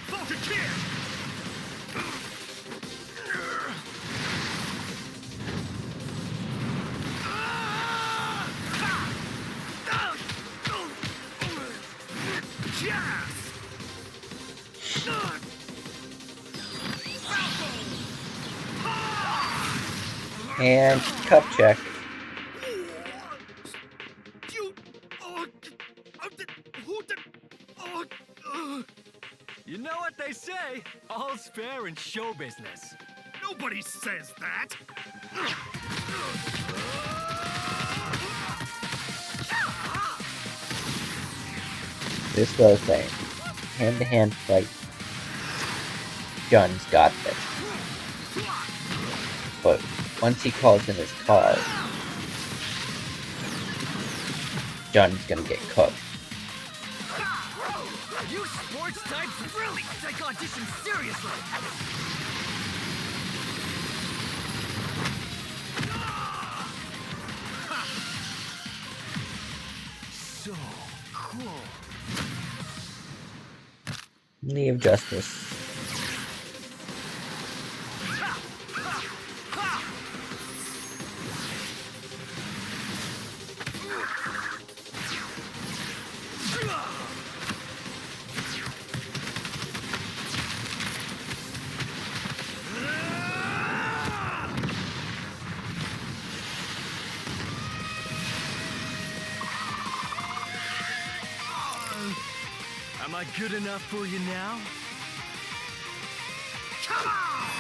Falcon kick! And cup check. You know what they say? All's fair in show business. Nobody says that! This is what I was saying. Hand-to-hand fight. Johnny's got this. But once he calls in his card, Johnny's gonna get cooked. You sports types really take audition seriously! So cool. Knee of Justice. Am I good enough for you now? Come on!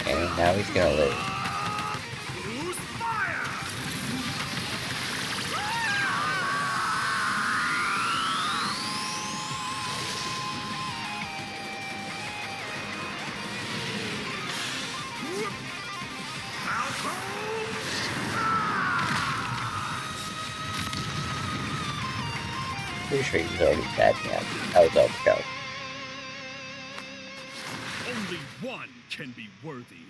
And now he's gonna live. Use fire! Pretty sure he's already dead, man. That was overkill. Only one can be worthy.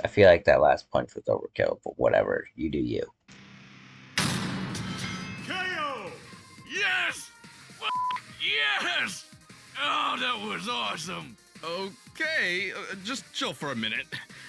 I feel like that last punch was overkill, but whatever. You do you. KO! Yes! Yes! Oh, that was awesome! Okay, just chill for a minute.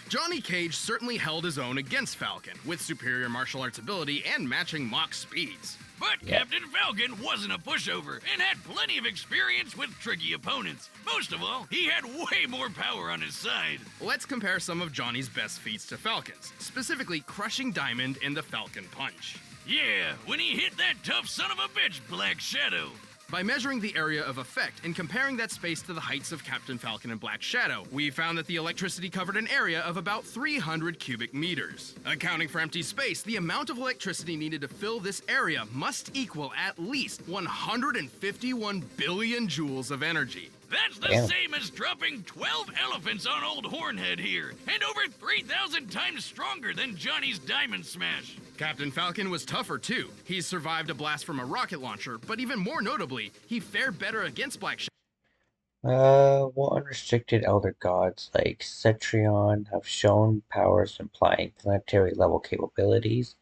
Johnny Cage certainly held his own against Falcon, with superior martial arts ability and matching Mach speeds. But Captain Falcon wasn't a pushover and had plenty of experience with tricky opponents. Most of all, he had way more power on his side. Let's compare some of Johnny's best feats to Falcon's, specifically crushing Diamond in the Falcon Punch. Yeah, when he hit that tough son of a bitch, Black Shadow. By measuring the area of effect and comparing that space to the heights of Captain Falcon and Black Shadow, we found that the electricity covered an area of about 300 cubic meters. Accounting for empty space, the amount of electricity needed to fill this area must equal at least 151 billion joules of energy. That's the Damn. same as dropping 12 elephants on old Hornhead here, and over 3,000 times stronger than Johnny's Diamond Smash. Captain Falcon was tougher too. He survived a blast from a rocket launcher, but even more notably, he fared better against Black Shadow. Well, unrestricted elder gods like Cetrion have shown powers implying planetary level capabilities.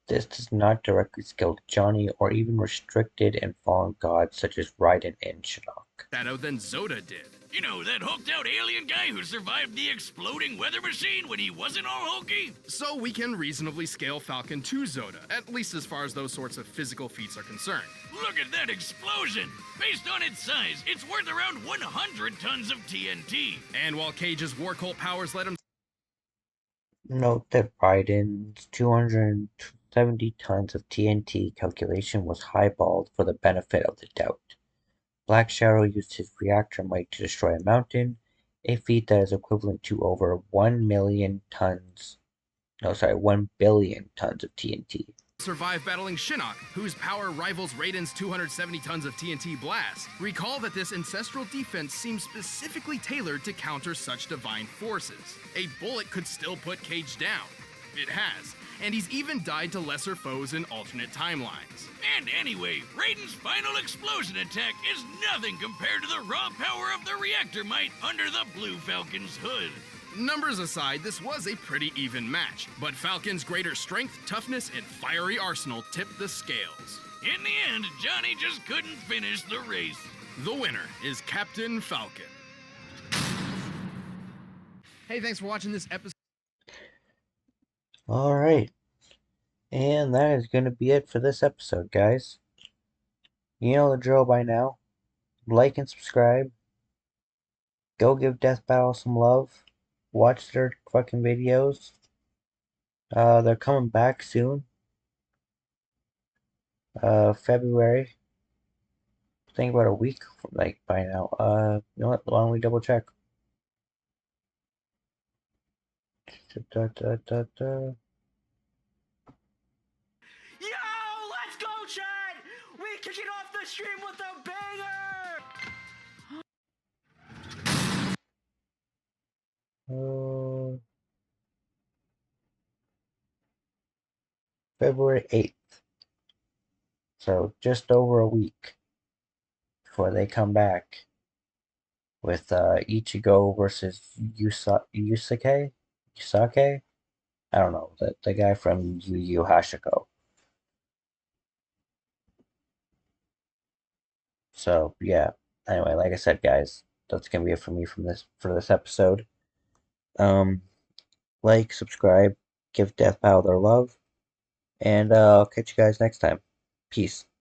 This does not directly skill Johnny or even restricted and fallen gods such as Raiden and Shinnok. Shadow than Zoda did. You know, that hulked-out alien guy who survived the exploding weather machine when he wasn't all hulky? So we can reasonably scale Falcon to Zoda, at least as far as those sorts of physical feats are concerned. Look at that explosion! Based on its size, it's worth around 100 tons of TNT. And while Cage's war cult powers let him Note that Raiden's 270 tons of TNT calculation was highballed for the benefit of the doubt. Black Shadow used his reactor might to destroy a mountain, a feat that is equivalent to over 1 billion tons of TNT. survive battling Shinnok, whose power rivals Raiden's 270 tons of TNT blast. Recall that this ancestral defense seems specifically tailored to counter such divine forces. A bullet could still put Cage down. It has, and he's even died to lesser foes in alternate timelines. And anyway, Raiden's final explosion attack is nothing compared to the raw power of the reactor might under the Blue Falcon's hood. Numbers aside, this was a pretty even match, but Falcon's greater strength, toughness, and fiery arsenal tipped the scales. In the end, Johnny just couldn't finish the race. The winner is Captain Falcon. Hey, thanks for watching this episode. Alright. And that is going to be it for this episode, guys. You know the drill by now. Like and subscribe. Go give Death Battle some love. Watch their fucking videos. They're coming back soon. February. I think about a week like by now. You know what? Why don't we double check? Da, da, da, da. Yo, let's go, Chad! We kick it off the stream with a banger! February 8th. So just over a week before they come back with Ichigo versus Yusake? I don't know, the guy from Yu Yu Hashiko. So yeah. Anyway, like I said, guys, that's gonna be it for me for this episode. Like, subscribe, give Death Battle their love, and I'll catch you guys next time. Peace.